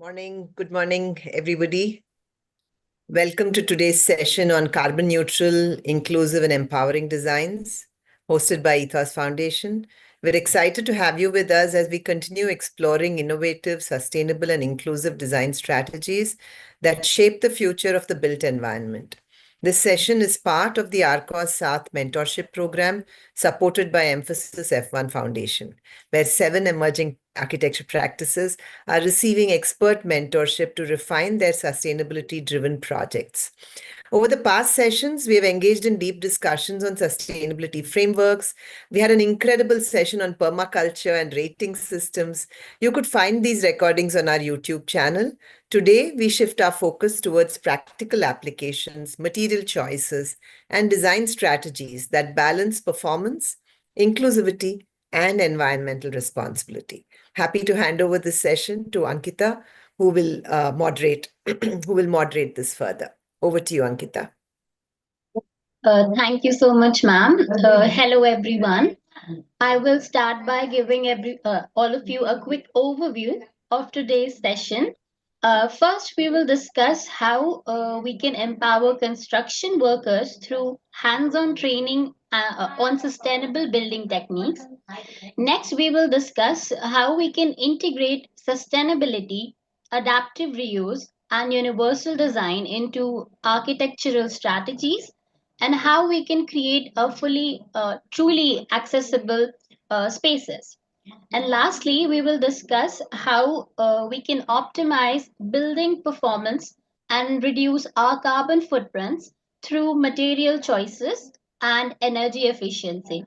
Good morning, everybody. Welcome to today's session on carbon neutral, inclusive, and empowering designs, hosted by SAaTh Foundation. We're excited to have you with us as we continue exploring innovative, sustainable, and inclusive design strategies that shape the future of the built environment. This session is part of the SAaTh Mentorship Program, supported by Emphasis F1 Foundation, where 7 emerging architecture practices are receiving expert mentorship to refine their sustainability-driven projects. Over the past sessions, we have engaged in deep discussions on sustainability frameworks. We had an incredible session on permaculture and rating systems. You could find these recordings on our YouTube channel. Today, we shift our focus towards practical applications, material choices, and design strategies that balance performance, inclusivity, and environmental responsibility. Happy to hand over this session to Ankita, who will moderate this further. Over to you, Ankita. Thank you so much, ma'am. Hello, everyone. I will start by giving all of you a quick overview of today's session. First, we will discuss how we can empower construction workers through hands-on training on sustainable building techniques. Next, we will discuss how we can integrate sustainability, adaptive reuse, and universal design into architectural strategies, and how we can create a truly accessible spaces. And lastly, we will discuss how we can optimize building performance and reduce our carbon footprints through material choices and energy efficiency.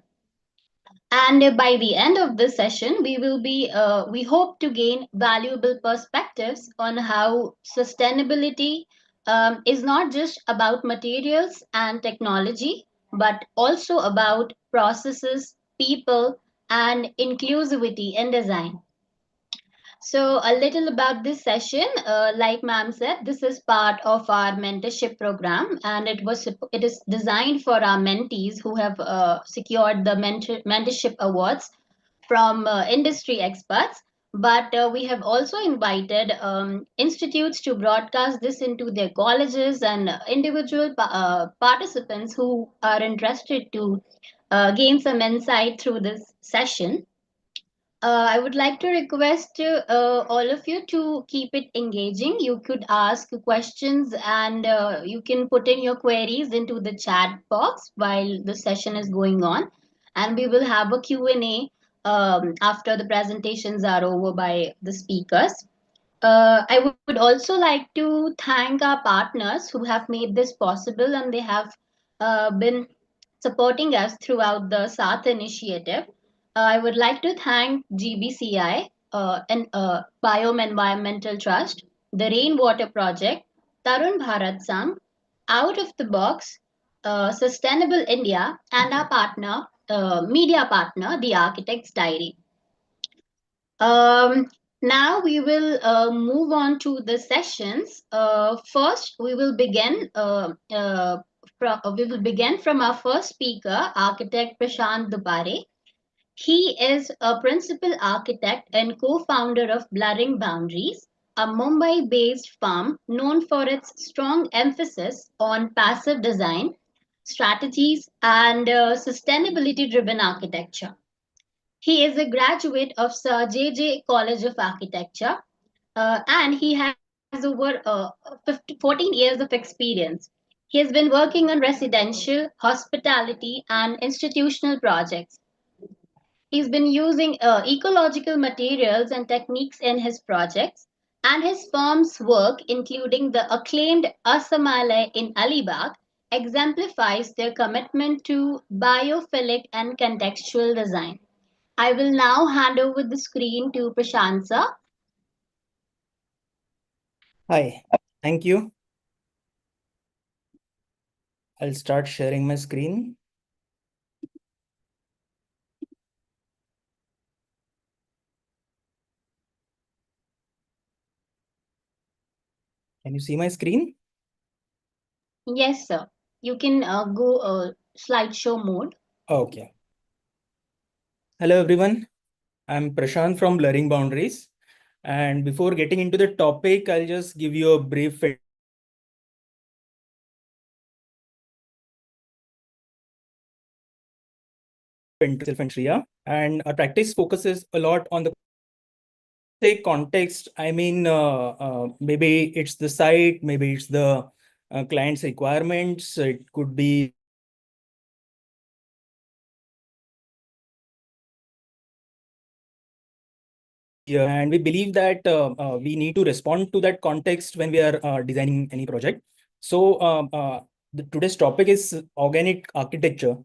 And by the end of this session, we hope to gain valuable perspectives on how sustainability is not just about materials and technology, but also about processes, people, and inclusivity in design. So a little about this session, like ma'am said, this is part of our mentorship program, and it is designed for our mentees who have secured the mentorship awards from industry experts. But we have also invited institutes to broadcast this into their colleges and individual participants who are interested to gain some insight through this session. I would like to request all of you to keep it engaging. You could ask questions and you can put in your queries into the chat box while the session is going on. And we will have a Q&A after the presentations are over by the speakers. I would also like to thank our partners who have made this possible, and they have been supporting us throughout the SAaTh initiative. I would like to thank GBCI and Biome Environmental Trust, the Rainwater Project, Tarun Bharat Sangh, Out of the Box, Sustainable India, and our media partner, the Architect's Diary. Now we will move on to the sessions. First, we will begin from our first speaker, architect Prashant Dubare. He is a principal architect and co-founder of Blurring Boundaries, a Mumbai-based firm known for its strong emphasis on passive design, strategies, and sustainability-driven architecture. He is a graduate of Sir J.J. College of Architecture, and he has over 14 years of experience. He has been working on residential, hospitality, and institutional projects. He's been using ecological materials and techniques in his projects, and his firm's work, including the acclaimed Asamale in Alibag, exemplifies their commitment to biophilic and contextual design. I will now hand over the screen to Prashant sir. Hi, thank you. I'll start sharing my screen. Can you see my screen? Yes, sir. You can go slideshow mode. Okay. Hello, everyone. I'm Prashant from Blurring Boundaries. And before getting into the topic, I'll just give you a brief Shriya. And our practice focuses a lot on the context. I mean, maybe it's the site, maybe it's the client's requirements. It could be and we believe that we need to respond to that context when we are designing any project. So today's topic is organic architecture,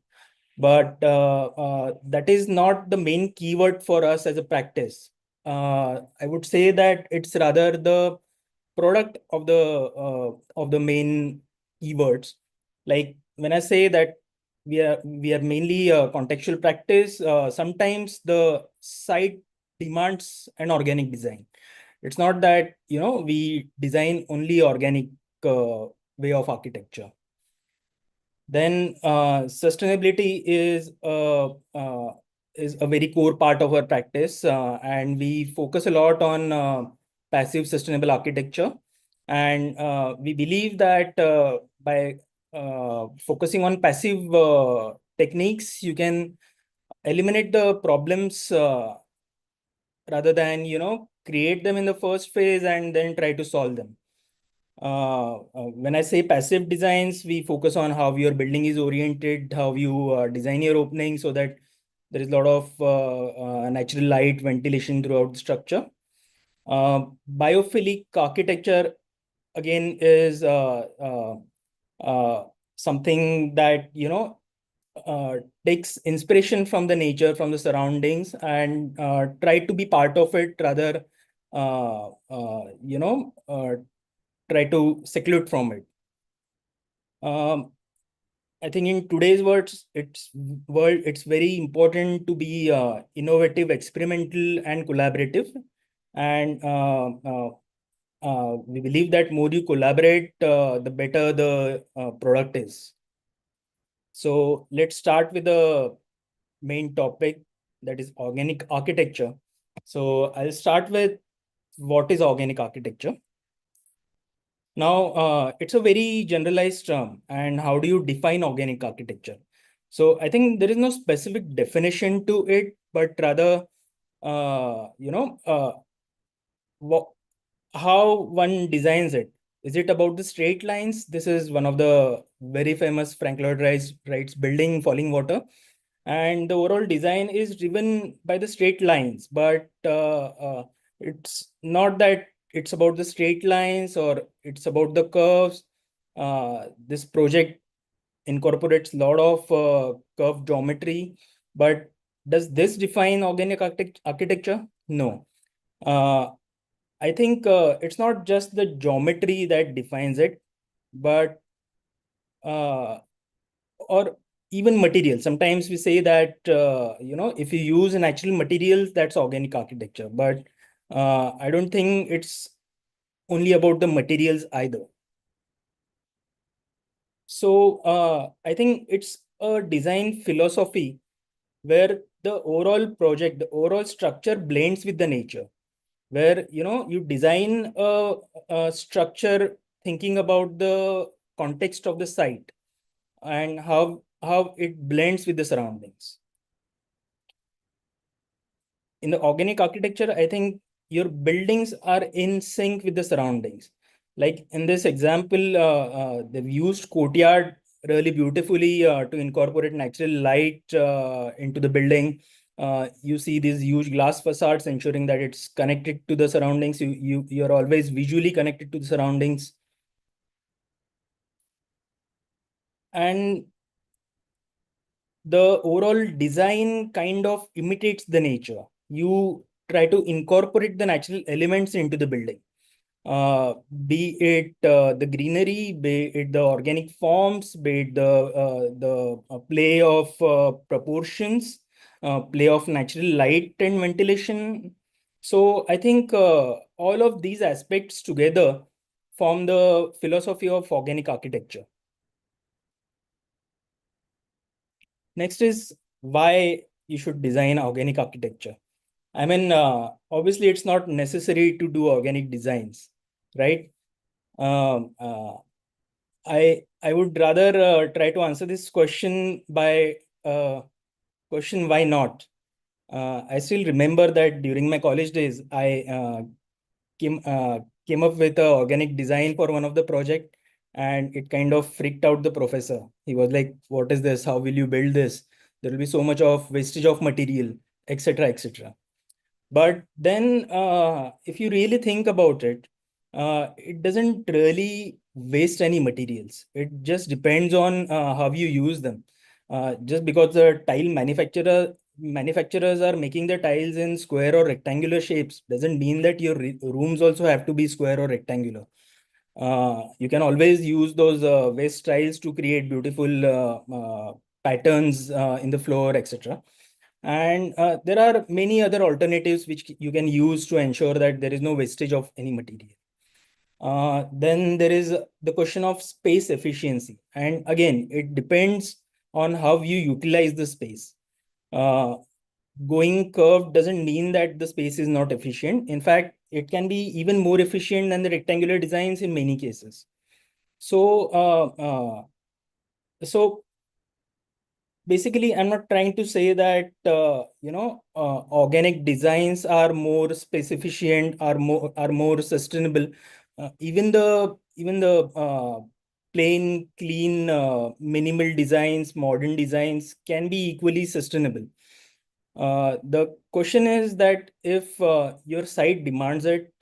but that is not the main keyword for us as a practice. I would say that it's rather the product of the main keywords. Like when I say that we are mainly a contextual practice, sometimes the site demands an organic design. It's not that we design only organic way of architecture. Then sustainability is a very core part of our practice, and we focus a lot on passive sustainable architecture. And we believe that by focusing on passive techniques, you can eliminate the problems rather than create them in the first phase and then try to solve them. When I say passive designs, we focus on how your building is oriented, how you design your opening so that there is a lot of natural light ventilation throughout the structure. Biophilic architecture again is something that takes inspiration from the nature, from the surroundings, and try to be part of it rather try to seclude from it. I think in today's world, it's very important to be innovative, experimental, and collaborative. And we believe that more you collaborate, the better the product is. So let's start with the main topic, that is organic architecture. So I'll start with what is organic architecture. Now, it's a very generalized term. And how do you define organic architecture? So I think there is no specific definition to it, but rather, how one designs it. Is it about the straight lines? This is one of the very famous Frank Lloyd Wright's building, Falling Water. And the overall design is driven by the straight lines, but it's not that it's about the straight lines or it's about the curves. This project incorporates a lot of curved geometry, but does this define organic architecture? No. I think it's not just the geometry that defines it, but or even materials. Sometimes we say that if you use natural materials, that's organic architecture. But I don't think it's only about the materials either. So I think it's a design philosophy where the overall project, the overall structure blends with the nature, where you design a structure thinking about the context of the site and how it blends with the surroundings. In the organic architecture, I think your buildings are in sync with the surroundings. Like in this example, they've used courtyard really beautifully to incorporate natural light into the building. You see these huge glass facades ensuring that it's connected to the surroundings. You're always visually connected to the surroundings. And the overall design kind of imitates the nature. You try to incorporate the natural elements into the building, be it the greenery, be it the organic forms, be it the play of proportions, play of natural light and ventilation. So I think all of these aspects together form the philosophy of organic architecture. Next is why you should design organic architecture. I mean, obviously, it's not necessary to do organic designs, right? Um, uh, I would rather try to answer this question by question why not. I still remember that during my college days, I came uh, came up with a organic design for one of the project, and it kind of freaked out the professor. He was like, "What is this? How will you build this? There will be so much of wastage of material, etc., etc." But then, if you really think about it, it doesn't really waste any materials. It just depends on how you use them. Just because the manufacturers are making the tiles in square or rectangular shapes doesn't mean that your rooms also have to be square or rectangular. You can always use those waste tiles to create beautiful patterns in the floor, etc. And there are many other alternatives which you can use to ensure that there is no wastage of any material. Then there is the question of space efficiency. And again, it depends on how you utilize the space. Uh, Going curved doesn't mean that the space is not efficient. In fact, it can be even more efficient than the rectangular designs in many cases. So, so basically, I'm not trying to say that organic designs are more specificient, are more sustainable. Even the plain, clean, minimal designs, modern designs can be equally sustainable. The question is that if your site demands it,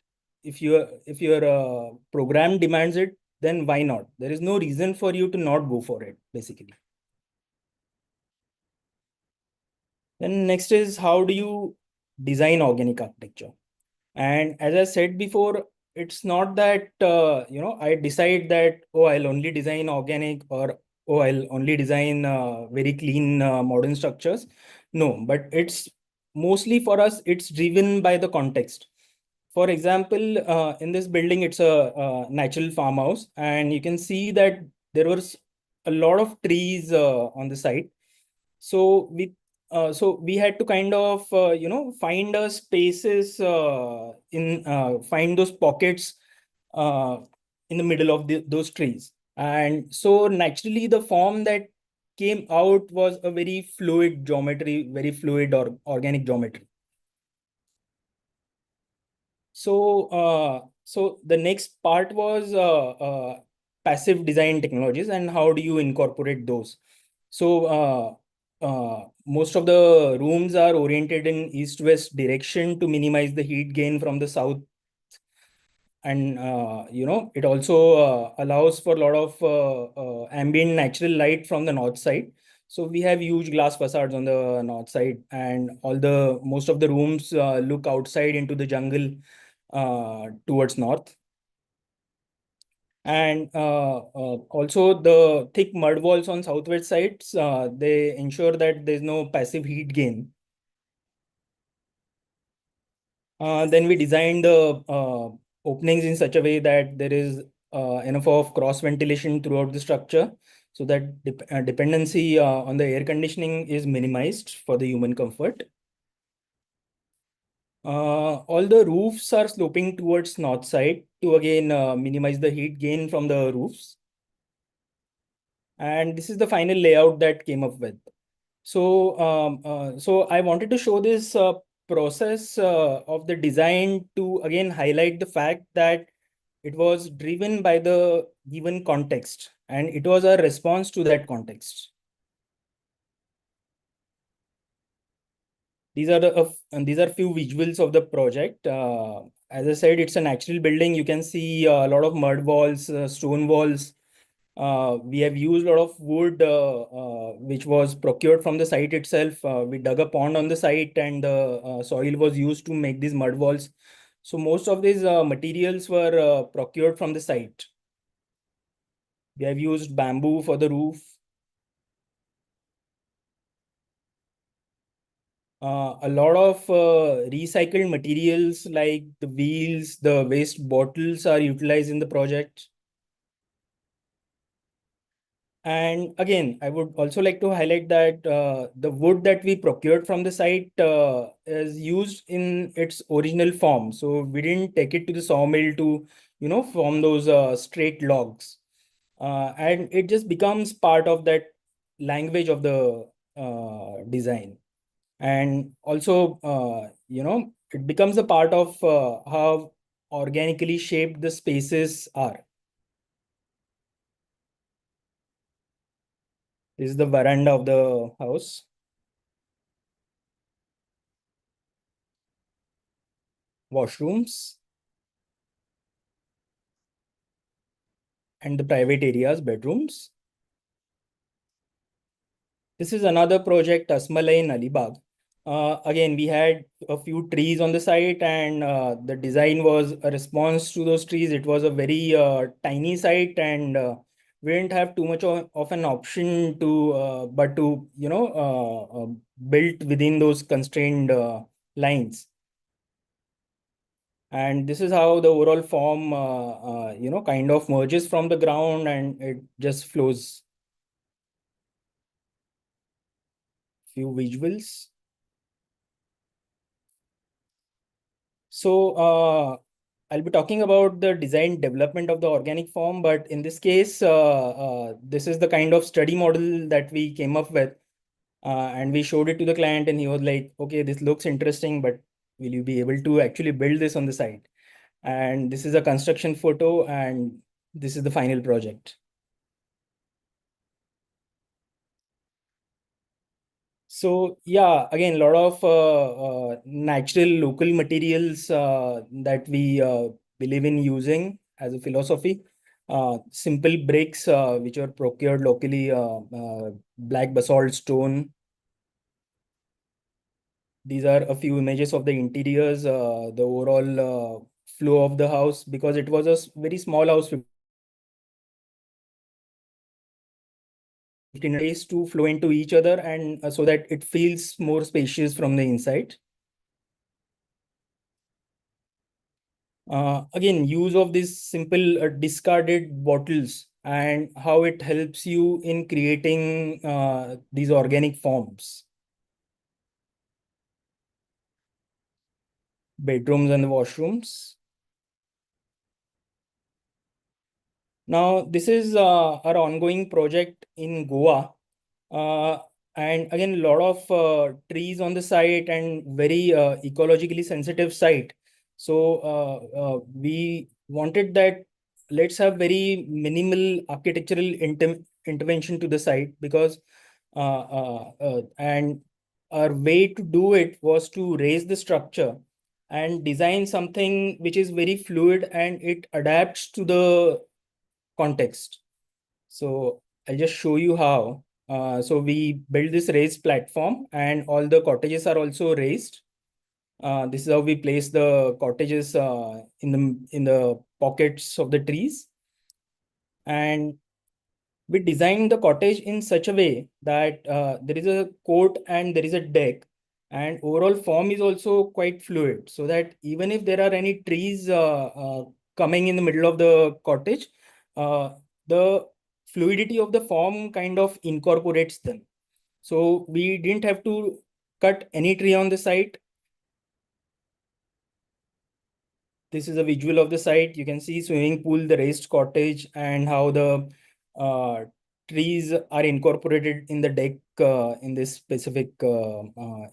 if your program demands it, then why not? There is no reason for you to not go for it, basically. Then next is, how do you design organic architecture? And as I said before, it's not that I decide that, oh, I'll only design organic, or oh, I'll only design very clean modern structures. No, but it's mostly for us, it's driven by the context. For example, in this building, it's a natural farmhouse, and you can see that there was a lot of trees on the site. So we had to kind of find a spaces in find those pockets uh, in the middle of those trees. And so naturally the form that came out was a very fluid geometry, very fluid or organic geometry. So the next part was passive design technologies and how do you incorporate those. Most of the rooms are oriented in east-west direction to minimize the heat gain from the south. And it also allows for a lot of ambient natural light from the north side. So we have huge glass facades on the north side, and most of the rooms look outside into the jungle towards north. And also the thick mud walls on southwest sides, they ensure that there's no passive heat gain. Then we designed the openings in such a way that there is enough of cross ventilation throughout the structure, so that dependency on the air conditioning is minimized for the human comfort. All the roofs are sloping towards north side to again minimize the heat gain from the roofs. And this is the final layout that came up with. So I wanted to show this process of the design to again highlight the fact that it was driven by the given context, and it was a response to that context. These are few visuals of the project. As I said, it's a natural building. You can see a lot of mud walls, stone walls. We have used a lot of wood, which was procured from the site itself. We dug a pond on the site, and the soil was used to make these mud walls. So most of these materials were procured from the site. We have used bamboo for the roof. A lot of recycled materials like the wheels, the waste bottles are utilized in the project. And again, I would also like to highlight that the wood that we procured from the site is used in its original form. So we didn't take it to the sawmill to, form those straight logs. And it just becomes part of that language of the design. And also, it becomes a part of how organically shaped the spaces are. This is the veranda of the house. Washrooms and the private areas, bedrooms. This is another project, Asmalai in Alibag. Again, we had a few trees on the site, and the design was a response to those trees. It was a very tiny site, and we didn't have too much of an option to, but to, build within those constrained lines. And this is how the overall form, kind of merges from the ground and it just flows. Few visuals. So I'll be talking about the design development of the organic form, but in this case, this is the kind of study model that we came up with. And we showed it to the client and he was like, okay, this looks interesting, but will you be able to actually build this on the site? And this is a construction photo and this is the final project. So yeah, again, a lot of natural local materials that we believe in using as a philosophy. Simple bricks which are procured locally, black basalt stone. These are a few images of the interiors, the overall flow of the house, because it was a very small house, 15 ways to flow into each other, and so that it feels more spacious from the inside. Again, use of these simple discarded bottles and how it helps you in creating these organic forms. Bedrooms and the washrooms. Now, this is our ongoing project in Goa. And again, a lot of trees on the site and very ecologically sensitive site. So we wanted that let's have very minimal architectural intervention to the site, because and our way to do it was to raise the structure and design something which is very fluid and it adapts to the context. So I'll just show you how. So we built this raised platform and all the cottages are also raised. This is how we place the cottages in the pockets of the trees. And we designed the cottage in such a way that there is a court and there is a deck, and overall form is also quite fluid, so that even if there are any trees coming in the middle of the cottage, the fluidity of the form kind of incorporates them. So we didn't have to cut any tree on the site. This is a visual of the site. You can see swimming pool, the raised cottage, and how the trees are incorporated in the deck in this specific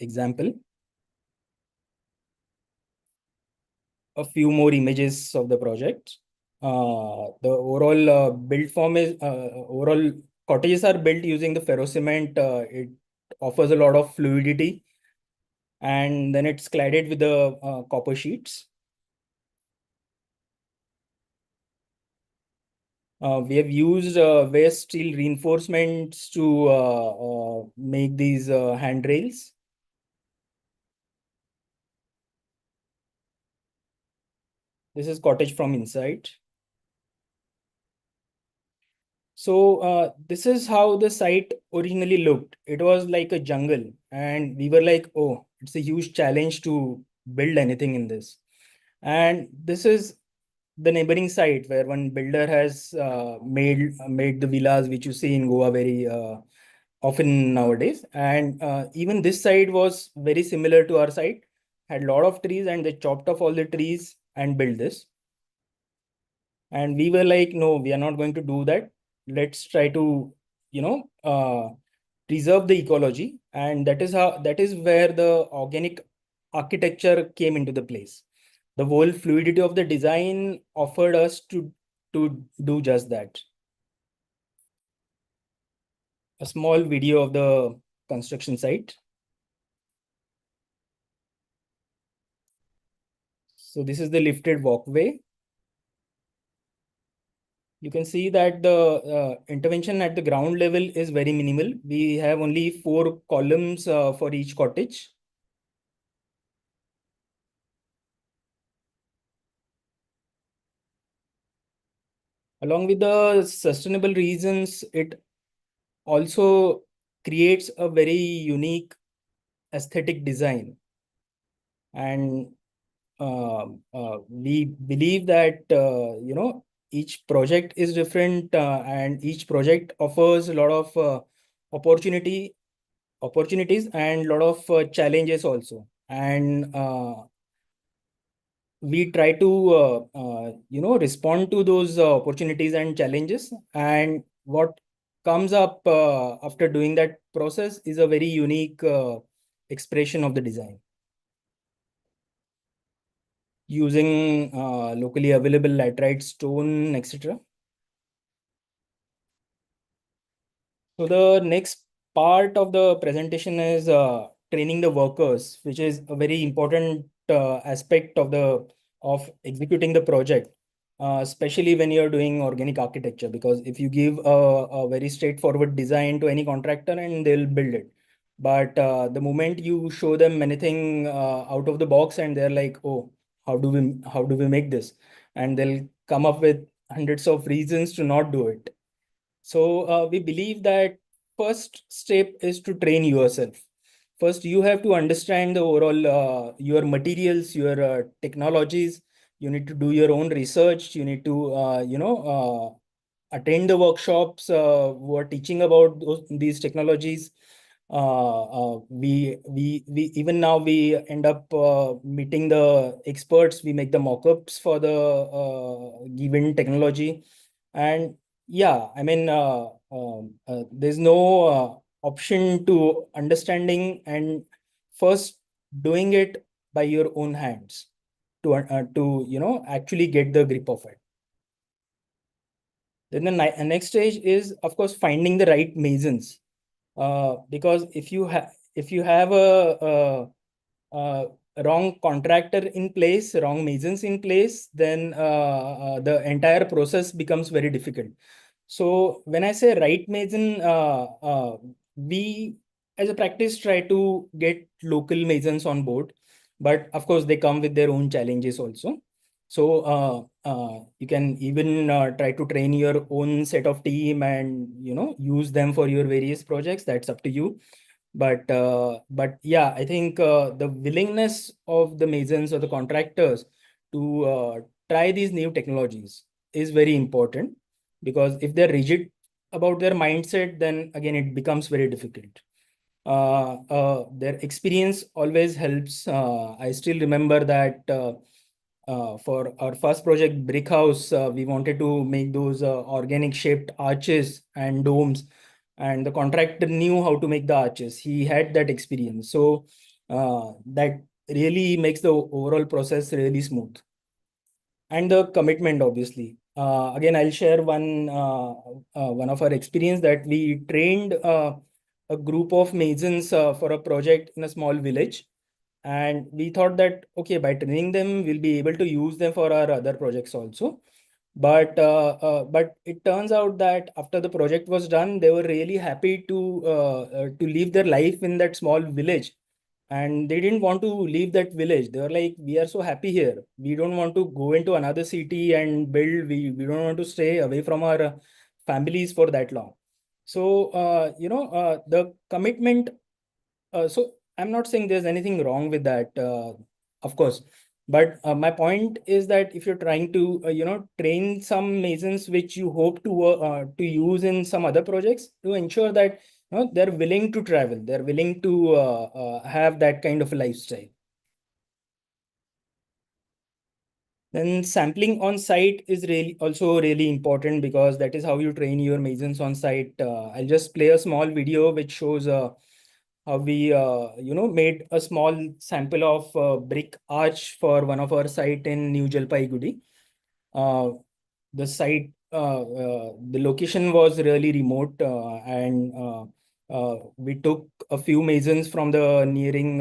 example. A few more images of the project. The overall build form is overall cottages are built using the ferrocement. It offers a lot of fluidity, and then it's cladded with the copper sheets. We have used waste steel reinforcements to make these handrails. This is cottage from inside. So this is how the site originally looked. It was like a jungle, and we were like, oh, it's a huge challenge to build anything in this. And this is the neighboring site where one builder has made the villas which you see in Goa very often nowadays. And even this site was very similar to our site, had a lot of trees, and they chopped off all the trees and built this. And we were like, no, we are not going to do that. Let's try to, preserve the ecology. And that is where the organic architecture came into the place. The whole fluidity of the design offered us to do just that. A small video of the construction site. So this is the lifted walkway. You can see that the intervention at the ground level is very minimal. We have only 4 columns for each cottage. Along with the sustainable reasons, it also creates a very unique aesthetic design. And we believe that, each project is different, and each project offers a lot of opportunities and a lot of challenges also. And we try to respond to those opportunities and challenges, and what comes up after doing that process is a very unique expression of the design using locally available laterite stone, etc. So the next part of the presentation is training the workers, which is a very important aspect of executing the project, especially when you're doing organic architecture. Because if you give a very straightforward design to any contractor and they'll build it, but the moment you show them anything out of the box and they're like, oh, how do we make this? And they'll come up with hundreds of reasons to not do it. So we believe that first step is to train yourself. First, you have to understand the overall your materials, your technologies. You need to do your own research. You need to attend the workshops who are teaching about these technologies. We even now we end up meeting the experts. We make the mock-ups for the given technology, and yeah, I mean, there's no option to understanding and first doing it by your own hands to actually get the grip of it. Then the next stage is, of course, finding the right masons, because if you have a wrong contractor in place, wrong masons in place, then the entire process becomes very difficult. So when I say right mason, we as a practice try to get local masons on board, but of course they come with their own challenges also. So you can even try to train your own set of team and use them for your various projects. That's up to you. But yeah, I think the willingness of the masons or the contractors to try these new technologies is very important, because if they're rigid about their mindset, then again it becomes very difficult. Their experience always helps. I still remember that for our first project, Brick House, we wanted to make those organic shaped arches and domes, and the contractor knew how to make the arches. He had that experience. So that really makes the overall process really smooth. And the commitment, obviously. Again, I'll share one of our experience that we trained a group of masons for a project in a small village. And we thought that, okay, by training them, we'll be able to use them for our other projects also. But it turns out that after the project was done, they were really happy to live their life in that small village, and they didn't want to leave that village. They were like, we are so happy here. We don't want to go into another city and build. We don't want to stay away from our families for that long. So, the commitment. So I'm not saying there's anything wrong with that. Of course, But my point is that if you're trying to, train some masons which you hope to use in some other projects, to ensure that they're willing to travel, they're willing to have that kind of a lifestyle. Then sampling on site is really important, because that is how you train your masons on site. I'll just play a small video which shows how we made a small sample of brick arch for one of our site in New Jalpaiguri. The location was really remote, and we took a few masons from the nearing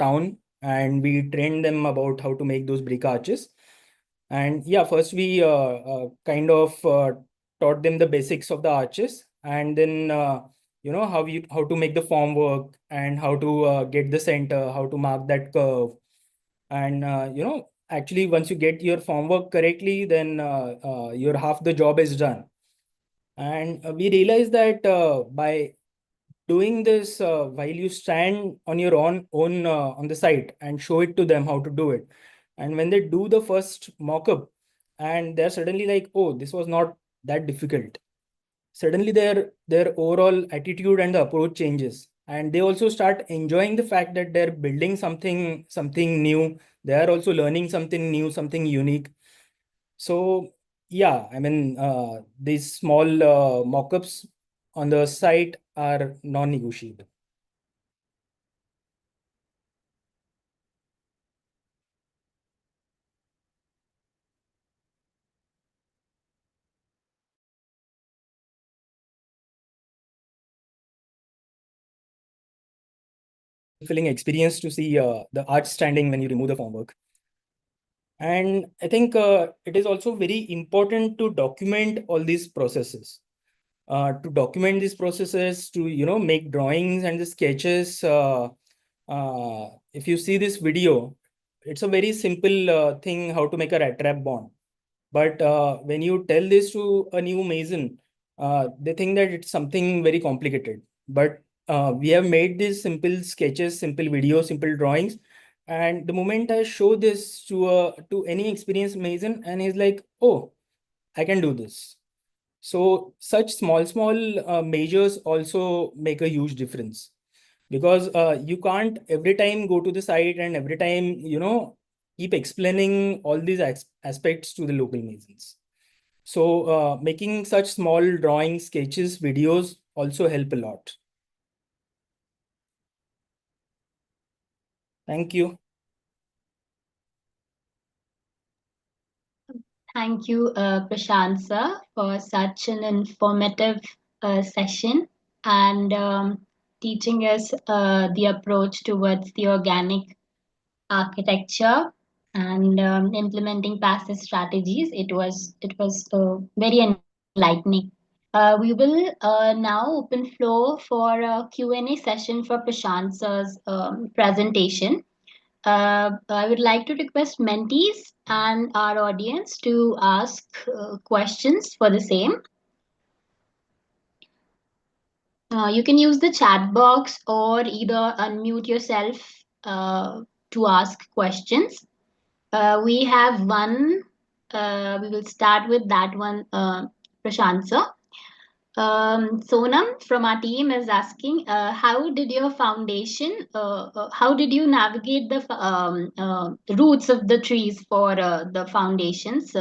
town, and we trained them about how to make those brick arches. And yeah, first we kind of taught them the basics of the arches, and then how to make the form work, and how to get the center, how to mark that curve. And actually, once you get your form work correctly, then your half the job is done. And we realized that by doing this, while you stand on your own on the site and show it to them how to do it, and when they do the first mock-up, and they're suddenly like, oh, this was not that difficult. Suddenly their overall attitude and the approach changes, and they also start enjoying the fact that they're building something new. They are also learning something new, something unique. So yeah, I mean, these small mock-ups on the site are non-negotiable. Fulfilling experience to see the arch standing when you remove the formwork. And I think it is also very important to document all these processes. To document these processes, to make drawings and the sketches. If you see this video, it's a very simple thing how to make a rat trap bond. But when you tell this to a new mason, they think that it's something very complicated. But we have made these simple sketches, simple videos, simple drawings. And the moment I show this to any experienced mason, and he's like, oh, I can do this. So such small measures also make a huge difference, because you can't every time go to the site and every time, keep explaining all these aspects to the local masons. So making such small drawings, sketches, videos also help a lot. Thank you. Thank you, Prashant sir, for such an informative session and teaching us the approach towards the organic architecture and implementing passive strategies. It was very enlightening. We will now open floor for a Q&A session for Prashant sir's presentation. I would like to request mentees and our audience to ask questions for the same. You can use the chat box or either unmute yourself to ask questions. We have one. We will start with that one, Prashant sir. Sonam from our team is asking, how did your foundation, how did you navigate the roots of the trees for the foundations?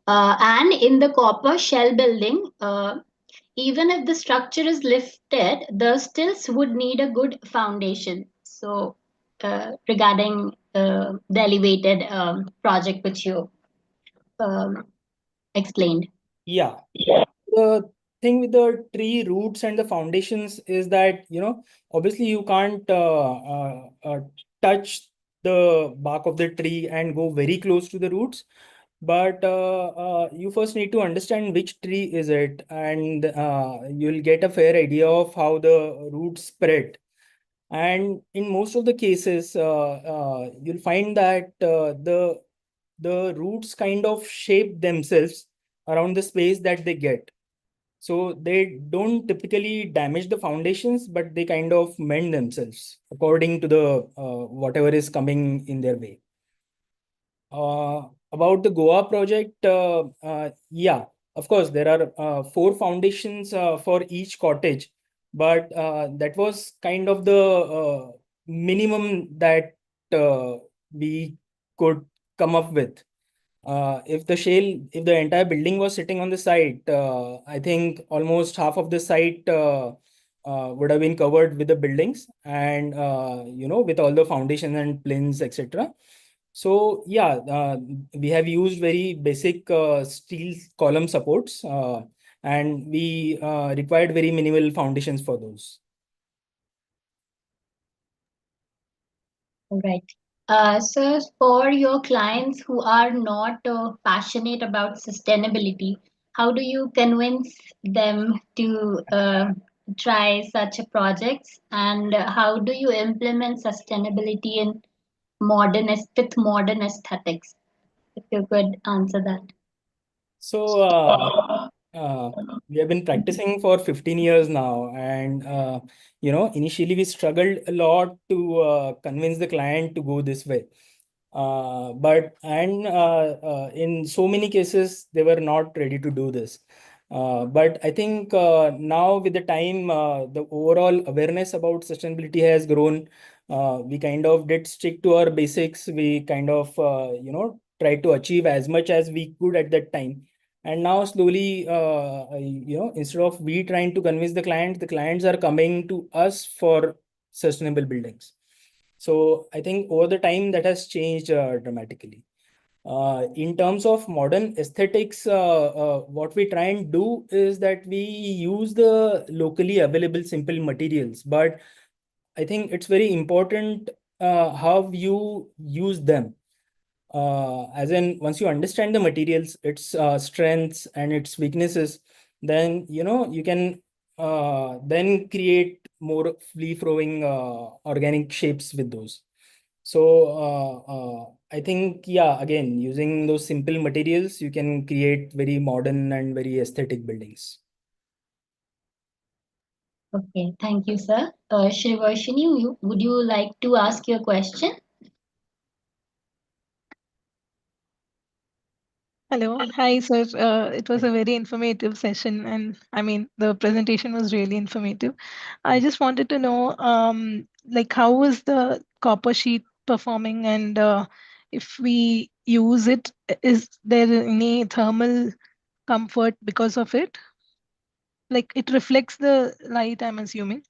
And in the copper shell building, even if the structure is lifted, the stills would need a good foundation. So, regarding the elevated project which you um, explained. Yeah. The thing with the tree roots and the foundations is that, obviously you can't touch the bark of the tree and go very close to the roots. But you first need to understand which tree is it, and you'll get a fair idea of how the roots spread. And in most of the cases, you'll find that the roots kind of shape themselves around the space that they get. So they don't typically damage the foundations, but they kind of mend themselves according to the whatever is coming in their way. About the Goa project, yeah, of course, there are 4 foundations for each cottage, but that was kind of the minimum that we could come up with. If the entire building was sitting on the site, I think almost half of the site would have been covered with the buildings and with all the foundations and plinths, etc. So yeah, we have used very basic steel column supports, and we required very minimal foundations for those. All right. So for your clients who are not passionate about sustainability, how do you convince them to try such a projects, and how do you implement sustainability in with modern aesthetics? If you could answer that. So uh, we have been practicing for 15 years now, and initially we struggled a lot to convince the client to go this way. But in so many cases they were not ready to do this. But I think now with the time, the overall awareness about sustainability has grown. We kind of did stick to our basics. We kind of tried to achieve as much as we could at that time. And now slowly, instead of we trying to convince the clients are coming to us for sustainable buildings. So I think over the time that has changed dramatically. In terms of modern aesthetics, what we try and do is that we use the locally available simple materials, but I think it's very important how you use them. As in, once you understand the materials, its strengths and its weaknesses, then you can then create more free-flowing organic shapes with those. So I think, yeah, again, using those simple materials, you can create very modern and very aesthetic buildings. Okay, thank you, sir. Shrivarshini, would you like to ask your question? Hello. Hi, sir. It was a very informative session, and I mean, the presentation was really informative. I just wanted to know, like, how was the copper sheet performing, and if we use it, is there any thermal comfort because of it? Like, it reflects the light, I'm assuming.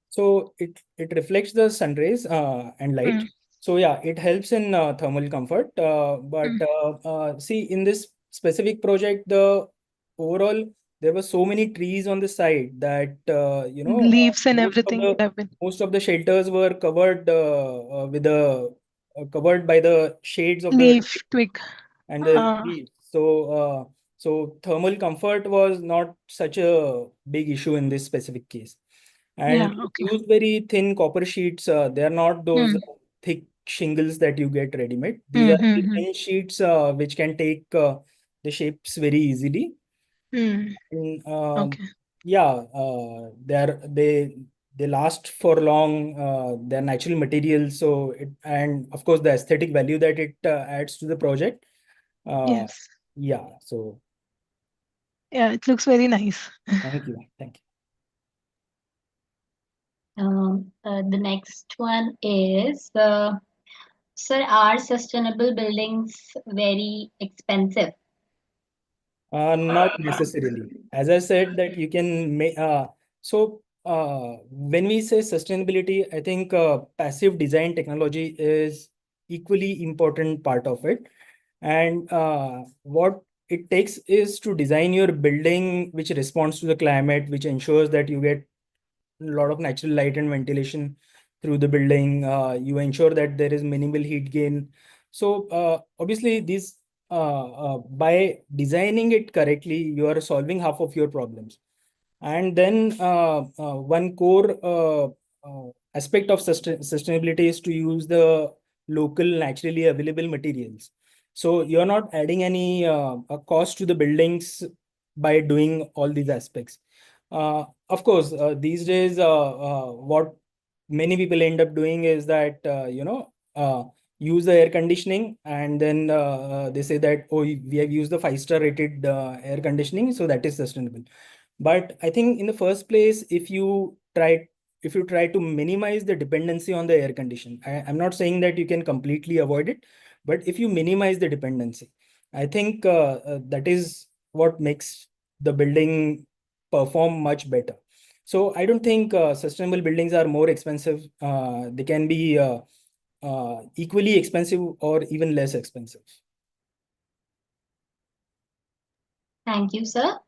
So it reflects the sun rays and light. Mm. So yeah, it helps in thermal comfort. But see, in this specific project, the overall there were so many trees on the side that Leaves and everything would have been most of the shelters were covered covered by the shades of the leaf twig. and the leaves. So thermal comfort was not such a big issue in this specific case. And Yeah, we okay. use very thin copper sheets. They are not those Mm. thick shingles that you get ready-made. These are very Mm-hmm. thin sheets which can take the shapes very easily. Mm. And, Okay. yeah, they last for long. They're natural materials, so and of course the aesthetic value that it adds to the project. Yes. Yeah, so Yeah, it looks very nice. thank you. The next one is, sir, are sustainable buildings very expensive? Not necessarily. As I said, that you can make. When we say sustainability, I think passive design technology is equally important part of it. And what it takes is to design your building which responds to the climate, which ensures that you get a lot of natural light and ventilation through the building. You ensure that there is minimal heat gain. So obviously, by designing it correctly, you are solving half of your problems. And then one core aspect of sustainability is to use the local, naturally available materials. So you're not adding any a cost to the buildings by doing all these aspects. Of course, these days, what many people end up doing is that use the air conditioning, and then they say that, oh, we have used the 5-star rated air conditioning, so that is sustainable. But I think in the first place, if you try to minimize the dependency on the air condition, I'm not saying that you can completely avoid it, but if you minimize the dependency, I think that is what makes the building perform much better. So I don't think sustainable buildings are more expensive. They can be equally expensive or even less expensive. Thank you, sir.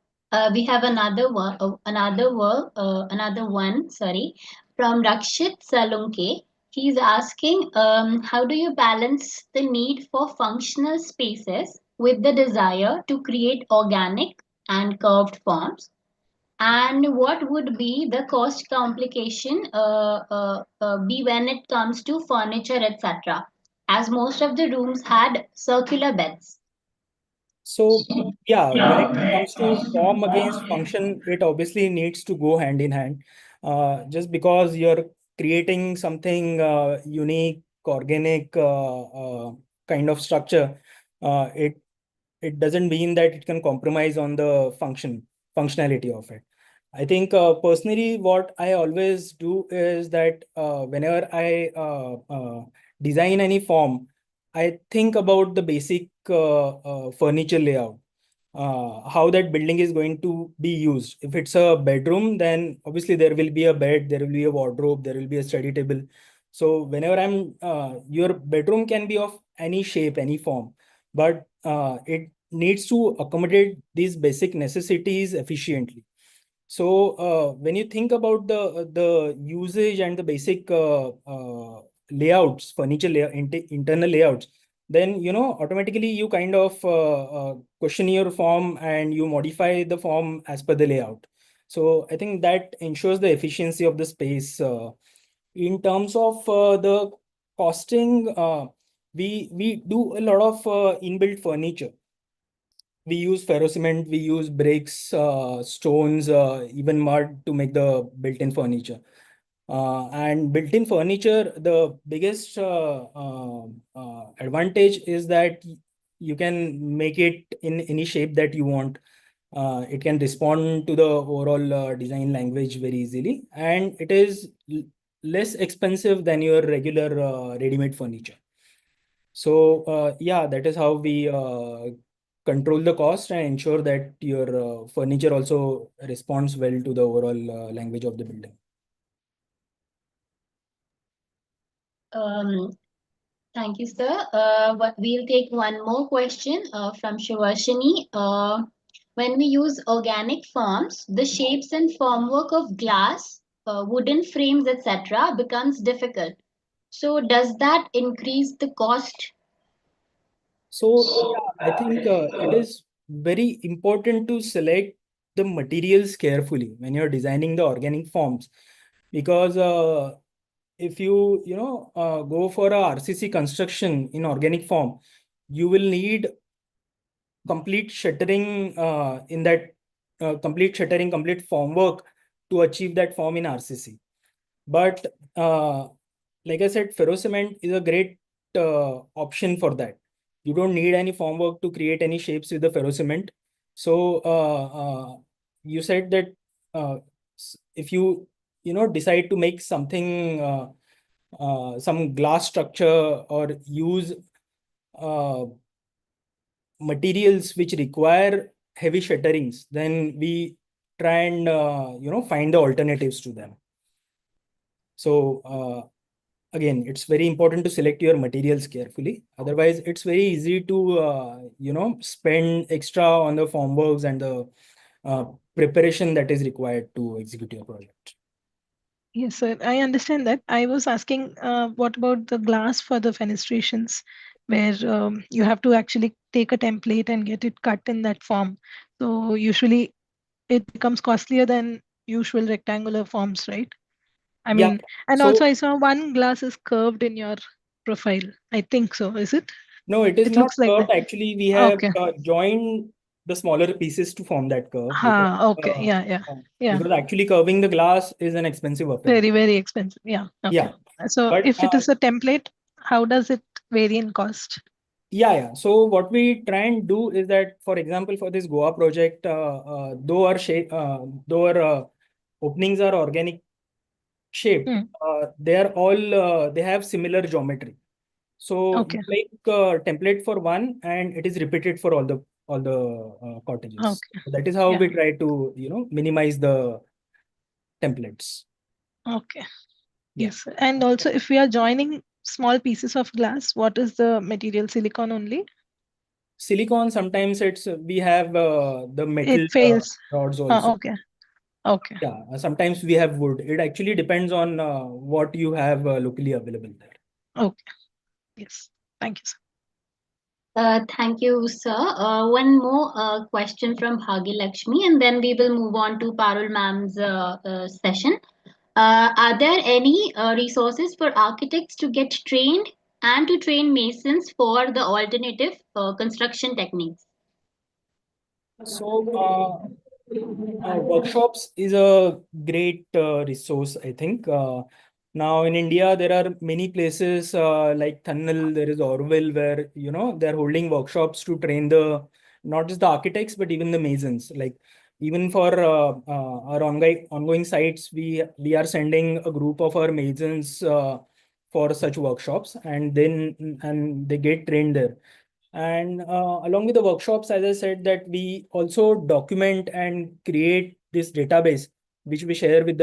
We have another one, sorry, from Rakshit Salunke. He's asking, how do you balance the need for functional spaces with the desire to create organic and curved forms? And what would be the cost complication be when it comes to furniture, etc.? As most of the rooms had circular beds. So yeah, when it comes to form against function, it obviously needs to go hand in hand. Just because you're creating something unique, organic kind of structure, it doesn't mean that it can compromise on the functionality of it. I think personally, what I always do is that whenever I design any form, I think about the basic furniture layout, how that building is going to be used. If it's a bedroom, then obviously there will be a bed, there will be a wardrobe, there will be a study table. So whenever your bedroom can be of any shape, any form, but it needs to accommodate these basic necessities efficiently. So when you think about the usage and the basic layouts, furniture internal layouts, then automatically you kind of question your form and you modify the form as per the layout. So I think that ensures the efficiency of the space. In terms of the costing, we do a lot of inbuilt furniture. We use ferrocement, we use bricks, stones, even mud to make the built-in furniture. And built-in furniture, the biggest advantage is that you can make it in any shape that you want. It can respond to the overall design language very easily, and it is less expensive than your regular ready-made furniture. So yeah, that is how we control the cost and ensure that your furniture also responds well to the overall language of the building. Thank you, sir. We'll take one more question from Shivashini. When we use organic forms, the shapes and formwork of glass, wooden frames, etc., becomes difficult. So, does that increase the cost? So yeah, I think it is very important to select the materials carefully when you're designing the organic forms, because if you go for a RCC construction in organic form, you will need complete shuttering complete formwork to achieve that form in RCC. But like I said, ferrocement is a great option for that. You don't need any formwork to create any shapes with the ferrocement. So you said that if you decide to make something, some glass structure, or use materials which require heavy shutterings, then we try and find the alternatives to them. So again, it's very important to select your materials carefully. Otherwise, it's very easy to spend extra on the formworks and the preparation that is required to execute your project. Yes, sir. I understand that. I was asking, what about the glass for the fenestrations, where you have to actually take a template and get it cut in that form. So usually it becomes costlier than usual rectangular forms, right? I Yeah. mean, and So also I saw one glass is curved in your profile. I think so. Is it? no, it is It not looks like that. curved. Actually, we have Okay. joined the smaller pieces to form that curve, Okay. Yeah, yeah. Yeah. because actually curving the glass is an expensive affair. Very, very expensive. Yeah. Okay. Yeah, So but if it is a template, how does it vary in cost? Yeah. So what we try and do is that, for example, for this Goa project, though our openings are organic shaped, Hmm. they are all they have similar geometry. So Okay. we make a template for one, and it is repeated for all the cottages. Okay. So that is how Yeah. we try to minimize the templates. Okay. Yeah. Yes. And also, if we are joining small pieces of glass, what is the material? Silicon only? Silicon, sometimes we have the metal It fails. rods also. Okay. Okay. Yeah, sometimes we have wood. It actually depends on what you have locally available there. Okay. Yes. Thank you, sir. Thank you, sir. One more question from Hagi Lakshmi, and then we will move on to Parul ma'am's session. Are there any resources for architects to get trained and to train masons for the alternative construction techniques? So, workshops is a great resource, I think. Now in India, there are many places like Thannal, there is Orwell, where they're holding workshops to train not just the architects but even the masons. Like even for our ongoing sites, we are sending a group of our masons for such workshops, and they get trained there. And along with the workshops, as I said, that we also document and create this database, which we share with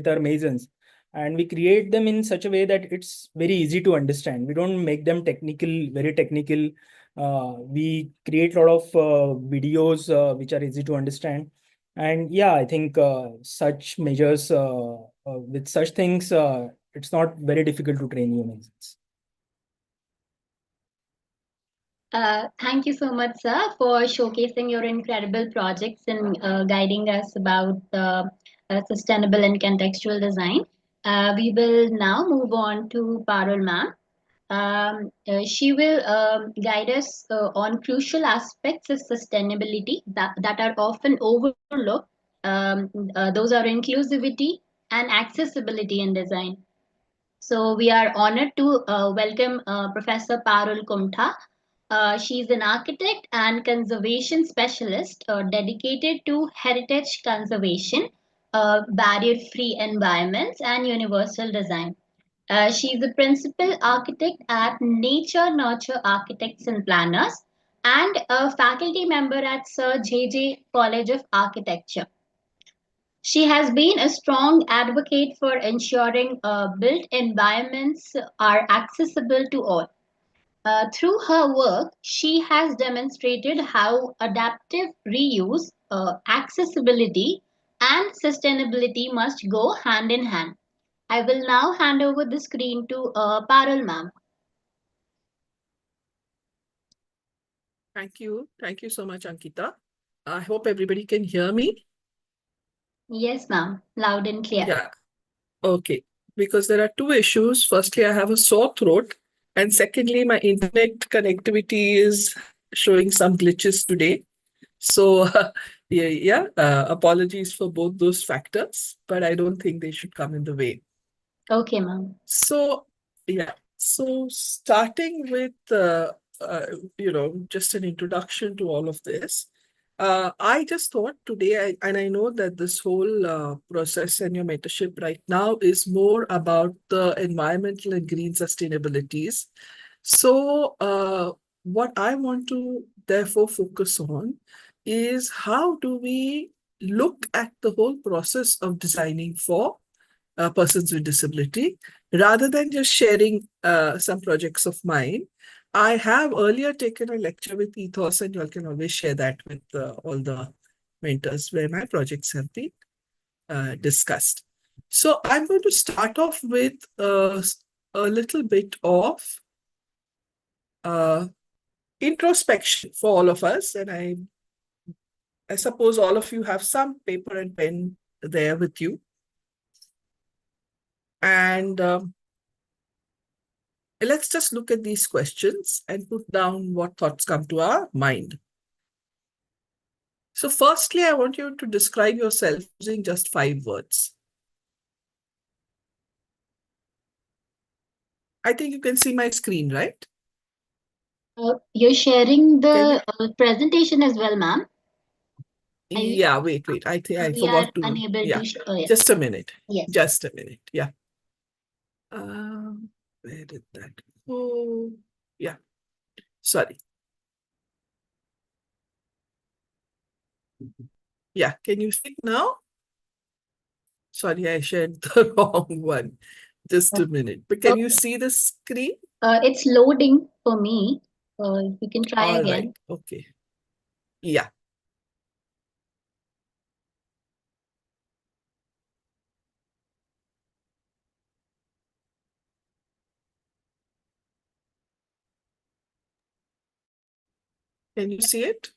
our masons. And we create them in such a way that it's very easy to understand. We don't make them very technical. We create a lot of videos which are easy to understand. And yeah, I think such measures, with such things, it's not very difficult to train new masons. Thank you so much, sir, for showcasing your incredible projects and guiding us about sustainable and contextual design. We will now move on to Parul ma'am. She will guide us on crucial aspects of sustainability that are often overlooked. Those are inclusivity and accessibility in design. So we are honored to welcome Professor Parul Kumtha. She is an architect and conservation specialist dedicated to heritage conservation, barrier-free environments, and universal design. She is the principal architect at Nature Nurture Architects and Planners and a faculty member at Sir J.J. College of Architecture. She has been a strong advocate for ensuring built environments are accessible to all. Through her work, she has demonstrated how adaptive reuse, accessibility, and sustainability must go hand in hand. I will now hand over the screen to Parul ma'am. Thank you. Thank you so much, Ankita. I hope everybody can hear me. Yes, ma'am. Loud and clear. Yeah. Okay. Because there are two issues. Firstly, I have a sore throat. And secondly, my internet connectivity is showing some glitches today. So, apologies for both those factors, but I don't think they should come in the way. Okay, ma'am. So, yeah. So, starting with, just an introduction to all of this. I just thought today, and I know that this whole process and your mentorship right now is more about the environmental and green sustainabilities. So, what I want to therefore focus on is how do we look at the whole process of designing for persons with disability rather than just sharing some projects of mine. I have earlier taken a lecture with Ethos, and you all can always share that with all the mentors where my projects have been discussed. So I'm going to start off with a little bit of introspection for all of us. And I suppose all of you have some paper and pen there with you. And let's just look at these questions and put down what thoughts come to our mind. So firstly, I want you to describe yourself using just 5 words. I think you can see my screen, right? You're sharing Can you? the presentation as well, ma'am. Yeah, wait. I think I We are forgot to. unable Yeah, to. Yeah. just a minute. Yes. Just a minute. Yeah. Where did that go? Yeah. Sorry. Yeah. Can you see it now? Sorry, I shared the wrong one. Just a minute. But can you Okay. see the screen? It's loading for me. You can try All again. right. Okay. Yeah. Can you see it?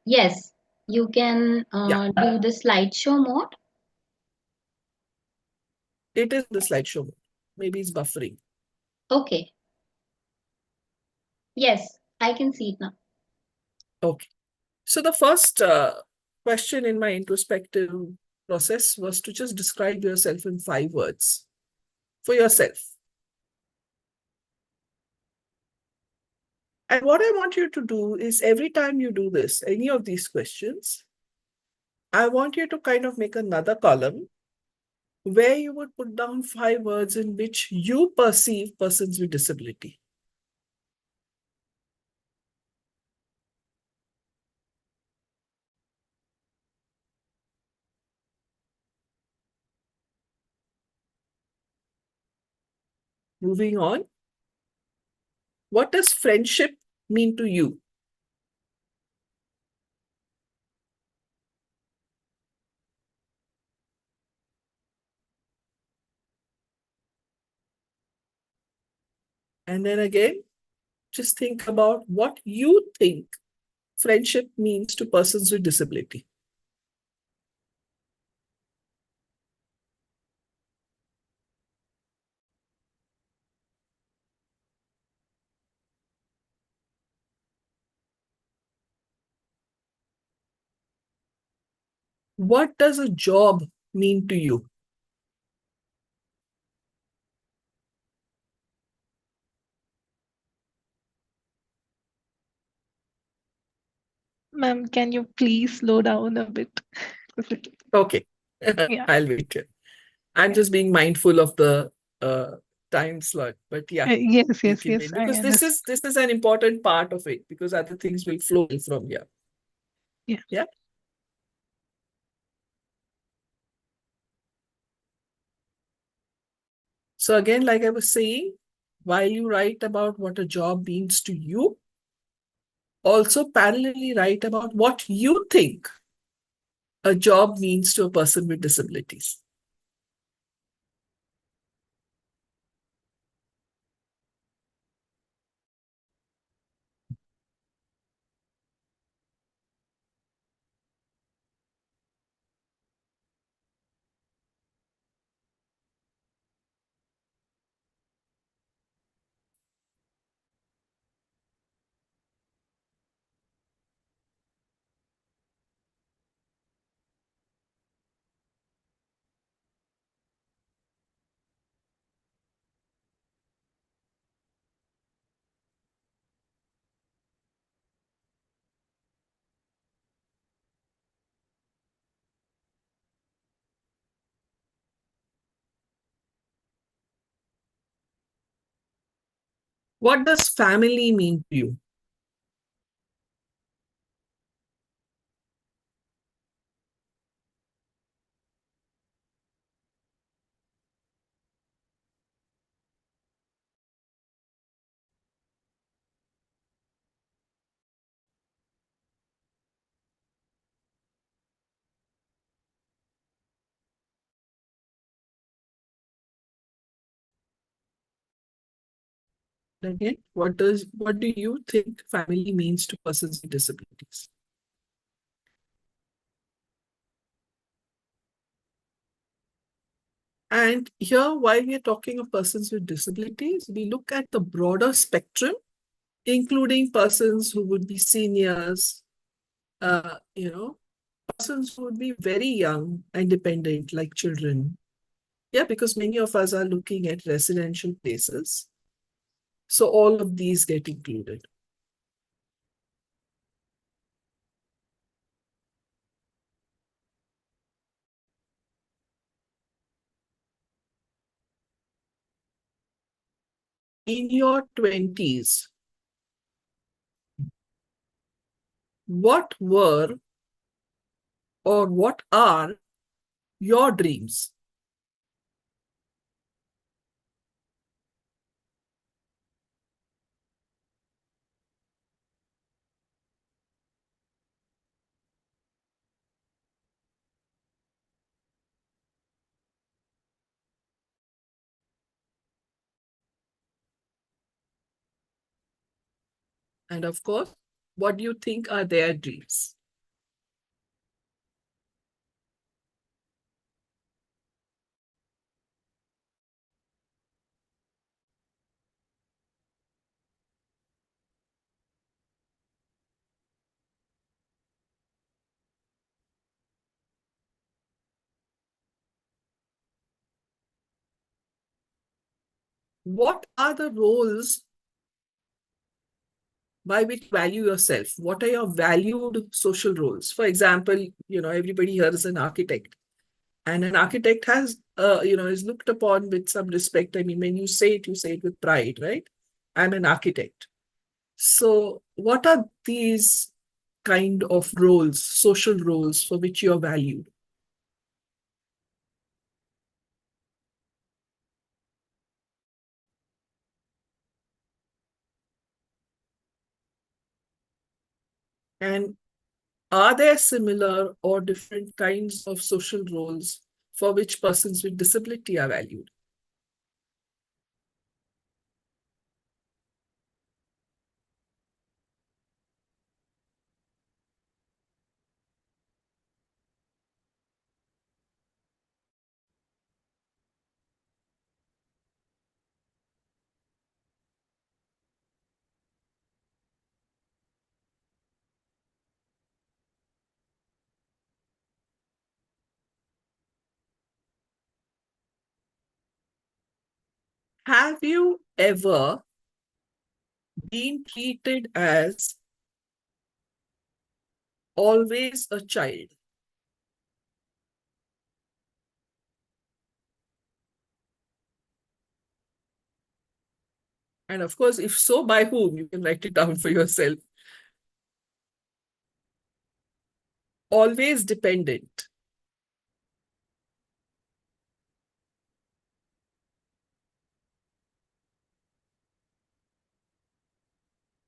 Yes, you can Yeah. do the slideshow mode. It is the slideshow mode. Maybe it's buffering. Okay. Yes, I can see it now. Okay. So the first question in my introspective process was to just describe yourself in 5 words for yourself. And what I want you to do is every time you do this, any of these questions, I want you to kind of make another column where you would put down 5 words in which you perceive persons with disability. Moving on, what does friendship mean to you? And then again, just think about what you think friendship means to persons with disability. What does a job mean to you? Ma'am, can you please slow down a bit? Okay, Yeah. I'll wait here. I'm Yeah. just being mindful of the time slot, but yeah, Yes, you yes, can yes. wait I because understand. this is an important part of it because other things will flow from here. Yeah. Yeah. So again, like I was saying, while you write about what a job means to you, also parallelly write about what you think a job means to a person with disabilities. What does family mean to you? Again, what do you think family means to persons with disabilities? And here, while we are talking of persons with disabilities, we look at the broader spectrum, including persons who would be seniors, persons who would be very young and dependent, like children. Yeah, because many of us are looking at residential places. So all of these get included. In your 20s, what were or what are your dreams? And of course, what do you think are their dreams? What are the roles by which you value yourself? What are your valued social roles? For example, everybody here is an architect, and an architect has, is looked upon with some respect. I mean, when you say it with pride, right? I'm an architect. So what are these kind of roles, social roles for which you're valued? And are there similar or different kinds of social roles for which persons with disability are valued? Have you ever been treated as always a child? And of course, if so, by whom? You can write it down for yourself. Always dependent.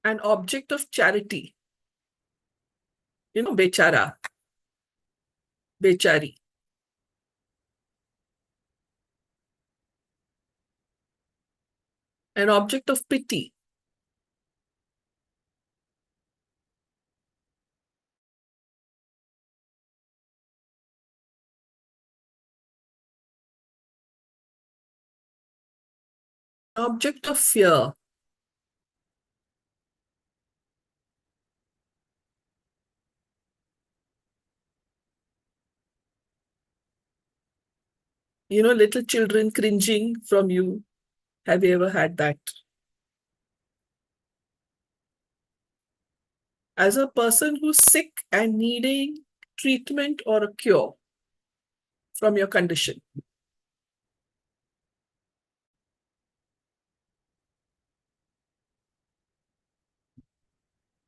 An object of charity. Bechara, bechari. An object of pity. An object of fear. Little children cringing from you. Have you ever had that? As a person who's sick and needing treatment or a cure from your condition.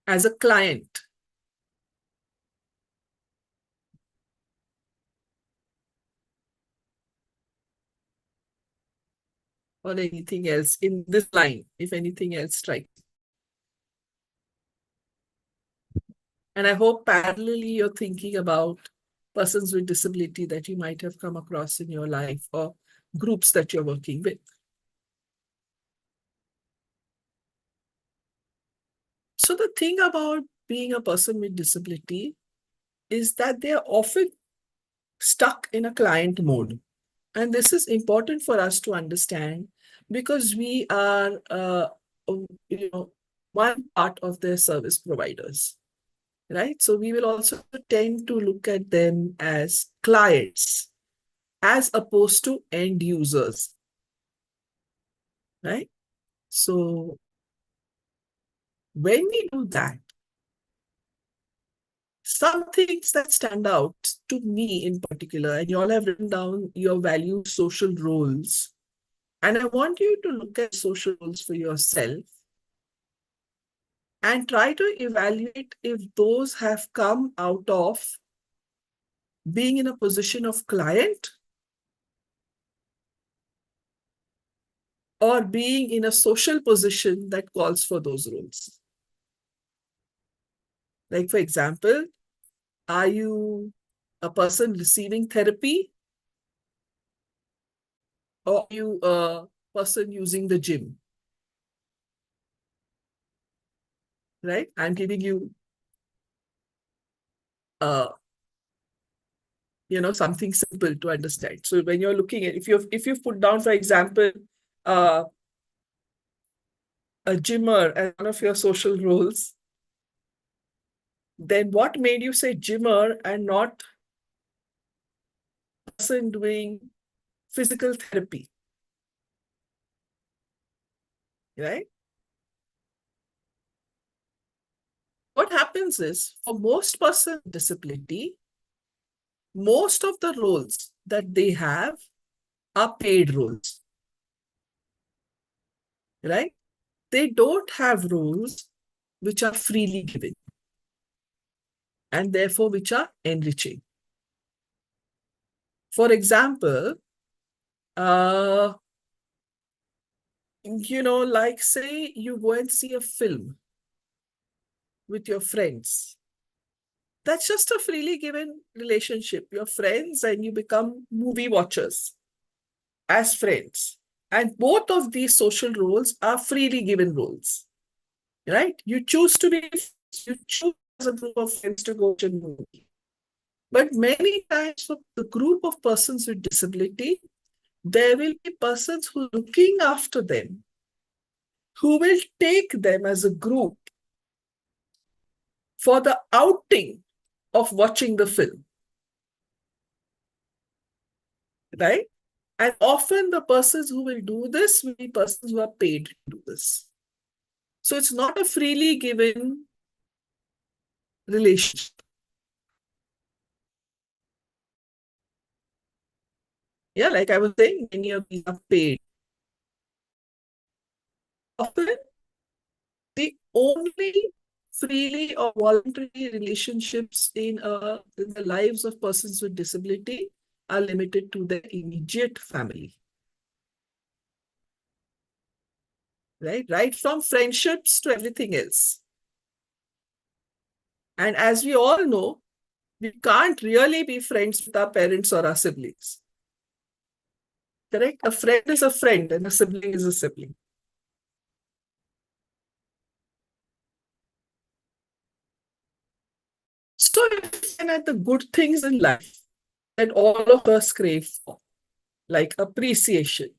As a client. Or anything else in this line, if anything else strikes. And I hope parallelly you're thinking about persons with disability that you might have come across in your life or groups that you're working with. So the thing about being a person with disability is that they're often stuck in a client mode. And this is important for us to understand because we are, one part of their service providers, right? So we will also tend to look at them as clients as opposed to end users, right? So When we do that, some things that stand out to me in particular, and you all have written down your valued social roles, and I want you to look at social roles for yourself and try to evaluate if those have come out of being in a position of client or being in a social position that calls for those roles. Like, for example, are you a person receiving therapy, or are you a person using the gym? Right? I'm giving you something simple to understand. So when you're looking at, if you've put down, for example, a gymmer as one of your social roles, then what made you say gymmer and not person doing physical therapy? Right? What happens is, for most persons with disability, most of the roles that they have are paid roles. Right? They don't have roles which are freely given and therefore which are enriching. For example, like say you go and see a film with your friends. That's just a freely given relationship. You're friends and you become movie watchers as friends. And both of these social roles are freely given roles, right? You choose to be, you choose as a group of friends to go to a movie. But many times for the group of persons with disability, there will be persons who are looking after them, who will take them as a group for the outing of watching the film. Right? And often the persons who will do this will be persons who are paid to do this. So it's not a freely given relationship. Yeah, like I was saying, many of these are paid. Often, the only freely or voluntary relationships in the lives of persons with disability are limited to their immediate family. Right from friendships to everything else. And as we all know, we can't really be friends with our parents or our siblings. Correct? A friend is a friend and a sibling is a sibling. So if you at the good things in life that all of us crave for, like appreciation,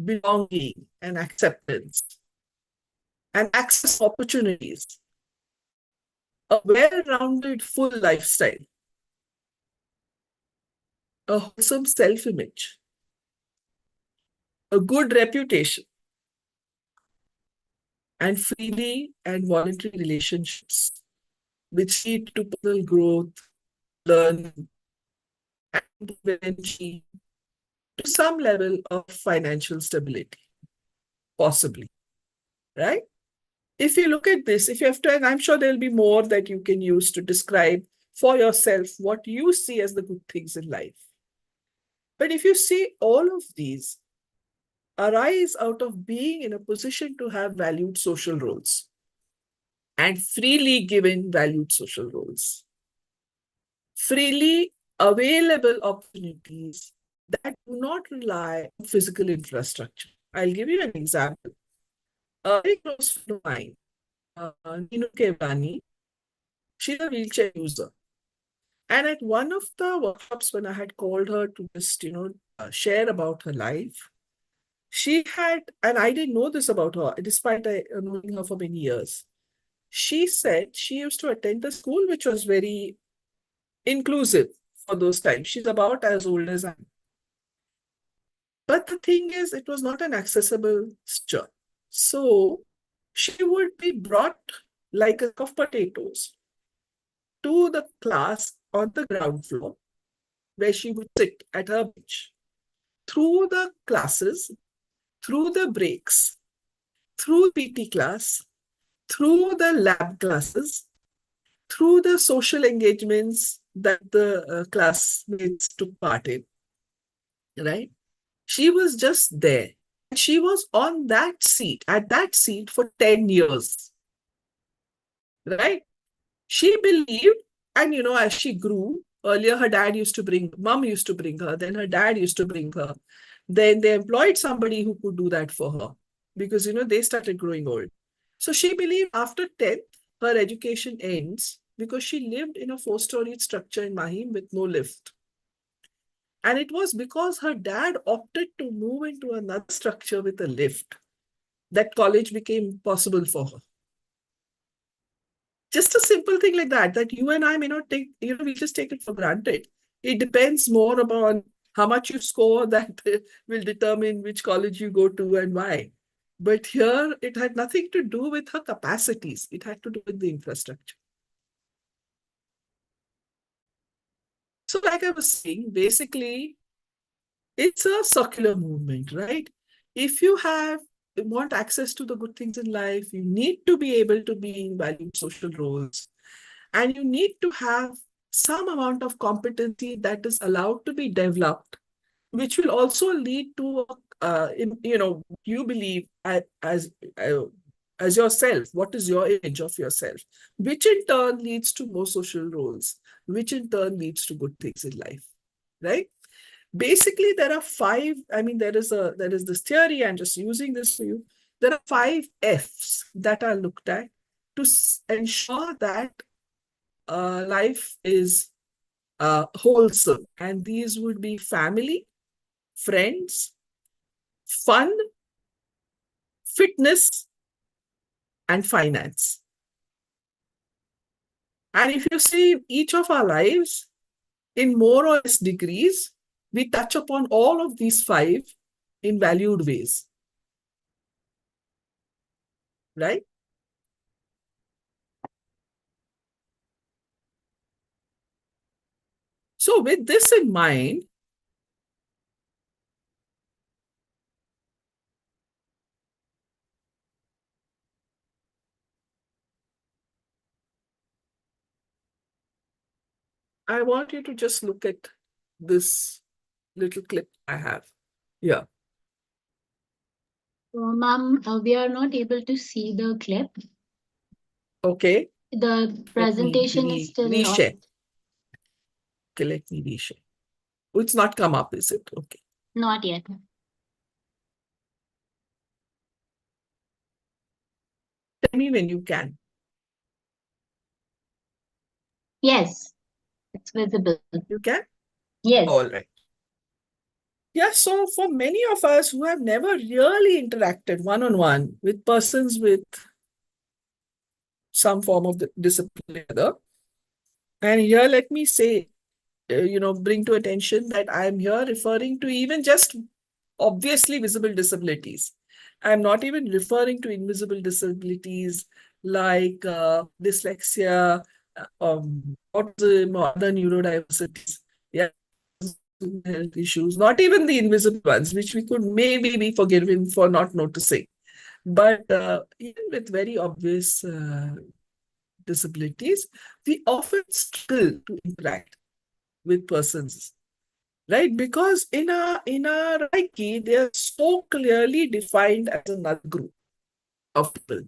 belonging, and acceptance, and access to opportunities, a well-rounded, full lifestyle, a wholesome self-image, a good reputation, and freely and voluntary relationships, which lead to personal growth, learning, and eventually to some level of financial stability, possibly, right? If you look at this, if you have to, and I'm sure there'll be more that you can use to describe for yourself what you see as the good things in life. But if you see all of these arise out of being in a position to have valued social roles and freely given valued social roles, freely available opportunities that do not rely on physical infrastructure. I'll give you an example. A very close friend of mine, Ninu Kevani, she's a wheelchair user. And at one of the workshops, when I had called her to just, share about her life, she had, and I didn't know this about her, despite knowing her for many years. She said she used to attend a school which was very inclusive for those times. She's about as old as I am. But the thing is, it was not an accessible structure. So she would be brought like a sack of potatoes to the class on the ground floor, where she would sit at her bench. Through the classes, through the breaks, through PT class, through the lab classes, through the social engagements that the classmates took part in, right? She was just there. She was on that seat, at that seat for 10 years, right? She believed, and as she grew, earlier mom used to bring her, then her dad used to bring her. Then they employed somebody who could do that for her because, they started growing old. So she believed after 10th, her education ends because she lived in a 4-storied structure in Mahim with no lift. And it was because her dad opted to move into another structure with a lift that college became possible for her. Just a simple thing like that you and I may not take, we just take it for granted. It depends more upon how much you score that will determine which college you go to and why. But here, it had nothing to do with her capacities. It had to do with the infrastructure. So like I was saying, basically, it's a circular movement, right? If you want access to the good things in life, you need to be able to be in valued social roles. And you need to have some amount of competency that is allowed to be developed, which will also lead to, you believe as yourself, what is your image of yourself, which in turn leads to more social roles, which in turn leads to good things in life, right? Basically, there are 5, there is this theory, I'm just using this for you. There are 5 F's that are looked at to ensure that life is wholesome. And these would be family, friends, fun, fitness, and finance. And if you see each of our lives, in more or less degrees, we touch upon all of these 5 in valued ways, right? So with this in mind, I want you to just look at this little clip I have here. Ma'am, we are not able to see the clip. Okay. The presentation is still reshare. Okay, let me reshare. Oh, it's not come up, is it? Okay. Not yet. Tell me when you can. Yes, it's visible. You can? Yes. All right. Yeah, so for many of us who have never really interacted one-on-one with persons with some form of discipline, and here let me say, bring to attention that I'm here referring to even just obviously visible disabilities. I'm not even referring to invisible disabilities like dyslexia, autism, or other neurodiversities. Yeah, health issues, not even the invisible ones, which we could maybe be forgiven for not noticing. But even with very obvious disabilities, we often struggle to interact with persons, right? Because in our hierarchy, they are so clearly defined as another group of people.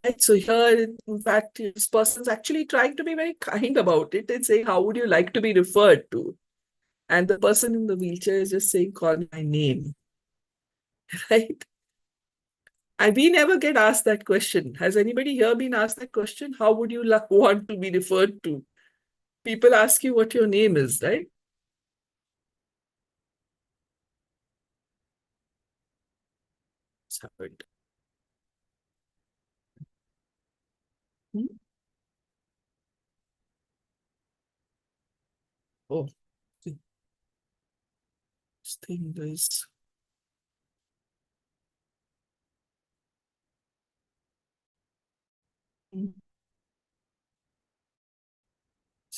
Right? So here, in fact, this person's actually trying to be very kind about it and saying, how would you like to be referred to? And the person in the wheelchair is just saying, call my name, right? And we never get asked that question. Has anybody here been asked that question? How would you want to be referred to? People ask you what your name is, right? It's happened. Hmm? Oh, this thing is...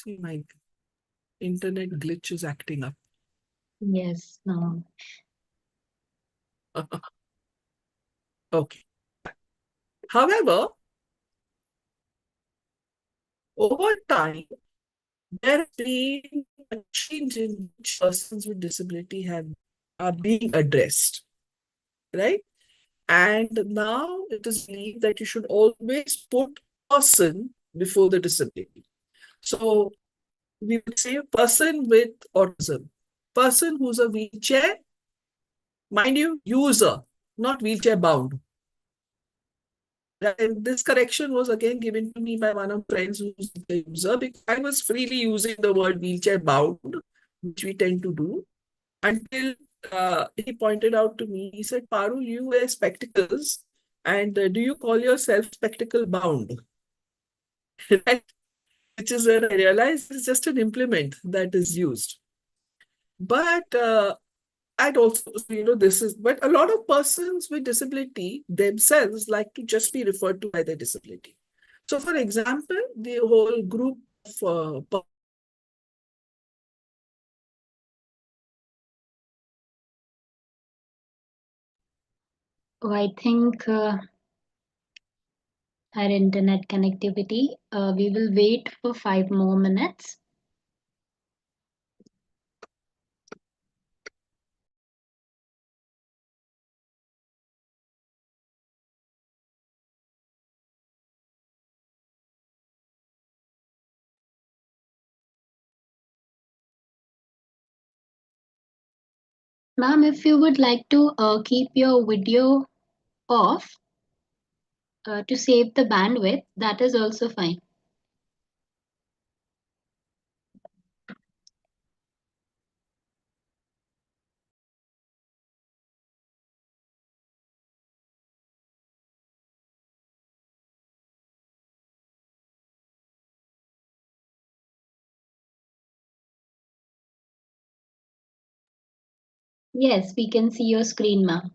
me my internet glitch is acting up. Yes, no. Okay. However, over time, there has been a change in which persons with disability are being addressed, right? And now it is believed that you should always put person before the disability. So we would say person with autism, person who's a wheelchair, mind you, user, not wheelchair bound. And this correction was again given to me by one of friends who's a user, because I was freely using the word wheelchair bound, which we tend to do, until he pointed out to me, he said, Parul, you wear spectacles, and do you call yourself spectacle bound? Right? Which is where I realized it's just an implement that is used. But I'd also, but a lot of persons with disability themselves like to just be referred to by their disability. So, for example, the whole group of Oh, I think our internet connectivity. We will wait for 5 more minutes. Ma'am, if you would like to keep your video off to save the bandwidth, that is also fine. Yes, we can see your screen, ma'am.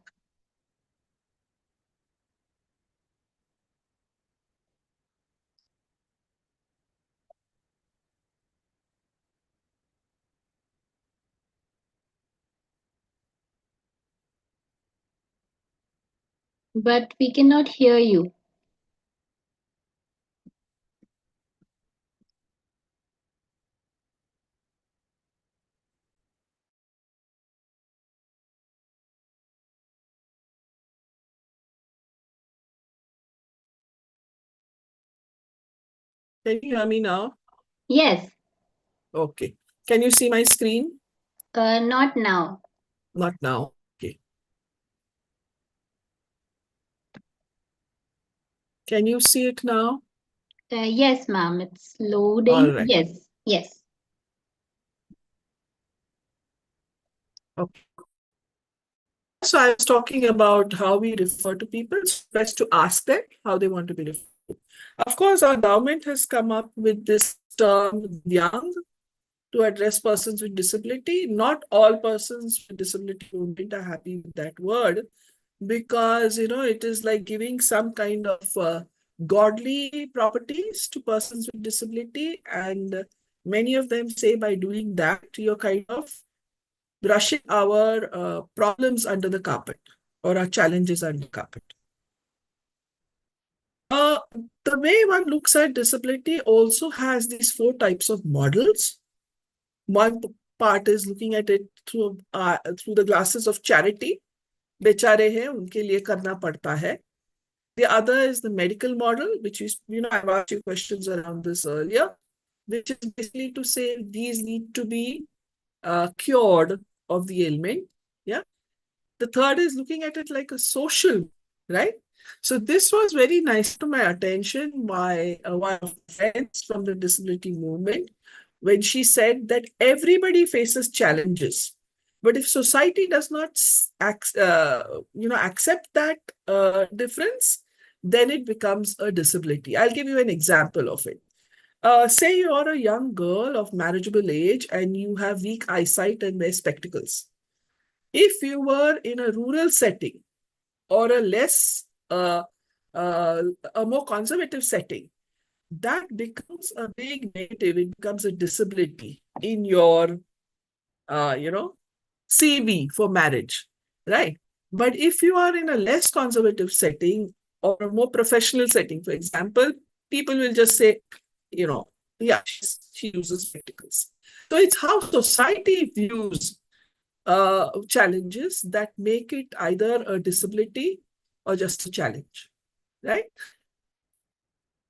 But we cannot hear you. Can you hear me now? Yes, Okay. Can you see my screen? not now. Not now. Okay. Can you see it now? Yes, ma'am, it's loading. All right. Yes, yes. Okay. So I was talking about how we refer to people. It's best to ask them how they want to be referred to. Of course, our government has come up with this term young to address persons with disability. Not all persons with disability movement are happy with that word, because it is like giving some kind of godly properties to persons with disability, and many of them say by doing that you're kind of brushing our problems under the carpet or our challenges under the carpet. Uh, the way one looks at disability also has these 4 types of models. One part is looking at it through the glasses of charity. बेचारे हैं उनके लिए करना पड़ता है. The other is the medical model, which is, I've asked you questions around this earlier, which is basically to say these need to be cured of the ailment. Yeah. The third is looking at it like a social, right? So this was very nice to my attention by one of my friends from the disability movement, when she said that everybody faces challenges. But if society does not accept that difference, then it becomes a disability. I'll give you an example of it. Say you're a young girl of marriageable age and you have weak eyesight and wear spectacles. If you were in a rural setting or a more conservative setting, that becomes a big negative. It becomes a disability in your, CV for marriage, right? But if you are in a less conservative setting or a more professional setting, for example, people will just say, yeah, she uses spectacles. So it's how society views challenges that make it either a disability or just a challenge, right?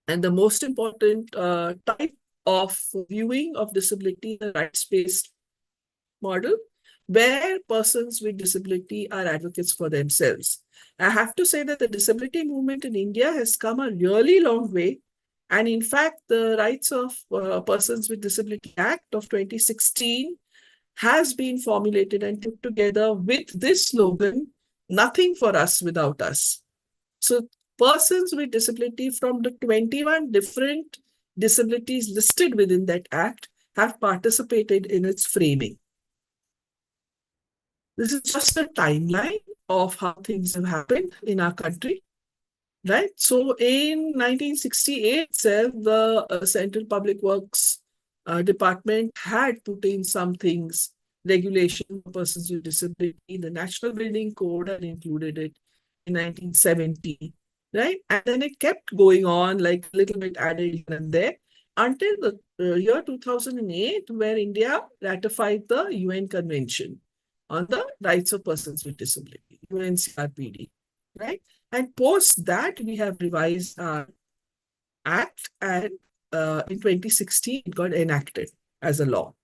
And the most important type of viewing of disability in a rights-based model, where persons with disability are advocates for themselves. I have to say that the disability movement in India has come a really long way. And in fact, the Rights of Persons with Disability Act of 2016 has been formulated and put together with this slogan, nothing for us without us. So persons with disability from the 21 different disabilities listed within that act have participated in its framing. This is just a timeline of how things have happened in our country, right? So in 1968 itself, the Central Public Works Department had put in some things, regulation for persons with disability. The National Building Code had included it in 1970, right? And then it kept going on, like a little bit added here and there, until the year 2008, where India ratified the UN Convention on the Rights of Persons with Disability, UNCRPD, right? And post that, we have revised our act, and in 2016, it got enacted as a law,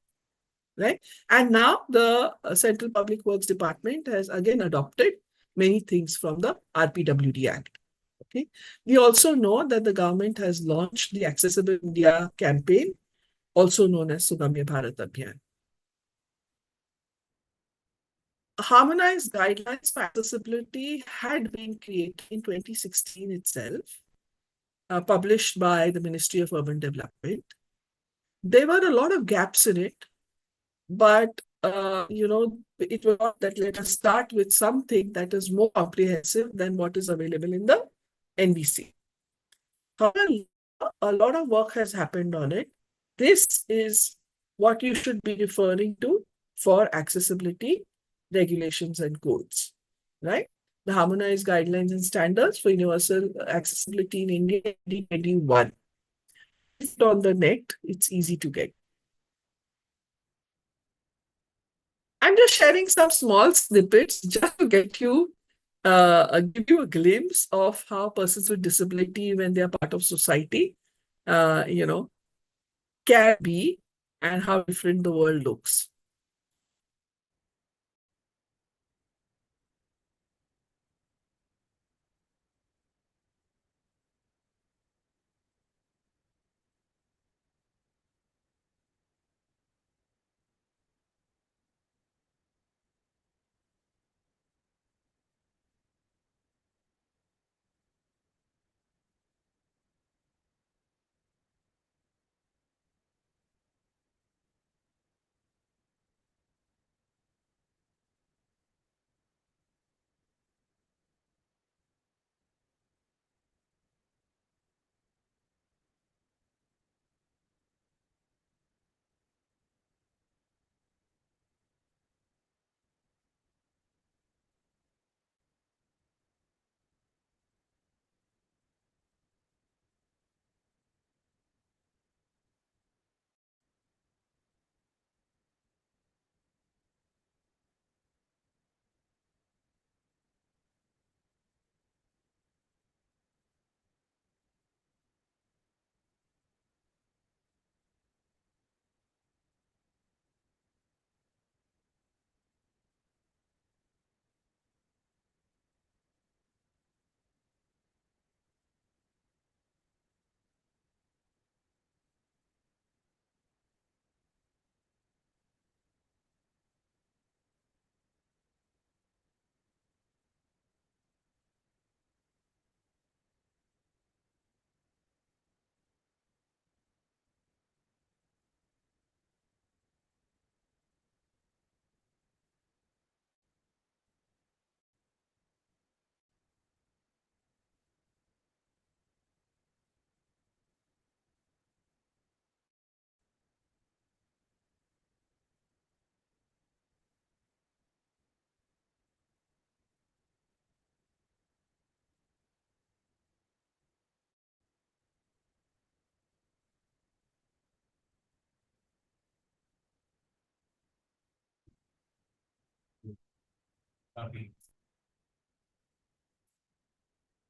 right? And now the Central Public Works Department has again adopted many things from the RPWD Act. Okay. We also know that the government has launched the Accessible India campaign, also known as Sugamya Bharat Abhiyan. Harmonized guidelines for accessibility had been created in 2016 itself, published by the Ministry of Urban Development. There were a lot of gaps in it, but it was not that let us start with something that is more comprehensive than what is available in the NBC. However, a lot of work has happened on it. This is what you should be referring to for accessibility regulations and codes, right? The harmonized guidelines and standards for universal accessibility in India 2021. It's on the net, it's easy to get. I'm just sharing some small snippets just to get you, give you a glimpse of how persons with disability, when they are part of society, can be and how different the world looks.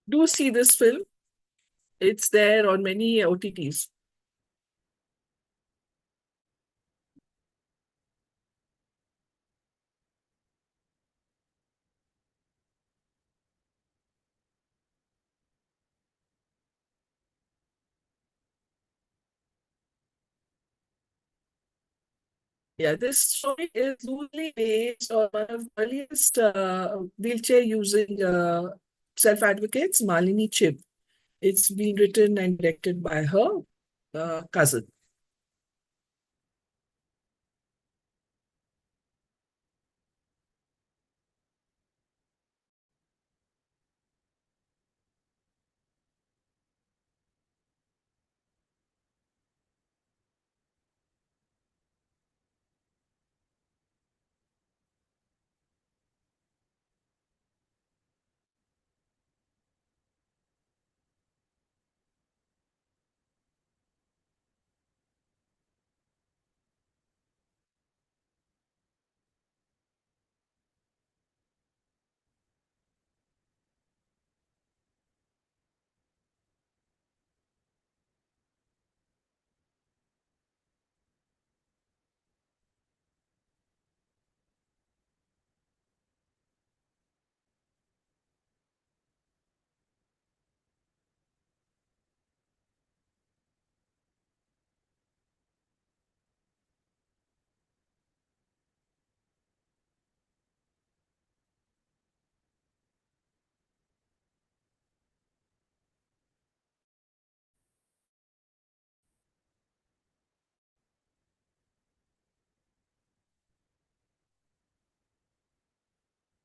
Do see this film. It's there on many OTTs. Yeah, this story is loosely based on one of the earliest wheelchair using self advocates, Malini Chib. It's been written and directed by her cousin.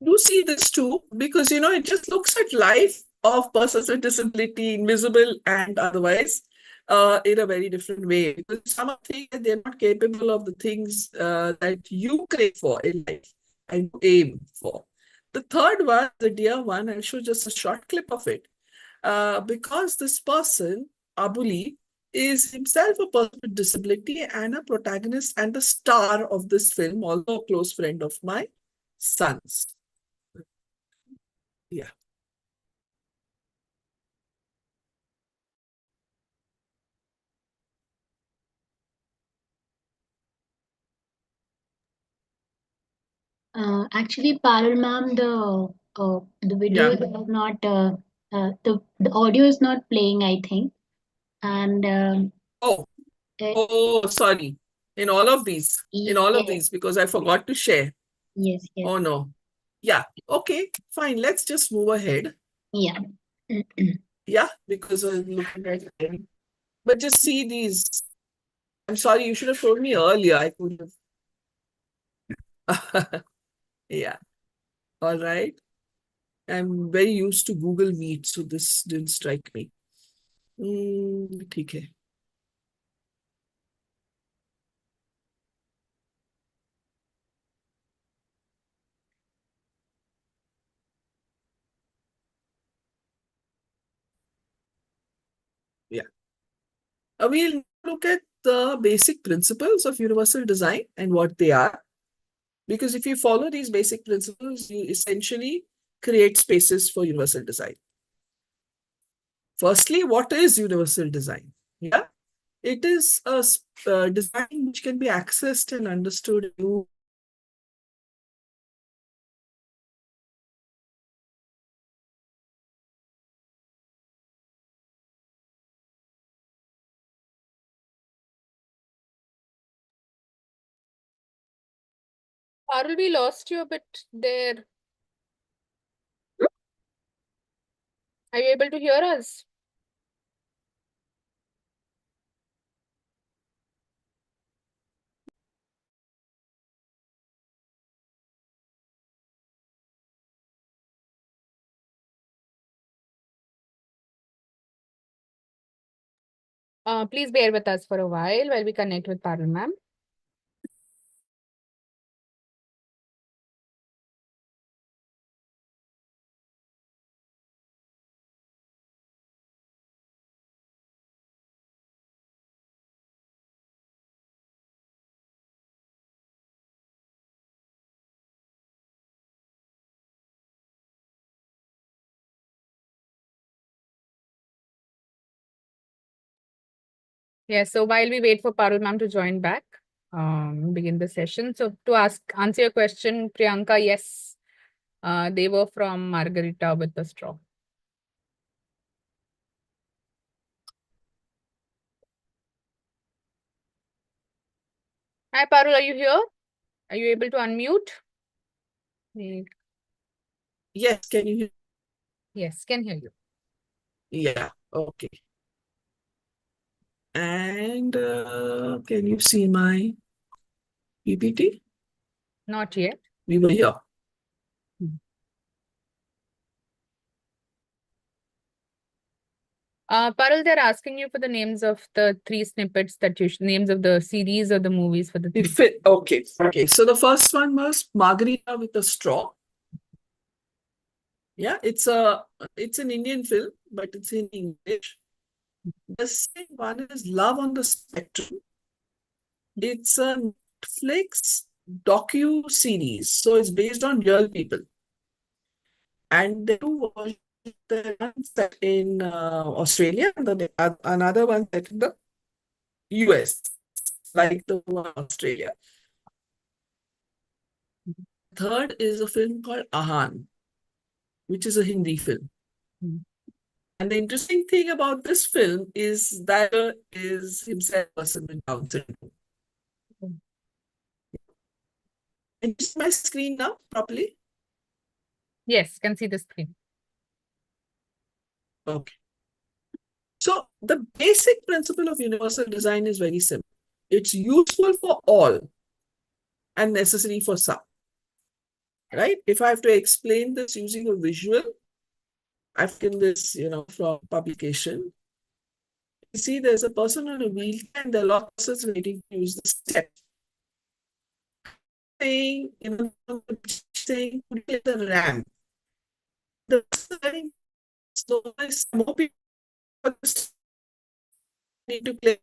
Do see this too, because it just looks at life of persons with disability, invisible and otherwise, in a very different way. Because some are think that they're not capable of the things that you crave for in life and you aim for. The third one, the dear one, I'll show just a short clip of it. Because this person, Abuli, is himself a person with disability and a protagonist and the star of this film, although a close friend of my son's. Yeah. Actually, Parul ma'am, the video Yeah. is not the audio is not playing, I think, and Oh, it, oh, sorry. In all of yes, these, because I forgot to share. yes, yes, Oh, no. Yeah. Okay, fine. Let's just move ahead. yeah. Yeah, because I'm looking at time. But just see these. I'm sorry, you should have told me earlier. I could have. Yeah. All right. I'm very used to Google Meet, so this didn't strike me. ठीक है. Yeah. We'll look at the basic principles of universal design and what they are. Because if you follow these basic principles, you essentially create spaces for universal design. Firstly, what is universal design? Yeah, it is a design which can be accessed and understood. Parul, we lost you a bit there. Are you able to hear us? Please bear with us for a while we connect with Parul ma'am. Yes, so while we wait for Parul ma'am to join back, begin the session. So to answer your question, Priyanka, yes, they were from Margarita with the straw. Hi, Parul, are you here? Are you able to unmute? Yes, can you hear? Yes, can hear you. Yeah, okay. And can you see my PPT? Not yet. We were here. Parul, they're asking you for the names of the 3 snippets that names of the series or the movies for the 3. Okay. So the first one was Margarita with a Straw. Yeah, it's an Indian film, but it's in English. The second one is Love on the Spectrum. It's a Netflix docu-series, so it's based on real people. And the two versions, the one set in Australia and another one set in the US, like the one in Australia. Third is a film called Ahan, which is a Hindi film. And the interesting thing about this film is that is himself a person with Down syndrome. Can you see my screen now properly? Yes, can see the screen. Okay. So the basic principle of universal design is very simple. It's useful for all and necessary for some. Right? If I have to explain this using a visual, I've taken this, from publication. You see, there's a person on a wheelchair and there are lots of persons waiting to use the step. Saying, saying, put it in the ramp. The person more people need to play.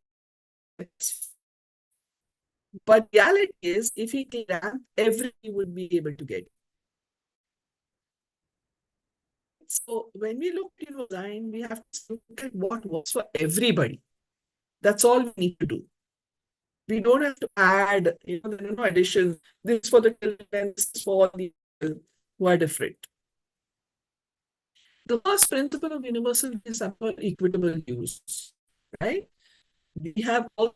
But reality is, if he can ramp, everybody would be able to get it. So when we look at design, we have to look at what works for everybody. That's all we need to do. We don't have to add, there are no additions. This for the children, this is for all the people who are different. The first principle of universal is about equitable use, right? We have all.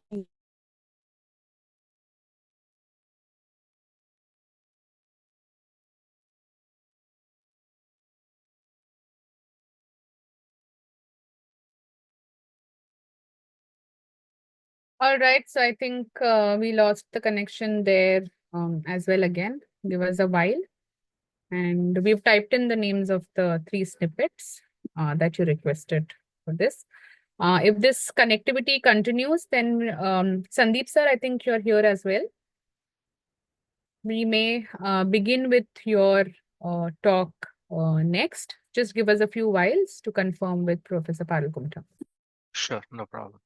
All right, so I think we lost the connection there as well again. Give us a while. And we've typed in the names of the 3 snippets that you requested for this. If this connectivity continues, then Sandeep sir, I think you're here as well. We may begin with your talk next. Just give us a few whiles to confirm with Professor Parul Kumta. Sure, no problem.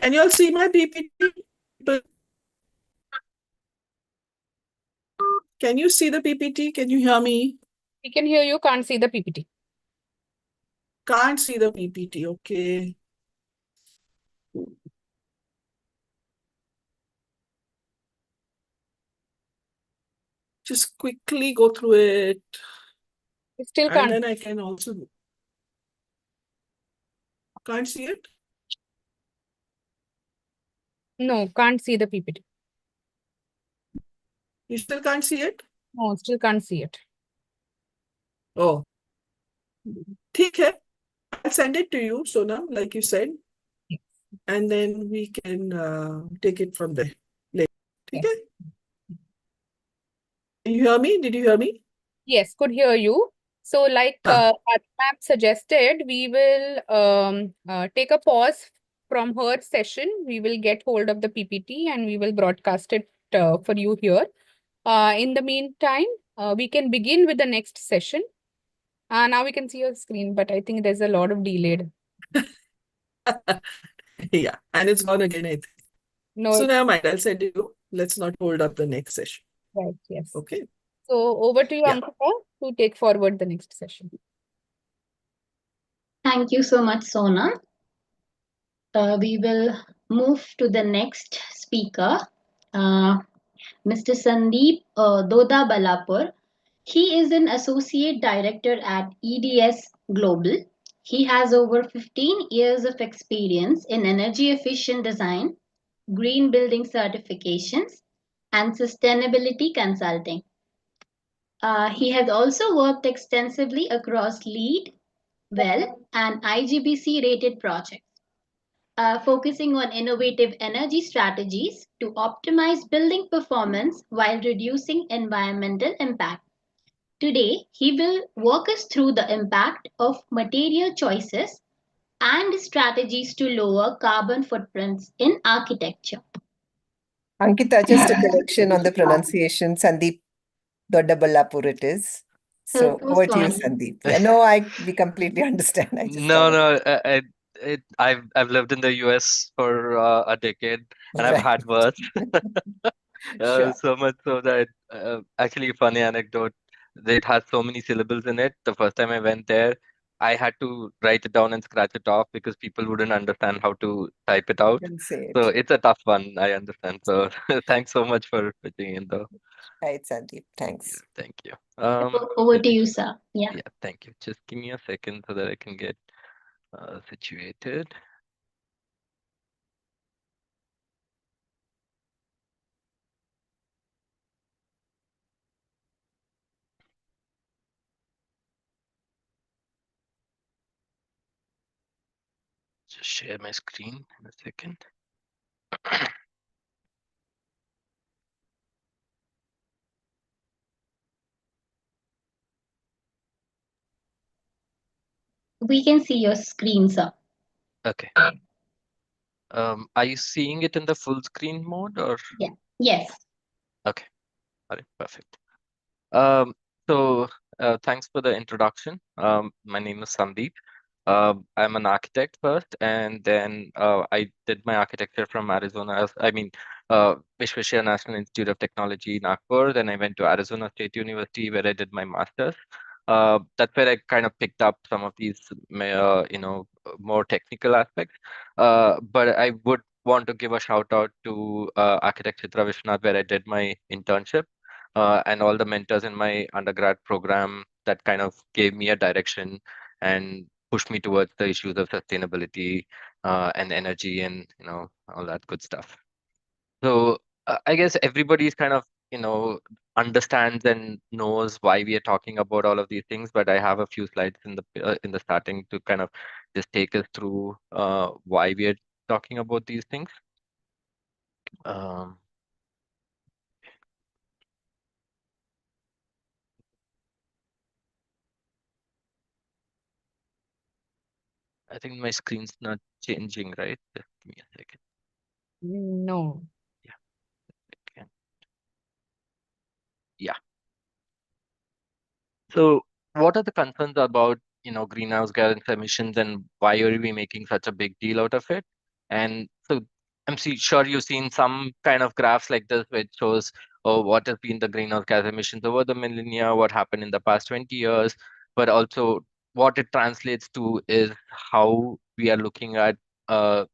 Can you all see my PPT? Can you see the PPT? Can you hear me? We can hear you, can't see the PPT. Can't see the PPT, okay. Just quickly go through it. We still And can't. then I can also. Can't see it? No, can't see the PPT. You still can't see it? No, still can't see it. Oh, ठीक है. I'll send it to you, Sonam, like you said, Yes. and then we can take it from there later. ठीक है? You hear me? Did you hear me? Yes, could hear you. So, like Map suggested, we will take a pause from her session. We will get hold of the PPT and we will broadcast it for you here. In the meantime, we can begin with the next session. Now we can see your screen, but I think there's a lot of delayed. Yeah, and it's gone again, I think. No, So never mind, I'll send you. Let's not hold up the next session. right, yes. Okay. So over to you, Yeah. Ankita, to take forward the next session. Thank you so much, Sona. We will move to the next speaker, Mr. Sandeep Doda Balapur. He is an associate director at EDS Global. He has over 15 years of experience in energy efficient design, green building certifications, and sustainability consulting. He has also worked extensively across LEED, WELL, and IGBC rated projects, focusing on innovative energy strategies to optimize building performance while reducing environmental impact. Today, he will walk us through the impact of material choices and strategies to lower carbon footprints in architecture. Ankita, just a correction on the pronunciation. Sandeep Doddaballapur it is. So So over to you, sorry. Sandeep. Yeah, no, we completely understand. I just No, thought no. I've lived in the US for a decade, and I've right. had worse. Sure. So much so that actually a funny anecdote. It has so many syllables in it. The first time I went there, I had to write it down and scratch it off because people wouldn't understand how to type it out. Can say So it. it's a tough one, I understand. So thanks so much for pitching in, though. Right, Sandeep. Yeah, Thanks. thank you. Over to you, sir. Yeah. Yeah, thank you. Just give me a second so that I can get situated. Just share my screen in a second. We can see your screen, sir. Okay. Are you seeing it in the full screen mode or? Yeah. Yes. Okay. All right. Perfect. Um, so thanks for the introduction. My name is Sandeep. I'm an architect first, and then I did my architecture from Arizona. Vishweshwar National Institute of Technology, Nagpur. Then I went to Arizona State University, where I did my master's. That's where I kind of picked up some of these, more technical aspects. But I would want to give a shout out to Architect Chitra Vishwanath, where I did my internship, and all the mentors in my undergrad program that kind of gave me a direction and pushed me towards the issues of sustainability and energy and all that good stuff. So I guess everybody's kind of understands and knows why we are talking about all of these things, but I have a few slides in the starting to kind of just take us through why we are talking about these things. Um, I think my screen's not changing, right? Just give me a second. No. Yeah. Okay. Yeah. So what are the concerns about, greenhouse gas emissions and why are we making such a big deal out of it? And so sure you've seen some kind of graphs like this which shows what has been the greenhouse gas emissions over the millennia, what happened in the past 20 years, but also what it translates to is how we are looking at our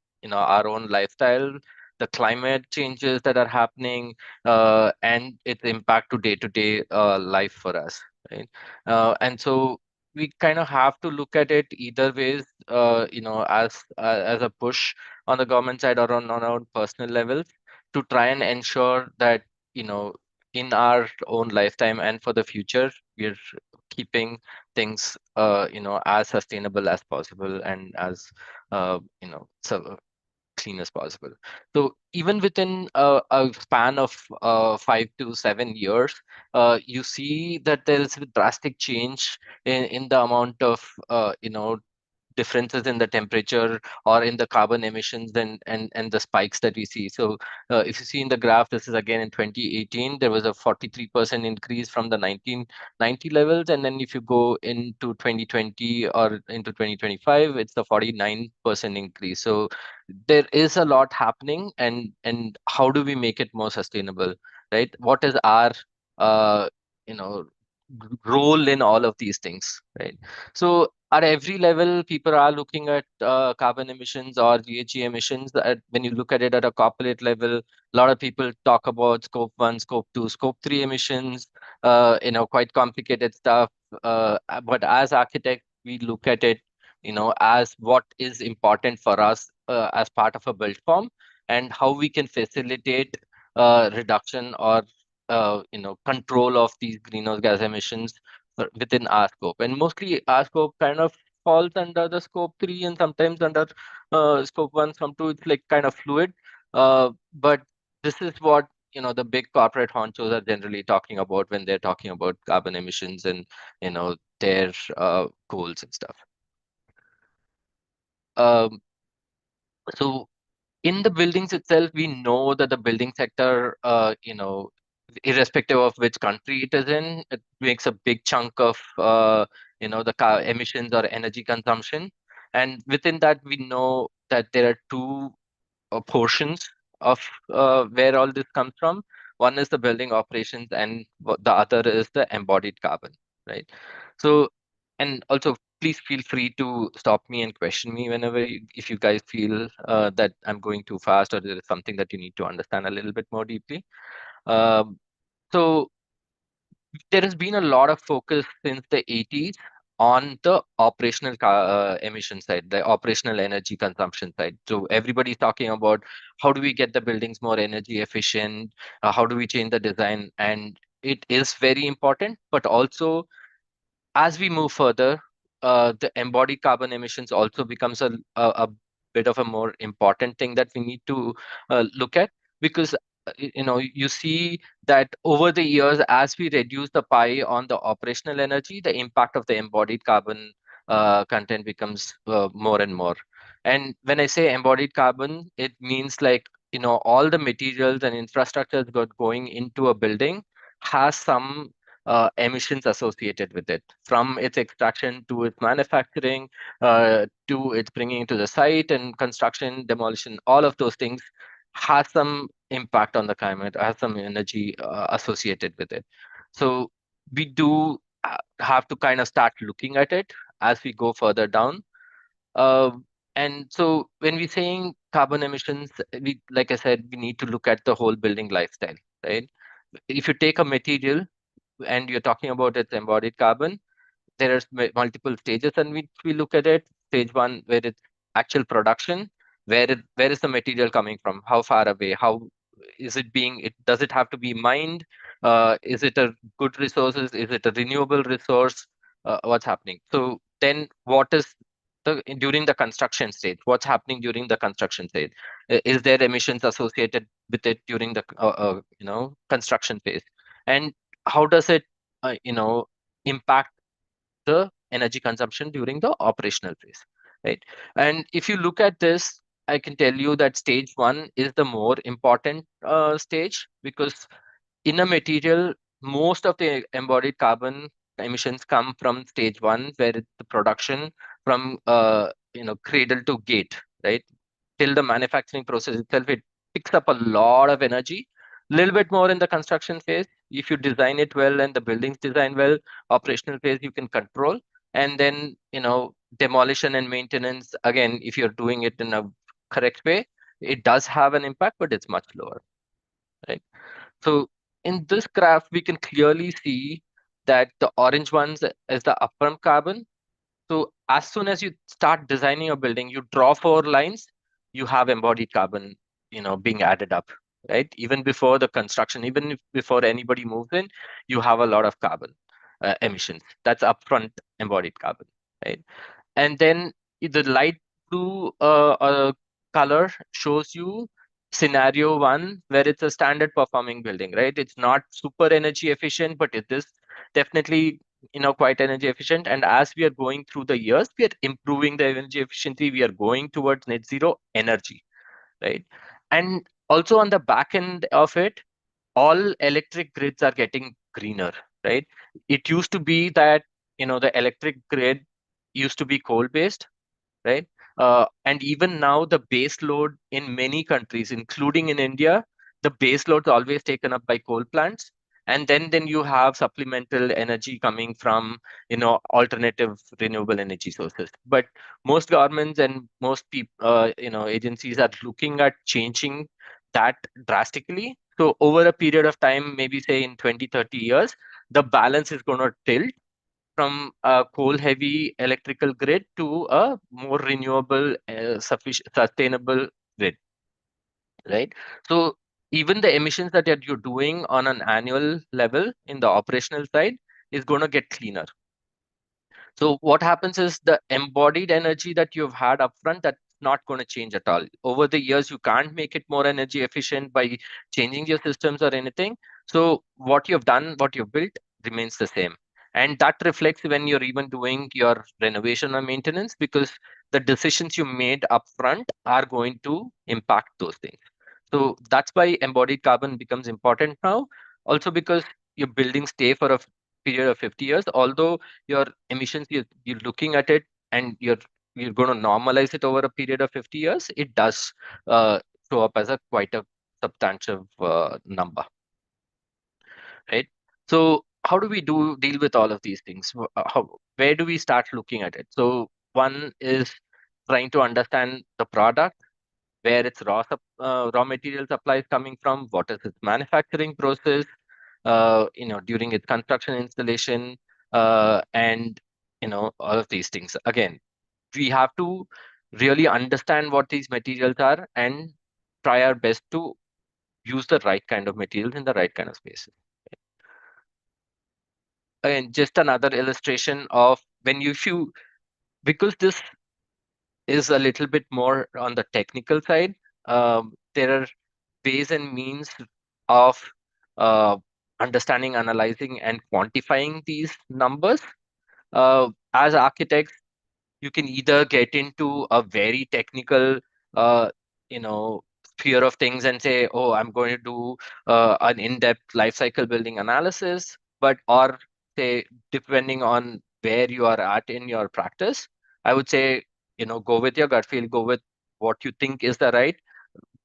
own lifestyle, the climate changes that are happening, and its impact to day-to-day life for us, right? And so we kind of have to look at it either ways, as a push on the government side or on our own personal levels to try and ensure that, in our own lifetime and for the future, we're keeping things as sustainable as possible and as so clean as possible. So even within a span of 5 to 7 years, you see that there is a drastic change in the amount of differences in the temperature or in the carbon emissions and the spikes that we see. So if you see in the graph, this is again in 2018, there was a 43% increase from the 1990 levels. And then if you go into 2020 or into 2025, it's the 49% increase. So there is a lot happening, and how do we make it more sustainable, right? What is our uh, you know role in all of these things, right? So at every level, people are looking at carbon emissions or GHG emissions. When you look at it at a corporate level, a lot of people talk about scope 1, scope 2, scope 3 emissions, quite complicated stuff. But as architects, we look at it, as what is important for us as part of a build form, and how we can facilitate reduction or control of these greenhouse gas emissions within our scope. And mostly our scope kind of falls under the scope 3 and sometimes under scope 1, some 2. It's like kind of fluid. But this is what the big corporate honchos are generally talking about when they're talking about carbon emissions and their goals and stuff. So in the buildings itself, we know that the building sector, irrespective of which country it is in, it makes a big chunk of, the car emissions or energy consumption. And within that, we know that there are two portions of where all this comes from. One is the building operations, and the other is the embodied carbon, right? So, and also please feel free to stop me and question me whenever if you guys feel that I'm going too fast or there is something that you need to understand a little bit more deeply. So there has been a lot of focus since the 80s on the operational emission side, the operational energy consumption side. So everybody's talking about how do we get the buildings more energy efficient, how do we change the design, and it is very important. But also, as we move further, the embodied carbon emissions also becomes a bit of a more important thing that we need to look at, because you see that over the years, as we reduce the pie on the operational energy, the impact of the embodied carbon content becomes more and more. And when I say embodied carbon, it means like all the materials and infrastructures going into a building has some emissions associated with it, from its extraction to its manufacturing, to its bringing to the site and construction, demolition. All of those things has some impact on the climate, has some energy associated with it. So we do have to kind of start looking at it as we go further down. And so when we're saying carbon emissions, like I said, we need to look at the whole building lifestyle, right? If you take a material and you're talking about its embodied carbon, there are multiple stages, and we look at it. Stage 1, where it's actual production, where is the material coming from, how far away, how is it does it have to be mined, is it a good resources, is it a renewable resource, what's happening. So then what is during the construction stage, what's happening during the construction stage? Is there emissions associated with it during the construction phase? And how does it impact the energy consumption during the operational phase, right? And if you look at this, I can tell you that stage 1 is the more important stage, because in a material, most of the embodied carbon emissions come from stage 1, where it's the production from cradle to gate, right? Till the manufacturing process itself, it picks up a lot of energy. A little bit more in the construction phase. If you design it well and the building's designed well, operational phase you can control. And then, demolition and maintenance, again, if you're doing it in a correct way, it does have an impact, but it's much lower, right? So in this graph, we can clearly see that the orange ones is the upfront carbon. So as soon as you start designing a building, you draw 4 lines, you have embodied carbon, being added up, right? Even before the construction, even before anybody moves in, you have a lot of carbon. emissions. That's upfront embodied carbon, right? And then the light blue color shows you scenario one, where it's a standard performing building, right? It's not super energy efficient, but it is definitely quite energy efficient. And as we are going through the years, we are improving the energy efficiency. We are going towards net zero energy, right? And also on the back end of it, all electric grids are getting greener, right? It used to be that the electric grid used to be coal based, right? And even now, the base load in many countries, including in India, the base load is always taken up by coal plants. And then you have supplemental energy coming from, alternative renewable energy sources. But most governments and most people, agencies are looking at changing that drastically. So over a period of time, maybe say in 20, 30 years, the balance is going to tilt from a coal-heavy electrical grid to a more renewable, sustainable grid, right? So even the emissions that you're doing on an annual level in the operational side is going to get cleaner. So what happens is the embodied energy that you've had upfront, that's not going to change at all. Over the years, you can't make it more energy efficient by changing your systems or anything. So what you've done, what you've built remains the same. And that reflects when you're even doing your renovation or maintenance, because the decisions you made upfront are going to impact those things. So that's why embodied carbon becomes important now. Also because your buildings stay for a period of 50 years, although your emissions, you're looking at it and you're going to normalize it over a period of 50 years, it does show up as a quite a substantial number, right? So how do we deal with all of these things? Where do we start looking at it? So one is trying to understand the product, where its raw material supply is coming from, what is its manufacturing process, during its construction installation, and all of these things. Again, we have to really understand what these materials are and try our best to use the right kind of materials in the right kind of spaces. Again, just another illustration of because this is a little bit more on the technical side. There are ways and means of understanding, analyzing, and quantifying these numbers. As architects, you can either get into a very technical, uh, sphere of things and say, "Oh, I'm going to do an in-depth life cycle building analysis," or say, depending on where you are at in your practice, I would say, go with your gut feel, go with what you think is the right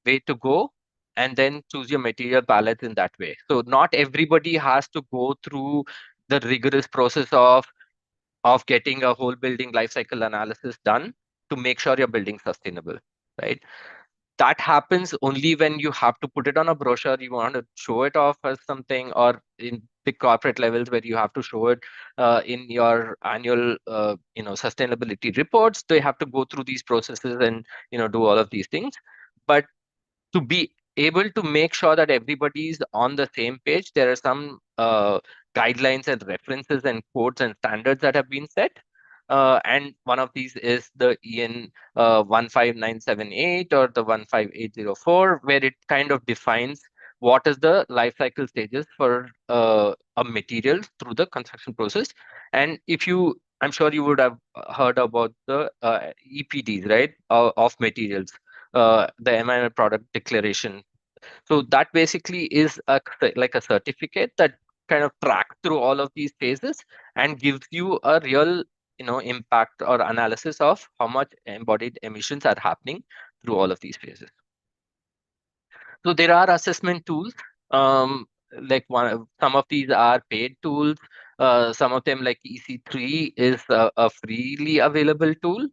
way to go, and then choose your material palette in that way. So not everybody has to go through the rigorous process of getting a whole building life cycle analysis done to make sure your building sustainable, right? That happens only when you have to put it on a brochure, you want to show it off as something, or in big corporate levels where you have to show it in your annual sustainability reports. They have to go through these processes and do all of these things. But to be able to make sure that everybody is on the same page, there are some guidelines and references and codes and standards that have been set. And one of these is the EN 15978 or the 15804, where it kind of defines what is the life cycle stages for a material through the construction process. And I'm sure you would have heard about the EPDs, right, of materials, the environment product declaration. So that basically is like a certificate that kind of tracks through all of these phases and gives you a real impact or analysis of how much embodied emissions are happening through all of these phases. So there are assessment tools. Like some of these are paid tools. Some of them, like EC3, is a freely available tool.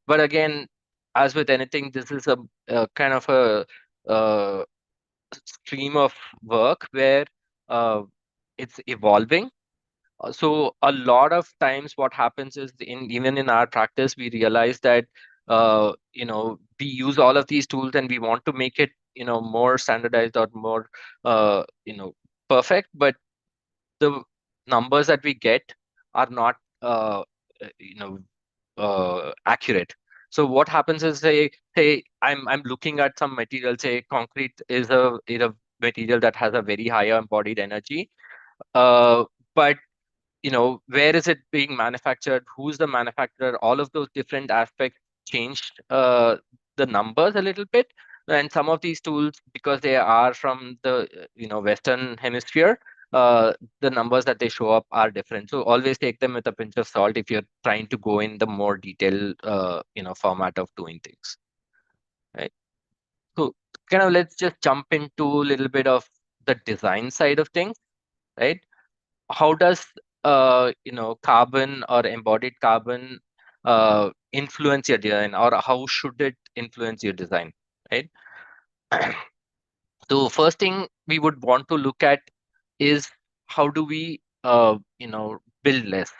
But again, as with anything, this is a kind of a stream of work where it's evolving. So a lot of times what happens is even in our practice, we realize that we use all of these tools and we want to make it more standardized or more perfect. But the numbers that we get are not accurate. So what happens is, say I'm looking at some material, say concrete is a material that has a very higher embodied energy, but where is it being manufactured, who's the manufacturer, all of those different aspects changed the numbers a little bit. And some of these tools, because they are from the Western hemisphere, the numbers that they show up are different. So always take them with a pinch of salt if you're trying to go in the more detailed format of doing things, right? So kind of let's just jump into a little bit of the design side of things, right? How does carbon or embodied carbon influence your design, or how should it influence your design, right? So first thing we would want to look at is how do we build less,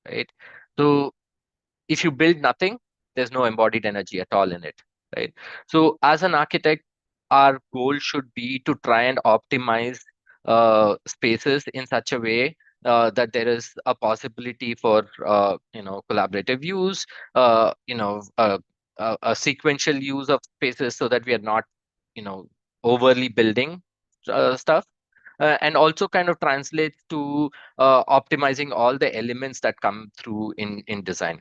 right? So if you build nothing, there's no embodied energy at all in it, right? So as an architect, our goal should be to try and optimize spaces in such a way that there is a possibility for collaborative use, a sequential use of spaces, so that we are not overly building stuff, and also kind of translates to optimizing all the elements that come through in design,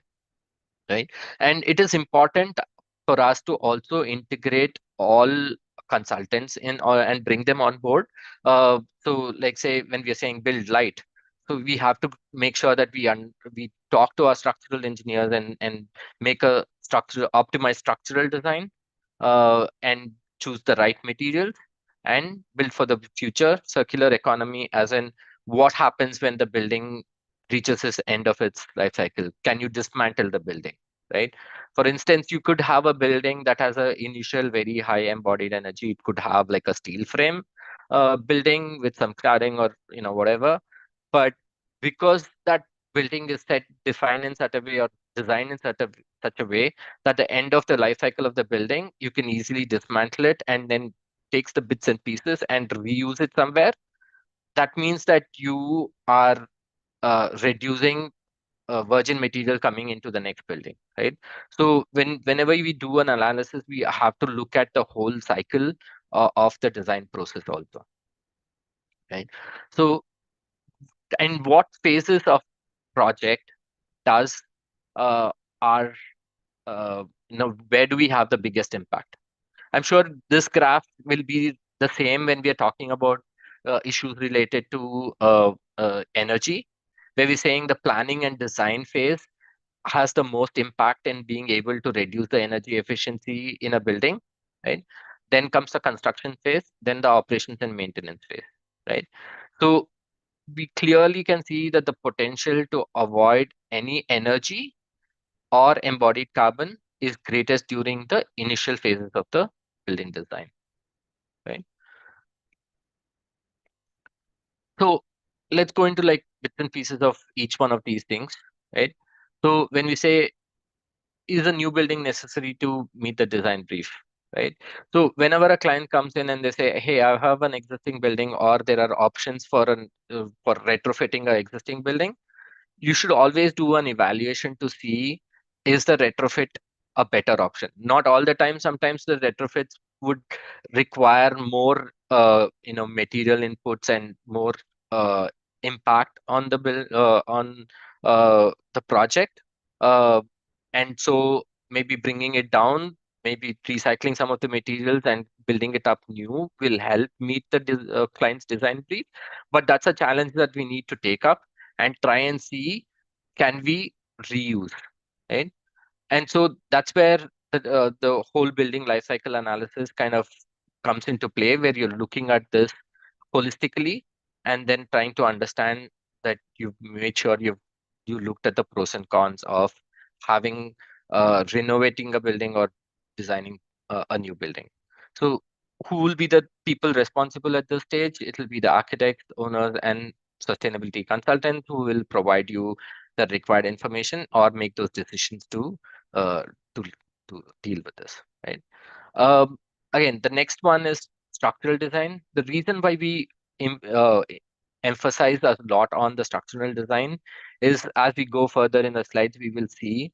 right? And it is important for us to also integrate all consultants in, and bring them on board. So like say when we are saying build light, so we have to make sure that we talk to our structural engineers and make a optimized structural design, and choose the right materials and build for the future circular economy, as in what happens when the building reaches its end of its life cycle. Can you dismantle the building, right? For instance, you could have a building that has a initial very high embodied energy. It could have like a steel frame building with some cladding or whatever, but because that building is defined in such a way, or designed in such a way, that the end of the life cycle of the building, you can easily dismantle it and then takes the bits and pieces and reuse it somewhere. That means that you are reducing virgin material coming into the next building, right? So whenever we do an analysis, we have to look at the whole cycle of the design process also, right? So, and what phases of project does our where do we have the biggest impact? I'm sure this graph will be the same when we are talking about issues related to energy, where we're saying the planning and design phase has the most impact in being able to reduce the energy efficiency in a building, right? Then comes the construction phase, then the operations and maintenance phase, right? So we clearly can see that the potential to avoid any energy or embodied carbon is greatest during the initial phases of the building design, right? So let's go into like bits and pieces of each one of these things, right? So when we say, is a new building necessary to meet the design brief, right? So whenever a client comes in and they say, hey, I have an existing building, or there are options for for retrofitting an existing building, you should always do an evaluation to see, is the retrofit a better option? Not all the time. Sometimes the retrofits would require more material inputs and more uh, impact on the the project, uh, and so maybe bringing it down, maybe recycling some of the materials and building it up new will help meet the client's design brief. But that's a challenge that we need to take up and try and see, can we reuse, right? And so that's where the whole building life cycle analysis kind of comes into play, where you're looking at this holistically and then trying to understand that you've made sure you looked at the pros and cons of having renovating a building or designing a new building. So who will be the people responsible at this stage? It will be the architects, owners, and sustainability consultants who will provide you the required information or make those decisions uh, to to deal with this, right? Um, Again, the next one is structural design. The reason why we im- uh, emphasize a lot on the structural design is, as we go further in the slides, we will see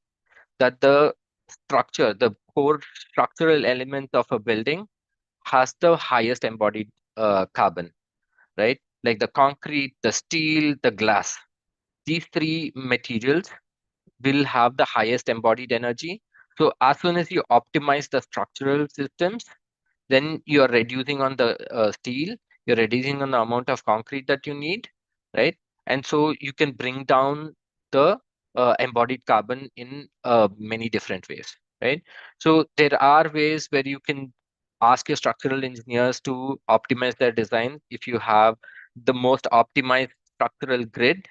that the structure, the core structural elements of a building has the highest embodied carbon, right? Like the concrete, the steel, the glass. These three materials will have the highest embodied energy. So as soon as you optimize the structural systems, then you're reducing on the steel, you're reducing on the amount of concrete that you need, right? And so you can bring down the embodied carbon in many different ways, right? So there are ways where you can ask your structural engineers to optimize their design. If you have the most optimized structural grid,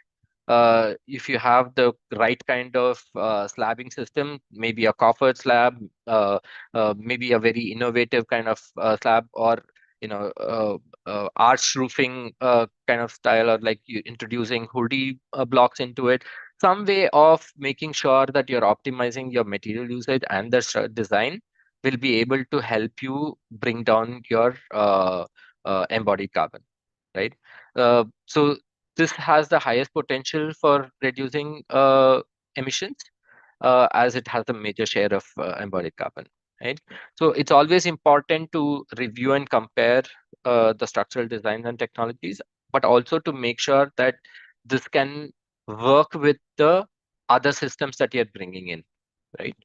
if you have the right kind of slabbing system, maybe a coffered slab, maybe a very innovative kind of slab, or arch roofing kind of style, or like you introducing hoodie blocks into it. Some way of making sure that you're optimizing your material usage and the design will be able to help you bring down your embodied carbon, right? So this has the highest potential for reducing emissions, as it has a major share of embodied carbon, right? So it's always important to review and compare the structural designs and technologies, but also to make sure that this can work with the other systems that you're bringing in, right?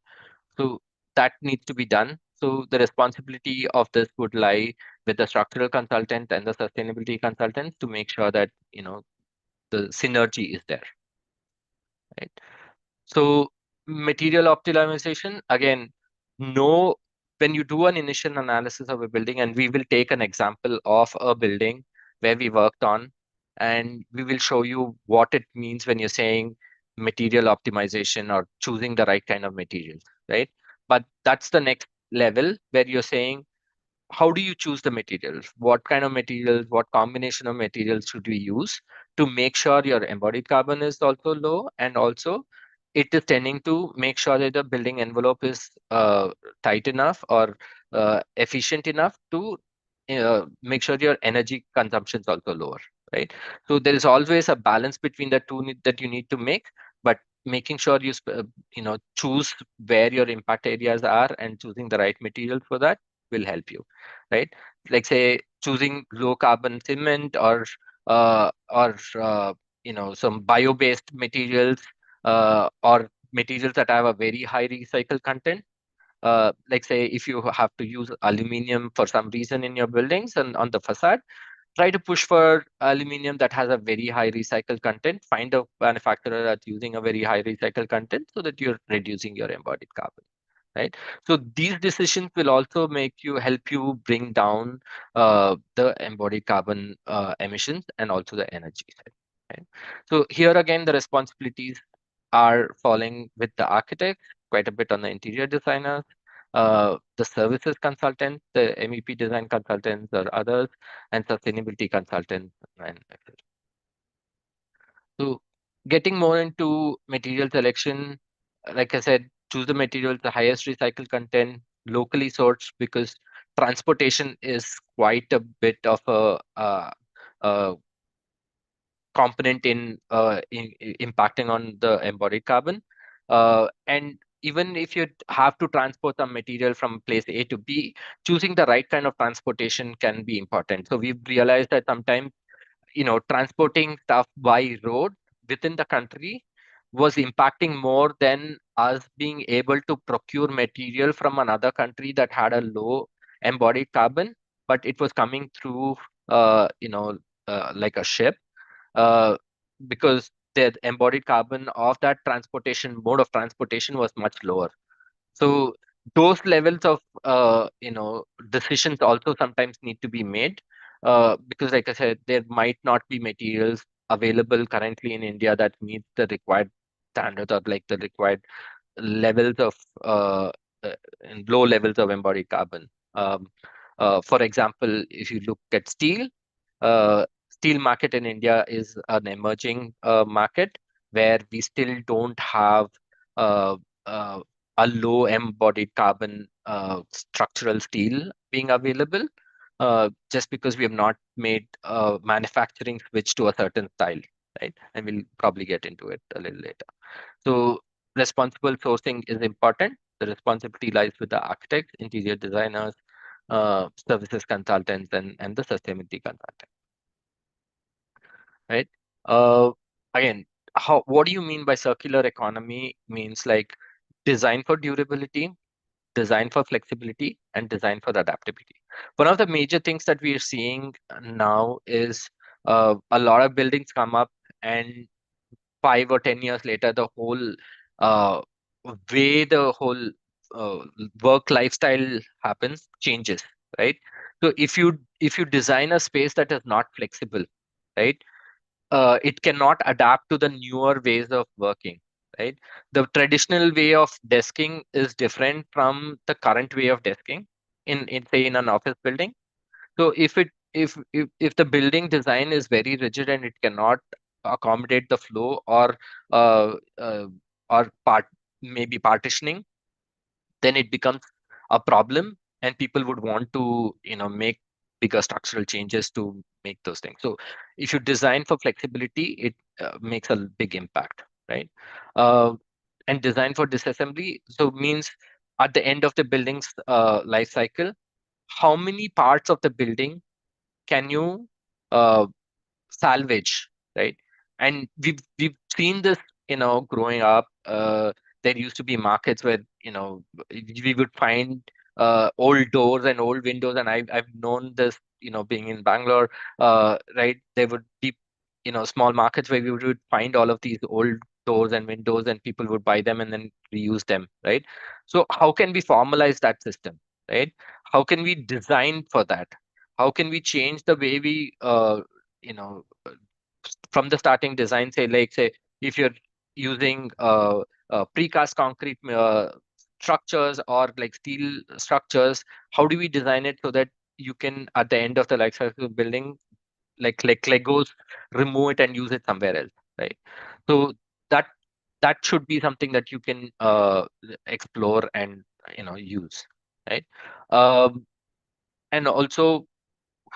So that needs to be done. So the responsibility of this would lie with the structural consultant and the sustainability consultants to make sure that the synergy is there, right? So material optimization, again, know when you do an initial analysis of a building, and we will take an example of a building where we worked on, and we will show you what it means when you're saying material optimization or choosing the right kind of materials, right? But that's the next level where you're saying, how do you choose the materials? What kind of materials, what combination of materials should we use to make sure your embodied carbon is also low, and also it is tending to make sure that the building envelope is tight enough or efficient enough to make sure your energy consumption is also lower, right? So there is always a balance between the two that you need to make, but making sure you choose where your impact areas are and choosing the right materials for that will help you, right? Like say choosing low carbon cement, or some bio-based materials, or materials that have a very high recycle content. Like say if you have to use aluminium for some reason in your buildings and on the facade, try to push for aluminium that has a very high recycle content. Find a manufacturer that's using a very high recycle content so that you're reducing your embodied carbon, right? So these decisions will also help you bring down the embodied carbon emissions and also the energy side, right? So here again, the responsibilities are falling with the architect, quite a bit on the interior designers, the services consultants, the MEP design consultants or others, and sustainability consultants, and etc. So getting more into material selection, like I said, choose the materials, the highest recycled content, locally sourced, because transportation is quite a bit of a component in impacting on the embodied carbon. And even if you have to transport some material from place A to B, choosing the right kind of transportation can be important. So we've realized that sometimes transporting stuff by road within the country was impacting more than us being able to procure material from another country that had a low embodied carbon, but it was coming through, like a ship, uh, because the embodied carbon of that transportation mode of transportation was much lower. So those levels of decisions also sometimes need to be made, because like I said, there might not be materials available currently in India that meet the required standards or like the required levels of and low levels of embodied carbon. For example, if you look at steel, steel market in India is an emerging market where we still don't have uh, uh, a low embodied carbon structural steel being available. just because we have not made manufacturing switch to a certain style, right? And we'll probably get into it a little later. So responsible sourcing is important. The responsibility lies with the architects, interior designers, services consultants, and the sustainability consultant, right? Again, what do you mean by circular economy? Means like design for durability, design for flexibility, and design for adaptability. One of the major things that we are seeing now is a lot of buildings come up, and 5 or 10 years later, the whole uh, way the whole work lifestyle happens changes, right? So if you design a space that is not flexible, right, it cannot adapt to the newer ways of working, right? The traditional way of desking is different from the current way of desking in say in an office building. So if the building design is very rigid and it cannot accommodate the flow uh, uh, or maybe partitioning, then it becomes a problem, and people would want to make bigger structural changes to make those things. So if you design for flexibility, it makes a big impact, right? uh, and design for disassembly, so means at the end of the building's life cycle, how many parts of the building can you uh, salvage, right? And we've seen this, growing up. There used to be markets where we would find old doors and old windows, and I've known this, being in Bangalore, right? There would be small markets where we would find all of these old doors and windows, and people would buy them and then reuse them, right? So how can we formalize that system, right? How can we design for that? How can we change the way we you know from the starting design, say if you're using precast concrete structures or like steel structures, how do we design it so that you can at the end of the life cycle of building, like Legos, remove it and use it somewhere else, right? So that that should be something that you can explore and use, right? And also,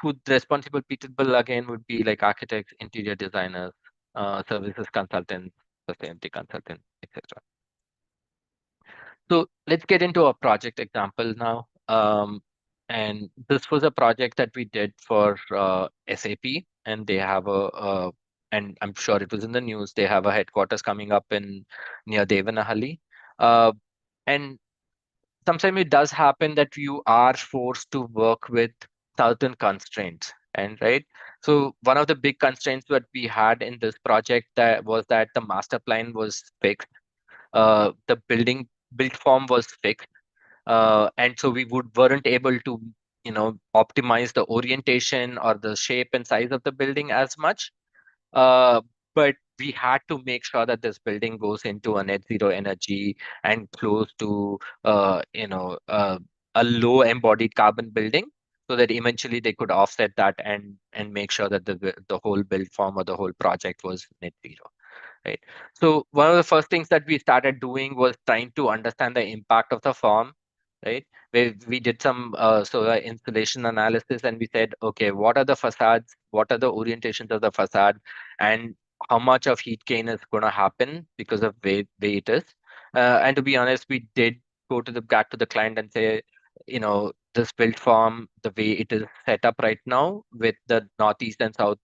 who the responsible people again would be like architects, interior designers, services consultants, sustainability consultants, etc. So let's get into a project example now. And this was a project that we did for SAP, and they have and I'm sure it was in the news, they have a headquarters coming up in near Devanahalli. And sometimes it does happen that you are forced to work with certain constraints, and right. So one of the big constraints that we had in this project that was that the master plan was fixed, the built form was fixed, and so we weren't able to optimize the orientation or the shape and size of the building as much. uh, but we had to make sure that this building goes into a net zero energy and close to a low embodied carbon building, so that eventually they could offset that and make sure that the whole build form or the whole project was net zero, right? So one of the first things that we started doing was trying to understand the impact of the form, right? We did some solar insulation analysis, and we said, okay, what are the facades? What are the orientations of the facade? And how much of heat gain is going to happen because of way it is? And to be honest, we did go to the back to the client and say, this build form, the way it is set up right now with the northeast and south,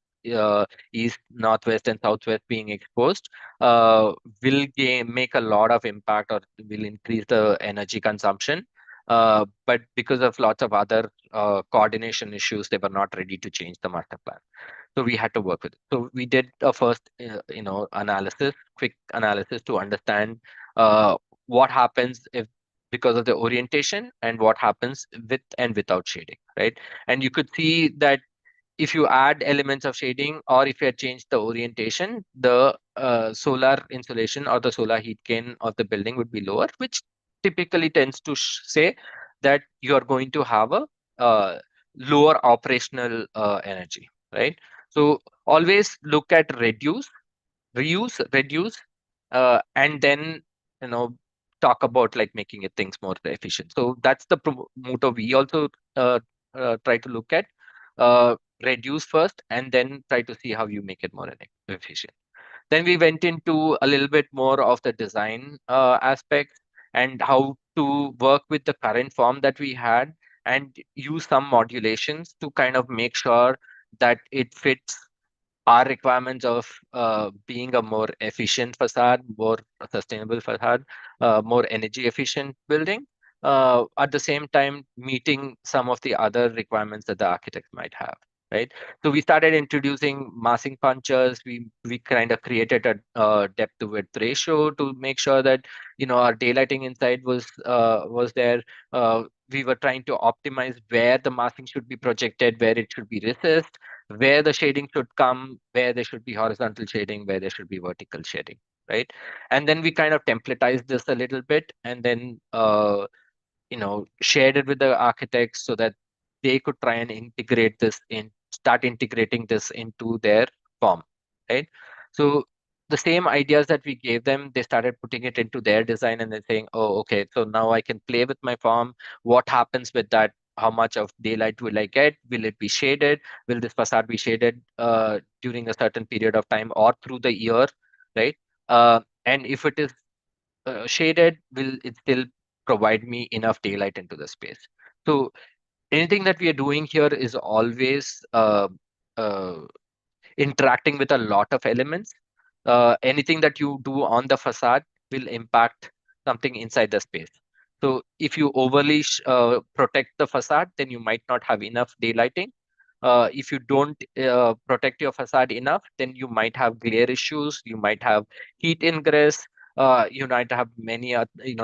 east, northwest, and southwest being exposed, will make a lot of impact or will increase the energy consumption. But because of lots of other coordination issues, they were not ready to change the master plan. So we had to work with it. So we did a first, quick analysis to understand what happens if because of the orientation, and what happens with and without shading, right? And you could see that if you add elements of shading or if you had changed the orientation, the solar insulation or the solar heat gain of the building would be lower, which typically tends to say that you are going to have a lower operational energy, right? So always look at reduce, and then you know talk about like making it things more efficient. So that's the motto we also try to look at, reduce first, and then try to see how you make it more efficient. Then we went into a little bit more of the design aspects and how to work with the current form that we had and use some modulations to kind of make sure that it fits our requirements of being a more efficient facade, more sustainable facade, more energy efficient building. At the same time, meeting some of the other requirements that the architect might have, right? So we started introducing massing punches. We kind of created a depth to width ratio to make sure that our daylighting inside was there. We were trying to optimize where the massing should be projected, where it should be recessed, where the shading should come, where there should be horizontal shading, where there should be vertical shading, right? And then we kind of templatized this a little bit, and then shared it with the architects so that they could try and start integrating this into their form, right? So the same ideas that we gave them, they started putting it into their design, and they're saying, oh, okay, so now I can play with my form. What happens with that? How much of daylight will I get? Will it be shaded? Will this facade be shaded during a certain period of time or through the year, right? And if it is shaded, will it still provide me enough daylight into the space? So anything that we are doing here is always uh, interacting with a lot of elements. Anything that you do on the facade will impact something inside the space. So if you overly protect the facade, then you might not have enough daylighting. If you don't protect your facade enough, then you might have glare issues. You might have heat ingress. You might have many,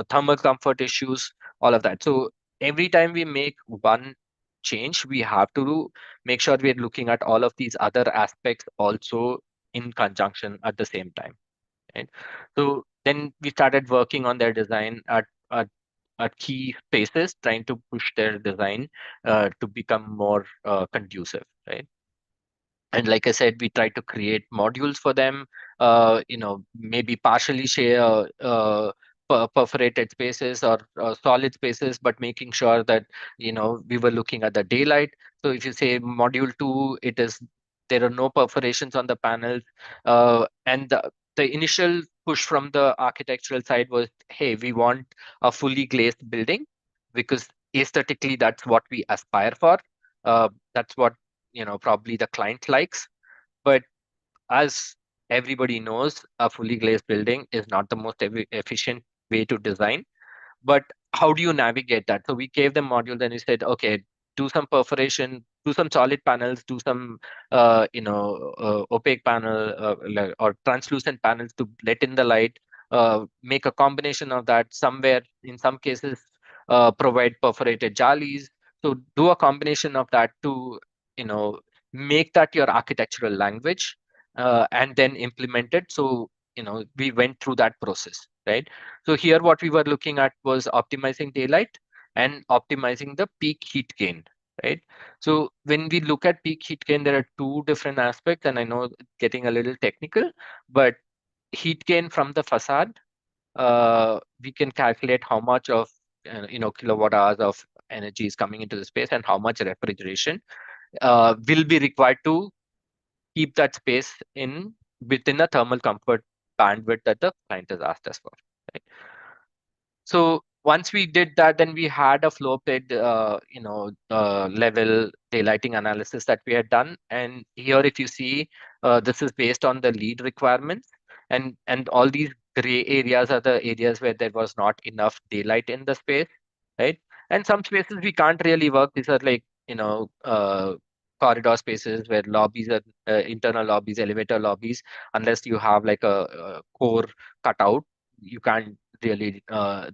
thermal comfort issues. All of that. So every time we make one change, we have to make sure we're looking at all of these other aspects also in conjunction at the same time, right? So then we started working on their design at key spaces, trying to push their design to become more conducive, right? And like I said, we try to create modules for them, maybe partially share perforated spaces or solid spaces, but making sure that, we were looking at the daylight. So if you say module 2, there are no perforations on the panels. And the initial push from the architectural side was, hey, we want a fully glazed building because aesthetically that's what we aspire for. That's what probably the client likes. But as everybody knows, a fully glazed building is not the most efficient way to design. But how do you navigate that? So we gave them modules and we said, okay, do some perforation, do some solid panels, do some opaque panel or translucent panels to let in the light, make a combination of that. Somewhere in some cases provide perforated jalis. So do a combination of that to make that your architectural language, and then implement it. So we went through that process, right? So here what we were looking at was optimizing daylight and optimizing the peak heat gain, right? So when we look at peak heat gain, there are two different aspects, and I know it's getting a little technical, but heat gain from the facade, we can calculate how much of kilowatt hours of energy is coming into the space and how much refrigeration will be required to keep that space within a thermal comfort bandwidth that the client has asked us for. Right? So once we did that, then we had a floor plate, level daylighting analysis that we had done. And here, if you see, this is based on the lead requirements, and all these gray areas are the areas where there was not enough daylight in the space, right? And some spaces we can't really work. These are like corridor spaces where lobbies are internal lobbies, elevator lobbies. Unless you have like a core cutout, you can't really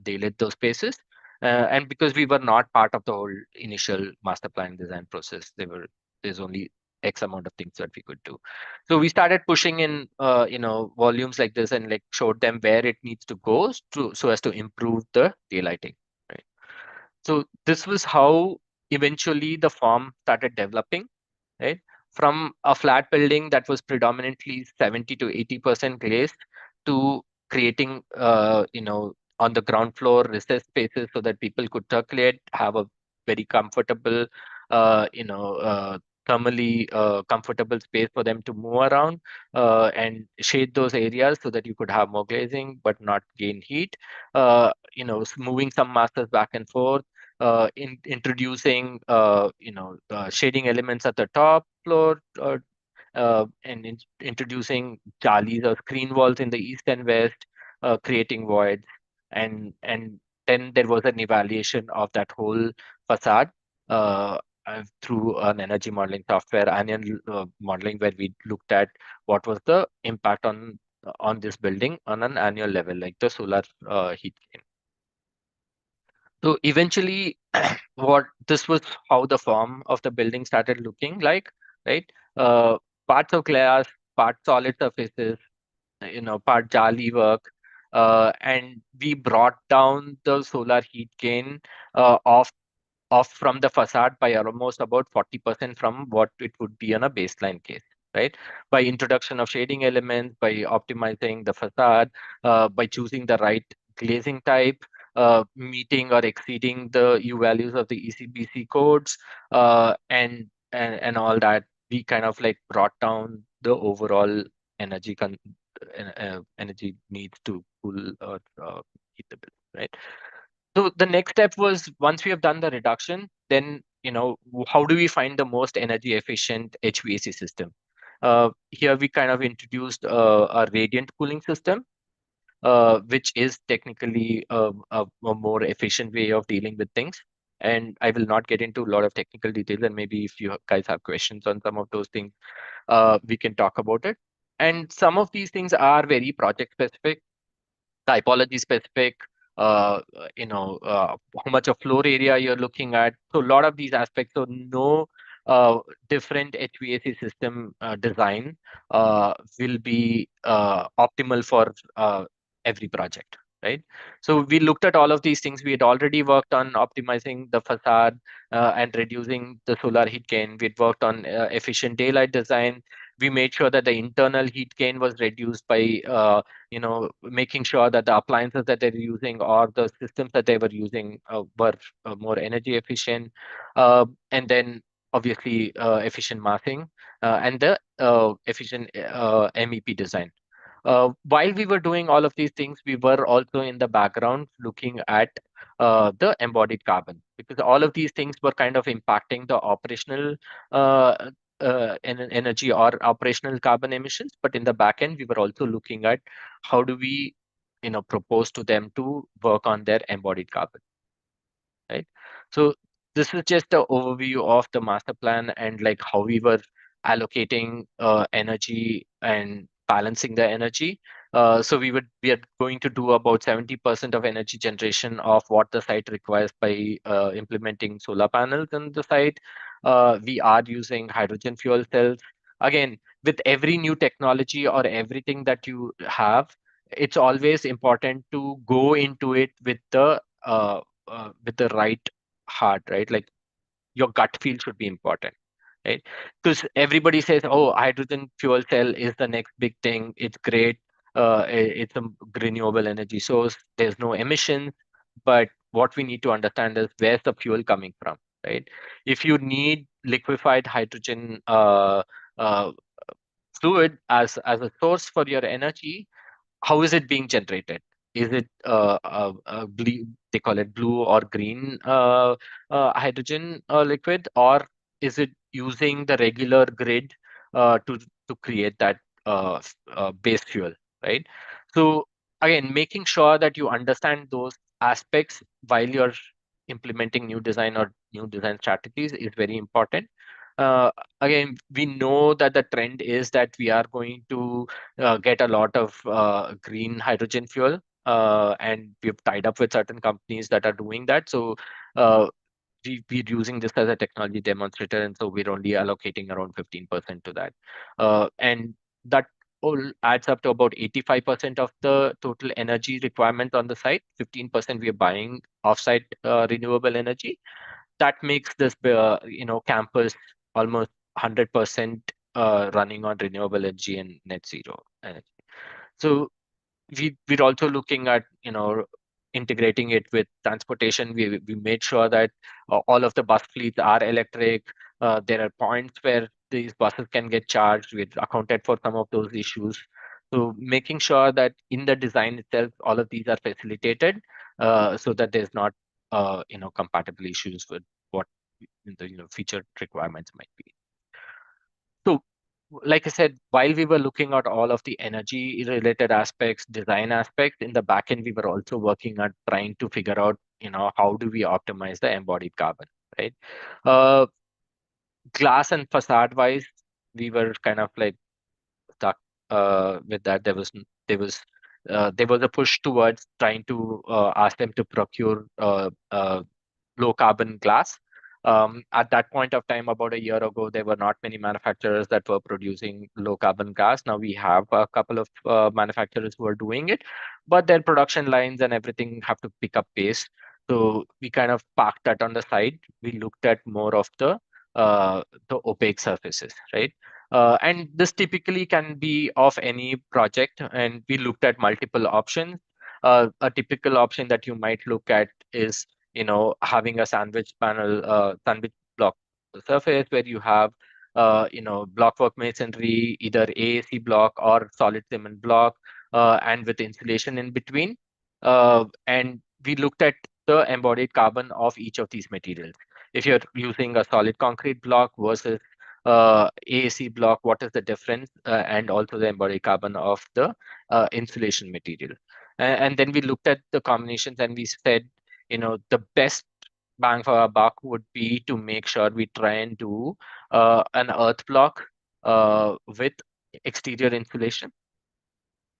daylight those spaces. And because we were not part of the whole initial master plan design process, there's only X amount of things that we could do. So we started pushing in, volumes like this and like showed them where it needs to go so as to improve the daylighting. Right. So this was how eventually the form started developing, right? From a flat building that was predominantly 70 to 80% glazed to creating, on the ground floor recessed spaces so that people could circulate, have a very comfortable thermally comfortable space for them to move around and shade those areas so that you could have more glazing but not gain heat. Moving some masters back and forth, introducing shading elements at the top floor, and introducing jalis or screen walls in the east and west, creating voids, and then there was an evaluation of that whole facade uh, through an energy modeling software, annual modeling, where we looked at what was the impact on this building on an annual level, like the solar heat gain. So eventually, what this was how the form of the building started looking like, right? Parts of glass, part solid surfaces, part jali work, and we brought down the solar heat gain off from the facade by almost about 40% from what it would be on a baseline case, right? By introduction of shading elements, by optimizing the facade, by choosing the right glazing type, meeting or exceeding the U values of the ECBC codes, and all that, we kind of like brought down the overall energy needs to cool or heat the building, right? So the next step was, once we have done the reduction, then how do we find the most energy efficient HVAC system? Here we kind of introduced a radiant cooling system, which is technically a more efficient way of dealing with things. And I will not get into a lot of technical details, and maybe if you guys have questions on some of those things, we can talk about it. And some of these things are very project specific, typology specific, how much of floor area you're looking at. So a lot of these aspects. So no different HVAC system design will be optimal for every project, right? So we looked at all of these things. We had already worked on optimizing the facade and reducing the solar heat gain. We'd worked on efficient daylight design. We made sure that the internal heat gain was reduced by making sure that the appliances that they're using or the systems that they were using were more energy efficient. And then obviously efficient massing and the efficient MEP design. While we were doing all of these things, we were also in the background looking at the embodied carbon, because all of these things were kind of impacting the operational energy or operational carbon emissions. But in the back end, we were also looking at how do we propose to them to work on their embodied carbon, right? So this is just an overview of the master plan and like how we were allocating energy and balancing the energy. So we are going to do about 70% of energy generation of what the site requires by implementing solar panels in the site. We are using hydrogen fuel cells. Again, with every new technology or everything that you have, it's always important to go into it with the right heart, right? Like your gut feel should be important, right? Because everybody says, oh, hydrogen fuel cell is the next big thing. It's great. It's a renewable energy source. There's no emissions. But what we need to understand is where's the fuel coming from, right? If you need liquefied hydrogen fluid as a source for your energy, how is it being generated? Is it they call it blue or green hydrogen liquid, or is it using the regular grid to create that base fuel, right? So again, making sure that you understand those aspects while you're implementing new design or new design strategies is very important. Uh, Again, we know that the trend is that we are going to get a lot of green hydrogen fuel, and we've tied up with certain companies that are doing that. So uh, we're using this as a technology demonstrator, and so we're only allocating around 15% to that. And that all adds up to about 85% of the total energy requirement on the site. 15% we are buying offsite renewable energy. That makes this campus almost 100% running on renewable energy and net zero energy. So we're also looking at integrating it with transportation. We made sure that all of the bus fleets are electric. There are points where these buses can get charged. We accounted for some of those issues. So making sure that in the design itself, all of these are facilitated, so that there's not compatible issues with what the feature requirements might be. So, like I said, while we were looking at all of the energy related aspects, design aspects, in the back end, we were also working on trying to figure out, how do we optimize the embodied carbon, right? Glass and facade wise, we were kind of like stuck with that. There was a push towards trying to ask them to procure low carbon glass. At that point of time, about a year ago, there were not many manufacturers that were producing low carbon glass. Now we have a couple of manufacturers who are doing it, but their production lines and everything have to pick up pace. So we kind of parked that on the side. We looked at more of the opaque surfaces, right? And this typically can be of any project, and we looked at multiple options. A typical option that you might look at is having a sandwich panel, sandwich block surface where you have blockwork masonry, either AAC block or solid cement block, and with insulation in between. And we looked at the embodied carbon of each of these materials. If you're using a solid concrete block versus AAC block, what is the difference, and also the embodied carbon of the insulation material. And then we looked at the combinations and we said, the best bang for our buck would be to make sure we try and do an earth block with exterior insulation,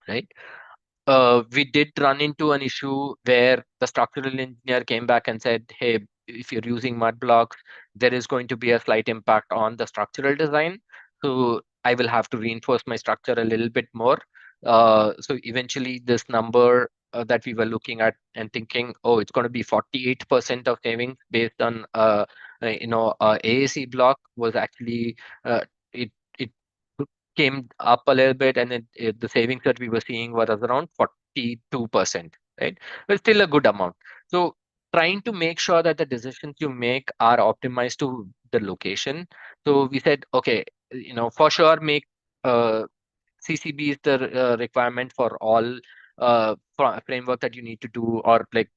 right? We did run into an issue where the structural engineer came back and said, hey, if you're using mud blocks, there is going to be a slight impact on the structural design. So I will have to reinforce my structure a little bit more. So eventually this number that we were looking at and thinking, oh, it's going to be 48% of savings based on AAC block was actually it came up a little bit, and the savings that we were seeing were around 42%, right? But still a good amount. So trying to make sure that the decisions you make are optimized to the location. So we said, okay, for sure make CCB is the requirement for all framework that you need to do, or like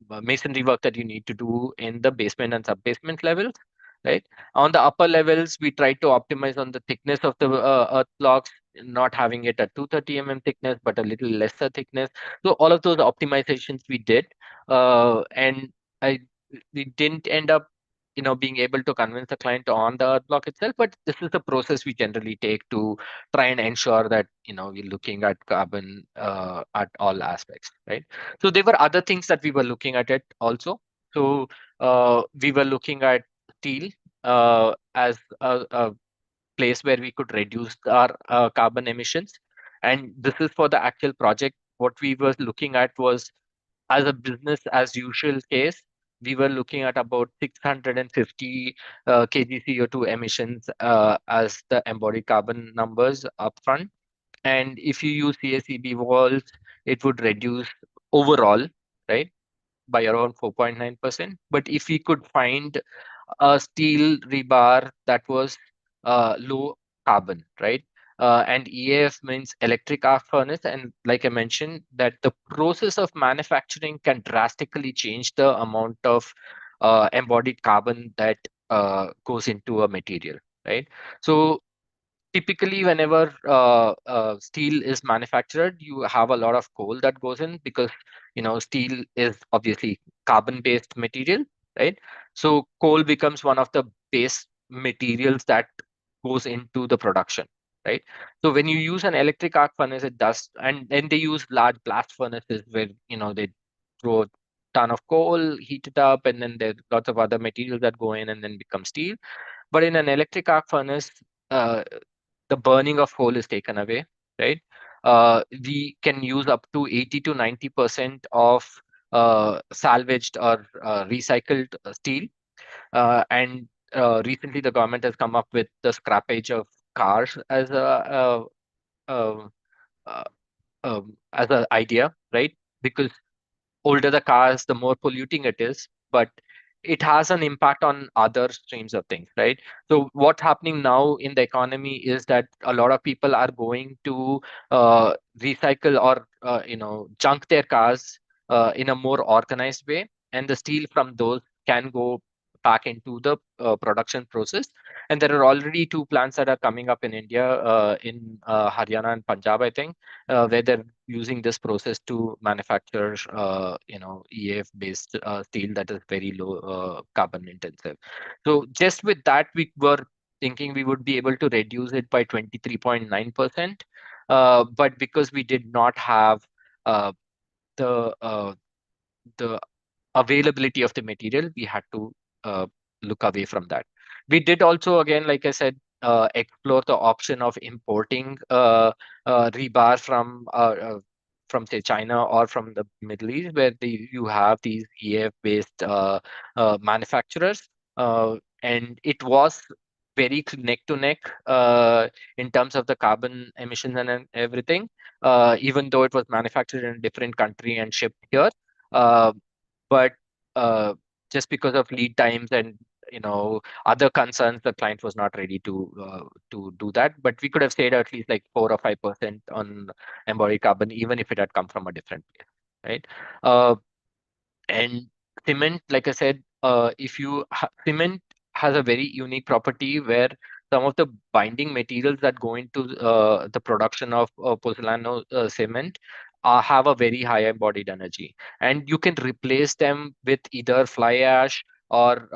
masonry work that you need to do in the basement and sub-basement levels, right? On the upper levels, we tried to optimize on the thickness of the earth blocks, not having it at 230 thickness, but a little lesser thickness. So all of those optimizations we did, and we didn't end up being able to convince the client on the earth block itself, but this is the process we generally take to try and ensure that we're looking at carbon at all aspects, right? So there were other things that we were looking at it also. So we were looking at steel as a place where we could reduce our carbon emissions. And this is for the actual project. What we were looking at was, as a business as usual case, we were looking at about 650 kg CO2 emissions as the embodied carbon numbers upfront. And if you use CACB walls, it would reduce overall, right, by around 4.9%. But if we could find a steel rebar that was low carbon, right? And EAF means electric arc furnace. And like I mentioned, that the process of manufacturing can drastically change the amount of embodied carbon that goes into a material, right? So typically whenever steel is manufactured, you have a lot of coal that goes in, because steel is obviously carbon based material, right? So coal becomes one of the base materials that goes into the production, right? So when you use an electric arc furnace, it does. And then they use large blast furnaces where they throw a ton of coal, heat it up, and then there's lots of other materials that go in and then become steel. But in an electric arc furnace, uh, the burning of coal is taken away, right? We can use up to 80 to 90% of salvaged or recycled steel. And recently, the government has come up with the scrappage of cars as a uh, as an idea, right? Because older the cars, the more polluting it is, but it has an impact on other streams of things, right? So what's happening now in the economy is that a lot of people are going to recycle or junk their cars in a more organized way, and the steel from those can go back into the production process. And there are already two plants that are coming up in India, in Haryana and Punjab, I think, where they're using this process to manufacture, EAF based steel that is very low carbon intensive. So just with that, we were thinking we would be able to reduce it by 23.9%. But because we did not have uh, the uh, the availability of the material, we had to look away from that. We did also, again, like I said, explore the option of importing rebar from say China or from the Middle East, where you have these EF based manufacturers, and it was very neck to neck in terms of the carbon emissions and everything, even though it was manufactured in a different country and shipped here. Uh, but uh, just because of lead times and other concerns, the client was not ready to do that. But we could have saved at least like 4 or 5% on embodied carbon, even if it had come from a different place, right? And cement, like I said, if you cement has a very unique property where some of the binding materials that go into the production of pozzolano cement have a very high embodied energy, and you can replace them with either fly ash or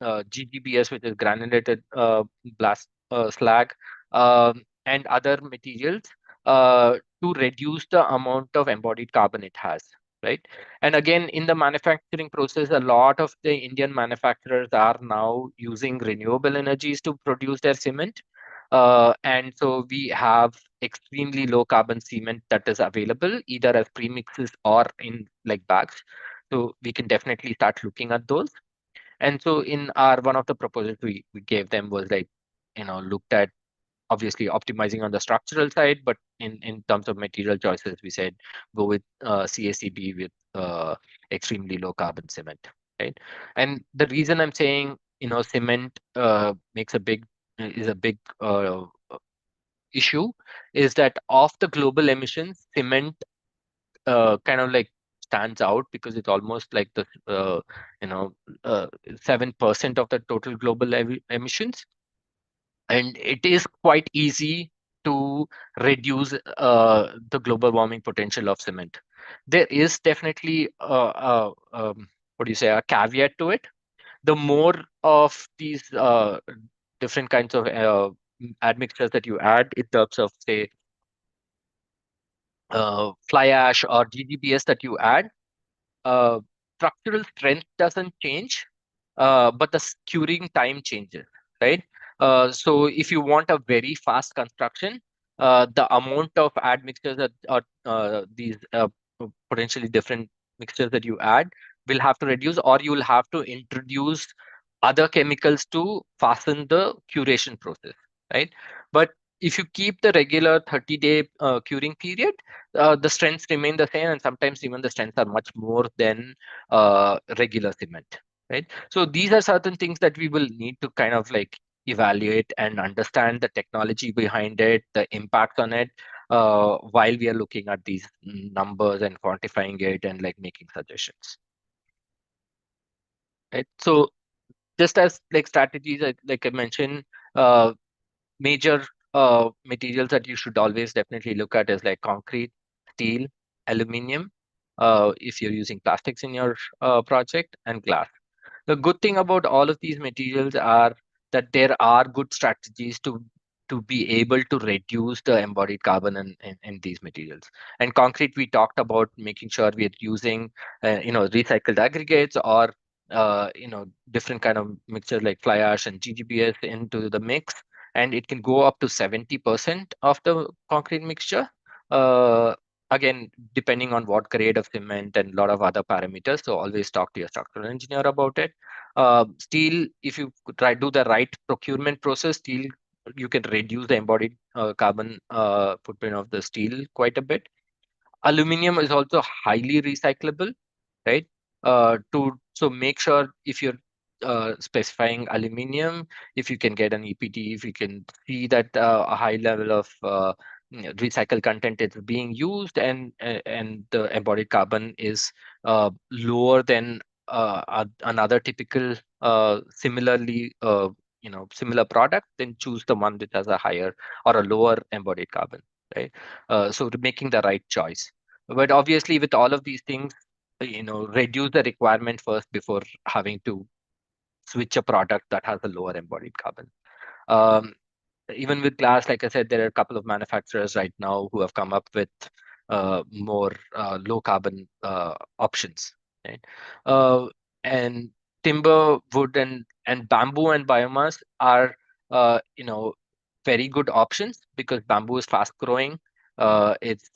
GGBS, which is granulated blast slag, and other materials to reduce the amount of embodied carbon it has, right? And again, in the manufacturing process, a lot of the Indian manufacturers are now using renewable energies to produce their cement. And so we have extremely low carbon cement that is available either as premixes or in like bags. So we can definitely start looking at those. And so in our one of the proposals we gave them was like, looked at obviously optimizing on the structural side, but in terms of material choices, we said go with CACB with extremely low carbon cement, right? And the reason I'm saying cement is a big issue is that of the global emissions, cement kind of like stands out because it's almost like the you know 7% of the total global emissions, and it is quite easy to reduce the global warming potential of cement. There is definitely what do you say, a caveat to it. The more of these different kinds of admixtures that you add in terms of say fly ash or GGBS that you add, uh, structural strength doesn't change, but the curing time changes, right? So if you want a very fast construction, the amount of admixtures that or these potentially different mixtures that you add will have to reduce, or you will have to introduce other chemicals to fasten the curation process, right? But if you keep the regular 30-day curing period, the strengths remain the same, and sometimes even the strengths are much more than regular cement, right? So these are certain things that we will need to kind of like evaluate and understand the technology behind it, the impact on it, while we are looking at these numbers and quantifying it and like making suggestions, right? So just as like strategies, like I mentioned, major materials that you should always definitely look at is like concrete, steel, aluminum, if you're using plastics in your project, and glass. The good thing about all of these materials are that there are good strategies to be able to reduce the embodied carbon in these materials. And concrete, we talked about making sure we are using recycled aggregates or different kind of mixtures like fly ash and GGBS into the mix, and it can go up to 70% of the concrete mixture. Again, depending on what grade of cement and a lot of other parameters. So always talk to your structural engineer about it. Steel, if you do the right procurement process, steel, you can reduce the embodied carbon footprint of the steel quite a bit. Aluminium is also highly recyclable. right? So make sure if you're specifying aluminium, if you can get an EPD, if you can see that a high level of recycled content is being used, and the embodied carbon is lower than another typical similarly similar product, then choose the one which has a higher or a lower embodied carbon, right? So making the right choice. But obviously, with all of these things, reduce the requirement first before having to switch a product that has a lower embodied carbon. Um, Even with glass, like I said, there are a couple of manufacturers right now who have come up with more low carbon options, right? Uh, and timber, wood, and bamboo and biomass are very good options because bamboo is fast growing. It's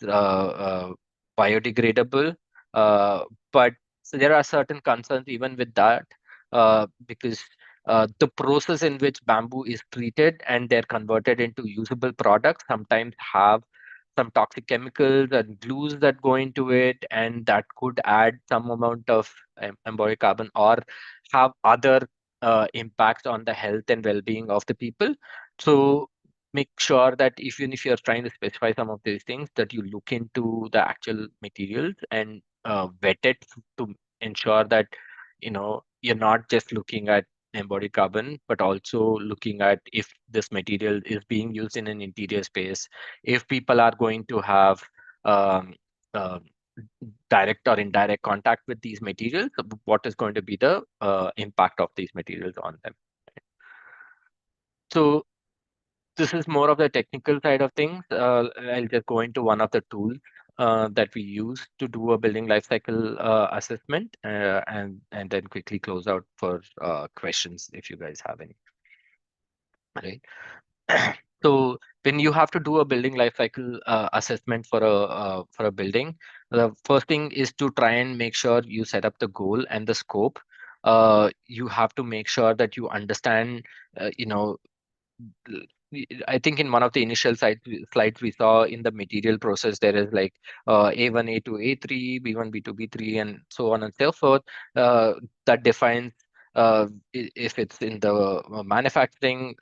biodegradable, but so there are certain concerns even with that because the process in which bamboo is treated and they're converted into usable products sometimes have some toxic chemicals and glues that go into it, and that could add some amount of embodied carbon or have other impacts on the health and well-being of the people. So make sure that even if you're trying to specify some of these things, that you look into the actual materials and vet it to ensure that you're not just looking at embodied carbon, but also looking at if this material is being used in an interior space, if people are going to have um, uh, direct or indirect contact with these materials, what is going to be the impact of these materials on them. So this is more of the technical side of things. I'll just go into one of the tools that we use to do a building life cycle assessment, and then quickly close out for questions if you guys have any. Right. So when you have to do a building life cycle assessment for a building, the first thing is to try and make sure you set up the goal and the scope. You have to make sure that you understand, I think in one of the initial slides we saw in the material process, there is like A1, A2, A3, B1, B2, B3, and so on and so forth. That defines if it's in the manufacturing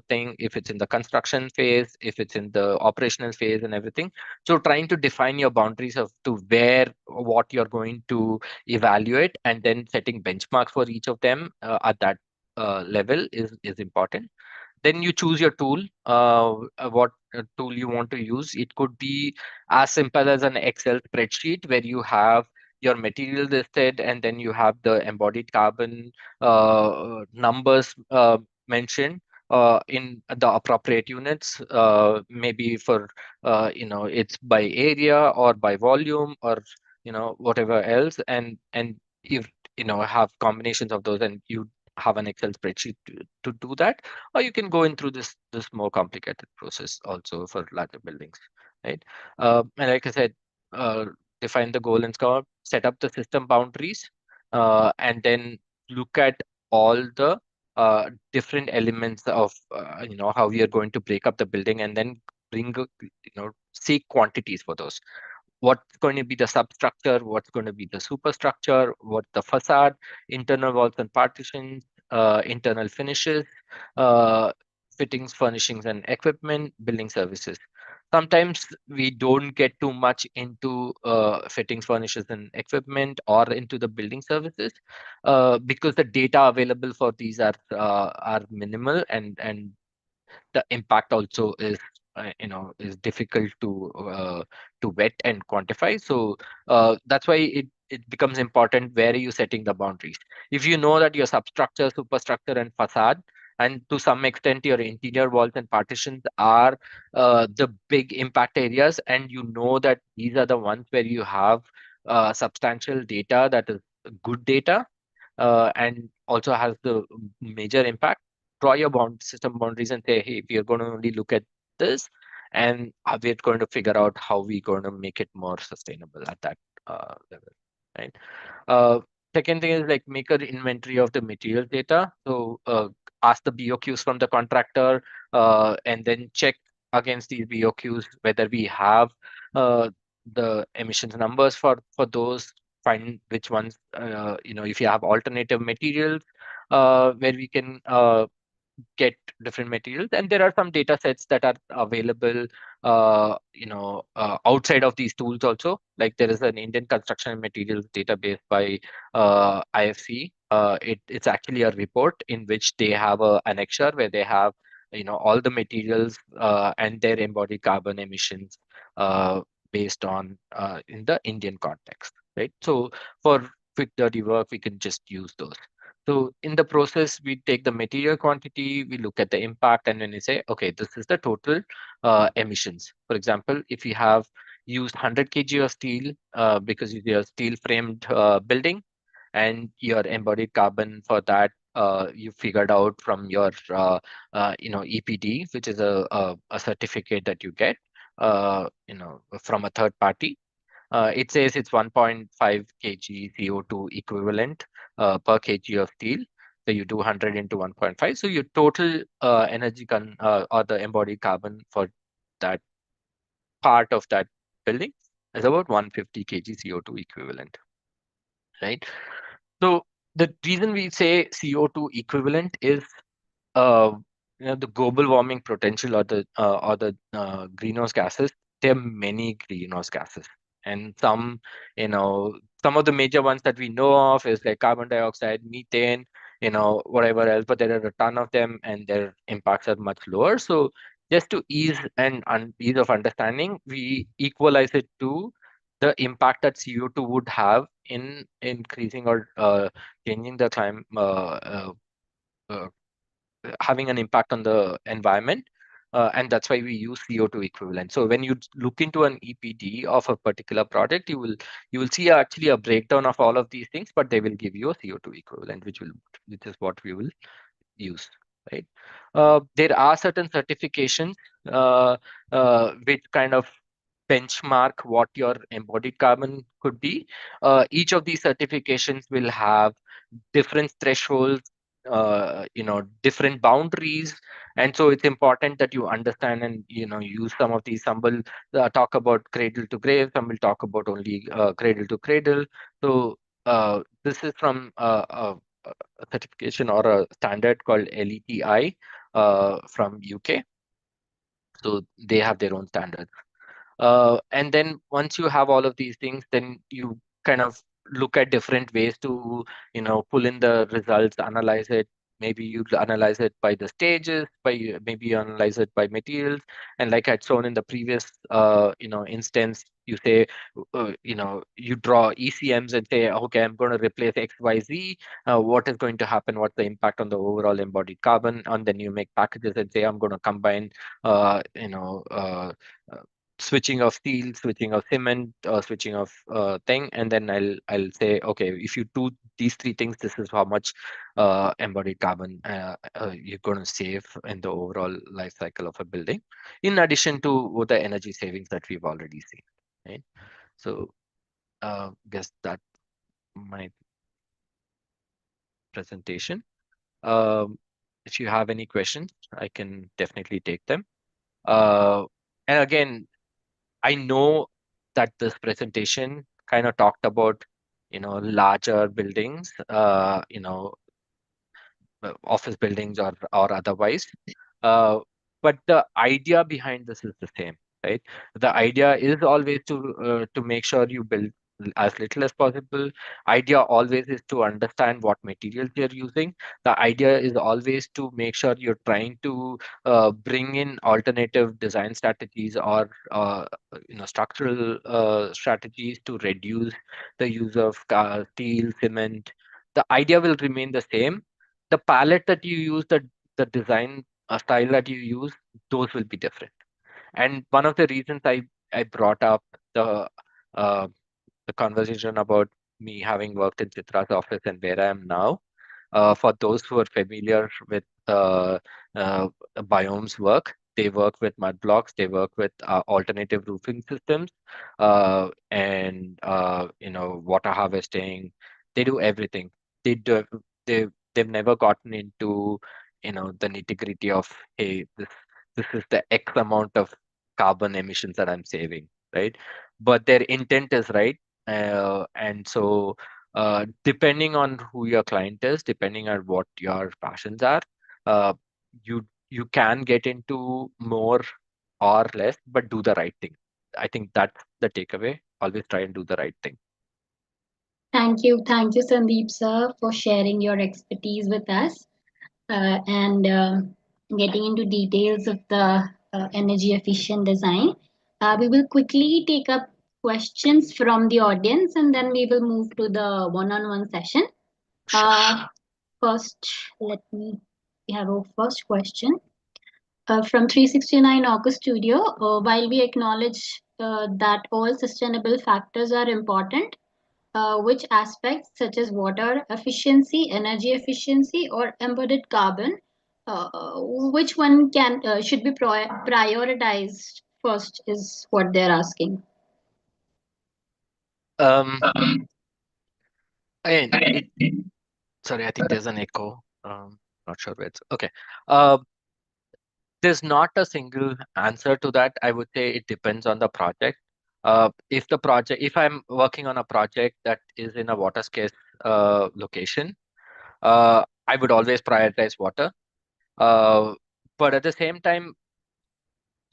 thing, if it's in the construction phase, if it's in the operational phase and everything. So trying to define your boundaries of to where what you're going to evaluate and then setting benchmarks for each of them at that level is important. Then you choose your tool, what tool you want to use. It could be as simple as an Excel spreadsheet where you have your material listed and then you have the embodied carbon numbers mentioned in the appropriate units, maybe for it's by area or by volume or whatever else, and if have combinations of those, and you have an Excel spreadsheet to do that, or you can go in through this more complicated process also for larger buildings, right? And like I said, define the goal and scope, set up the system boundaries, and then look at all the different elements of how we are going to break up the building, and then bring seek quantities for those. What's going to be the substructure, what's going to be the superstructure, what the facade, internal walls and partitions, internal finishes, uh, fittings, furnishings and equipment, building services. Sometimes we don't get too much into fittings, furnishes and equipment or into the building services because the data available for these are minimal, and the impact also is difficult to vet and quantify. So that's why it becomes important where are you setting the boundaries. If you know that your substructure, superstructure and facade, and to some extent your interior walls and partitions are the big impact areas, and you know that these are the ones where you have substantial data, that is good data, and also has the major impact, draw your system boundaries and say, hey, we are going to only look at this, and we're going to figure out how we're going to make it more sustainable at that level, right? Uh, Second thing is like make an inventory of the material data. So ask the BOQs from the contractor, and then check against these BOQs whether we have the emissions numbers for those find which ones, if you have alternative materials, where we can get different materials. And there are some data sets that are available, outside of these tools also. Like there is an Indian construction materials database by IFC. It's actually a report in which they have a annexure where they have, all the materials and their embodied carbon emissions based on in the Indian context, right? So for quick dirty work, we can just use those. So in the process, we take the material quantity, we look at the impact, and then we say, okay, this is the total emissions. For example, if you have used 100 kg of steel because you're a steel framed building, and your embodied carbon for that, you figured out from your EPD, which is a certificate that you get from a third party. It says it's 1.5 kg CO2 equivalent per kg of steel. So you do 100 into 1.5. So your total energy or the embodied carbon for that part of that building is about 150 kg CO2 equivalent, right? So the reason we say CO2 equivalent is uh, the global warming potential, or the greenhouse gases. There are many greenhouse gases, and some of the major ones that we know of is like carbon dioxide, methane, whatever else. But there are a ton of them, and their impacts are much lower. So just to ease ease of understanding, we equalize it to the impact that CO2 would have in increasing or changing the climate. Uh, Having an impact on the environment. And that's why we use CO2 equivalent. So when you look into an EPD of a particular project, you will see actually a breakdown of all of these things, but they will give you a CO2 equivalent, which is what we will use, right? There are certain certifications which kind of benchmark what your embodied carbon could be. Each of these certifications will have different thresholds, different boundaries. And so it's important that you understand and, use some of these. Some will talk about cradle to grave, some will talk about only cradle to cradle. So this is from a certification or a standard called LETI from UK. So they have their own standards. And then once you have all of these things, then you kind of look at different ways to, pull in the results, analyze it. Maybe you analyze it by the stages, maybe you analyze it by materials. And like I'd shown in the previous, instance, you say, you draw ECMs and say, okay, I'm going to replace X, Y, Z. What is going to happen? What's the impact on the overall embodied carbon? And then you make packages and say, I'm going to combine, switching of steel, switching of cement, switching of thing, and then I'll say, okay, if you do these three things, this is how much embodied carbon you're going to save in the overall life cycle of a building, in addition to the energy savings that we've already seen, right? So guess that's my presentation. If you have any questions, I can definitely take them. And again, I know that this presentation kind of talked about, larger buildings, office buildings or otherwise. But the idea behind this is the same, right? The idea is always to make sure you build as little as possible. Idea always is to understand what materials you're using. The idea is always to make sure you're trying to bring in alternative design strategies or structural strategies to reduce the use of steel, cement. The idea will remain the same. The palette that you use, the design style that you use, those will be different. And one of the reasons I brought up uh, the conversation about me having worked in Chitra's office and where I am now, for those who are familiar with biomes work, they work with mud blocks, they work with alternative roofing systems, and water harvesting. They do everything. They do. They've never gotten into the nitty gritty of, hey, this is the X amount of carbon emissions that I'm saving, right? But their intent is right. And so depending on who your client is, depending on what your passions are, uh, you can get into more or less, but do the right thing. I think that's the takeaway. Always try and do the right thing. Thank you, Sandeep sir, for sharing your expertise with us and getting into details of the energy efficient design. We will quickly take up questions from the audience and then we will move to the one-on-one session. Sure. First, let me we have our first question from 369 August Studio. While we acknowledge that all sustainable factors are important, which aspects such as water efficiency, energy efficiency, or embodied carbon, which one can should be prioritized first is what they're asking. Um, and it Sorry, I think there's an echo. Not sure where it's okay. Uh, there's not a single answer to that. I would say it depends on the project. If I'm working on a project that is in a water scarce location, I would always prioritize water. But at the same time,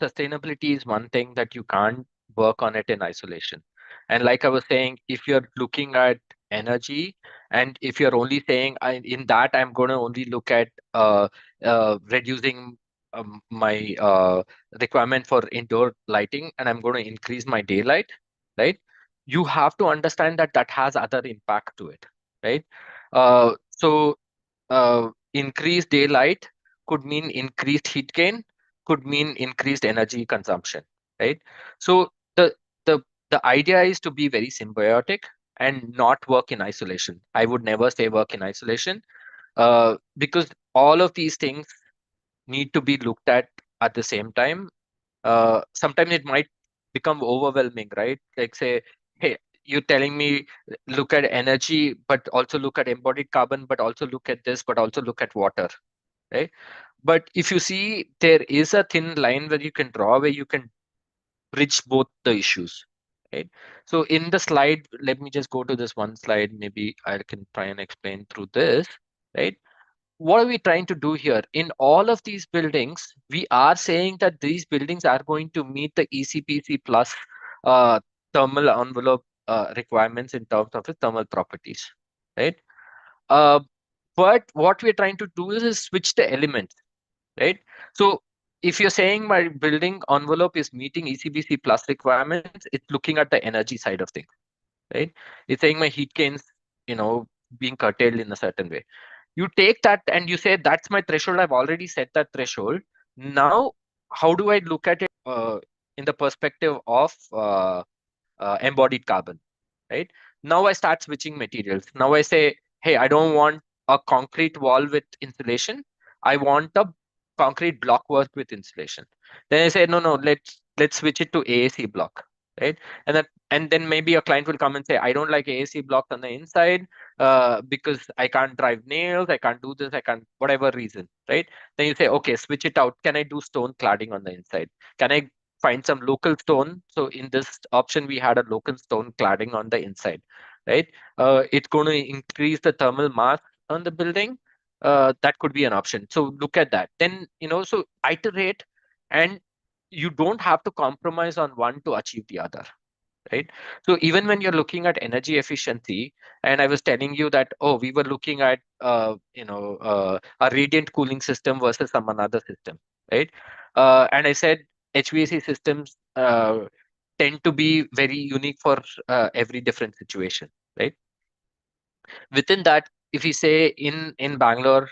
sustainability is one thing that you can't work on it in isolation. And like I was saying, if you're looking at energy, and if you're only saying in that I'm going to only look at reducing my requirement for indoor lighting, and I'm going to increase my daylight, right? You have to understand that that has other impact to it, right? Increased daylight could mean increased heat gain, could mean increased energy consumption, right? So the idea is to be very symbiotic and not work in isolation. I would never say work in isolation, because all of these things need to be looked at the same time. Sometimes it might become overwhelming, right? Like say, hey, you're telling me look at energy, but also look at embodied carbon, but also look at this, but also look at water, right? But if you see, there is a thin line where you can draw, where you can bridge both the issues, right? So in the slide, let me just go to this one slide. Maybe I can try and explain through this, right? What are we trying to do here? In all of these buildings, we are saying that these buildings are going to meet the ECPC plus uh, thermal envelope requirements in terms of its thermal properties, right? Uh, but what we're trying to do is switch the elements, right? So if you're saying my building envelope is meeting ECBC plus requirements, it's looking at the energy side of things, right? It's saying my heat gains, being curtailed in a certain way. You take that and you say, that's my threshold. I've already set that threshold. Now, how do I look at it in the perspective of embodied carbon, right? Now I start switching materials. Now I say, hey, I don't want a concrete wall with insulation. I want a concrete block work with insulation. Then I say, no, let's switch it to AAC block, right? And then maybe a client will come and say, I don't like AAC block on the inside because I can't drive nails, I can't do this, I can't, whatever reason, right? Then you say, okay, switch it out. Can I do stone cladding on the inside? Can I find some local stone? So in this option, we had a local stone cladding on the inside, right? It's going to increase the thermal mass on the building. That could be an option. So look at that. Then, so iterate, and you don't have to compromise on one to achieve the other, right? So even when you're looking at energy efficiency, and I was telling you that, oh, we were looking at, a radiant cooling system versus some another system, right? And I said HVAC systems tend to be very unique for every different situation, right? Within that, if we say in Bangalore,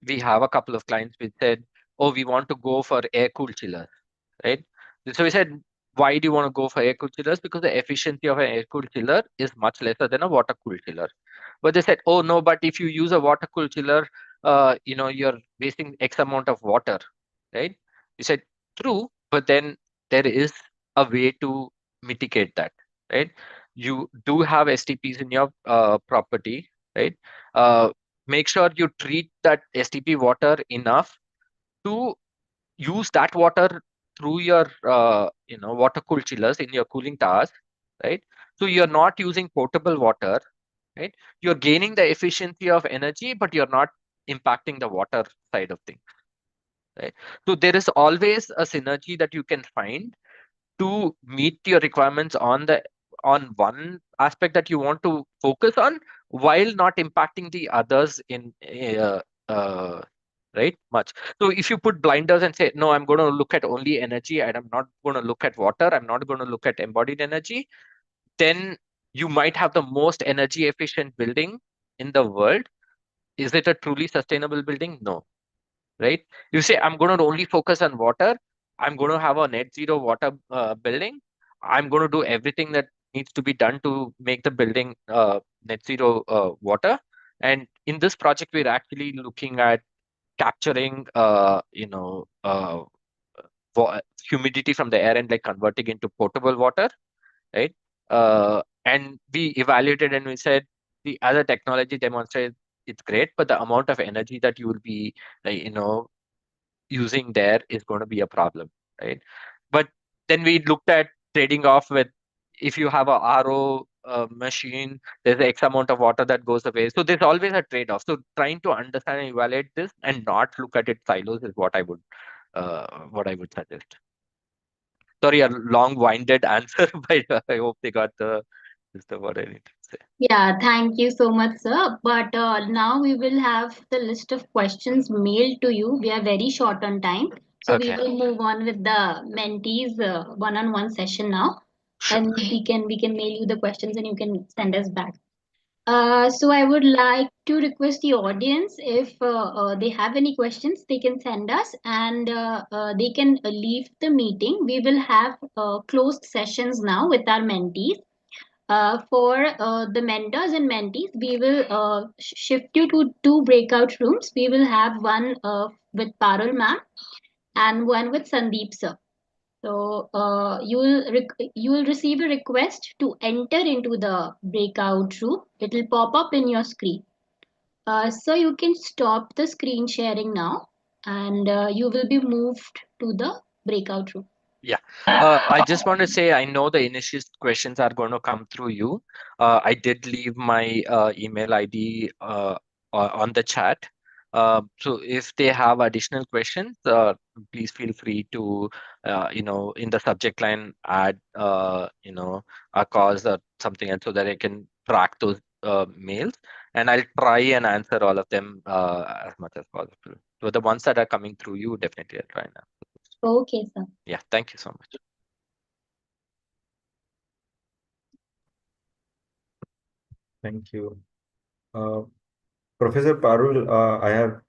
we have a couple of clients which said, oh, we want to go for air cooled chillers, right? So we said, why do you want to go for air cooled chillers? Because the efficiency of an air cooled chiller is much lesser than a water cooled chiller. But they said, oh no, but if you use a water cooled chiller, you're wasting X amount of water, right? We said, true, but then there is a way to mitigate that, right? You do have STPs in your property, right? Uh, Make sure you treat that STP water enough to use that water through your water cooled chillers in your cooling towers, right? So you're not using potable water, right? You're gaining the efficiency of energy, but you're not impacting the water side of things, right? So there is always a synergy that you can find to meet your requirements on one aspect that you want to focus on, while not impacting the others in right much. So if you put blinders and say, no, I'm going to look at only energy and I'm not going to look at water, I'm not going to look at embodied energy, then you might have the most energy efficient building in the world. Is it a truly sustainable building? No, right? You say, I'm going to only focus on water, I'm going to have a net zero water building, I'm going to do everything that needs to be done to make the building net zero water. And in this project, we're actually looking at capturing humidity from the air and like converting into potable water, right? And we evaluated and we said the other technology demonstrated it's great, but the amount of energy that you will be using there is going to be a problem, right? But then we looked at trading off with, if you have a RO machine, there's X amount of water that goes away. So there's always a trade-off. So trying to understand and evaluate this and not look at it silos is what I would suggest. Sorry, a long-winded answer, but I hope they got the what I need to say. Yeah, thank you so much, sir. But now we will have the list of questions mailed to you. We are very short on time. So we Okay, will move on with the mentees one-on-one session now. sure. And we can mail you the questions and you can send us back. So I would like to request the audience, if they have any questions, they can send us, and they can leave the meeting. We will have closed sessions now with our mentees. For the mentors and mentees, we will shift you to two breakout rooms. We will have one with Parul ma'am and one with Sandeep sir. So you will receive a request to enter into the breakout room. It will pop up in your screen. So you can stop the screen sharing now, and you will be moved to the breakout room. Yeah, I just want to say I know the initial questions are going to come through you. I did leave my email ID on the chat. So if they have additional questions, please feel free to, in the subject line, add, a cause or something, and so that I can track those mails. And I'll try and answer all of them as much as possible. So the ones that are coming through you, definitely I'll try now. Okay, sir. Yeah, thank you so much. Thank you. Professor Parul, I have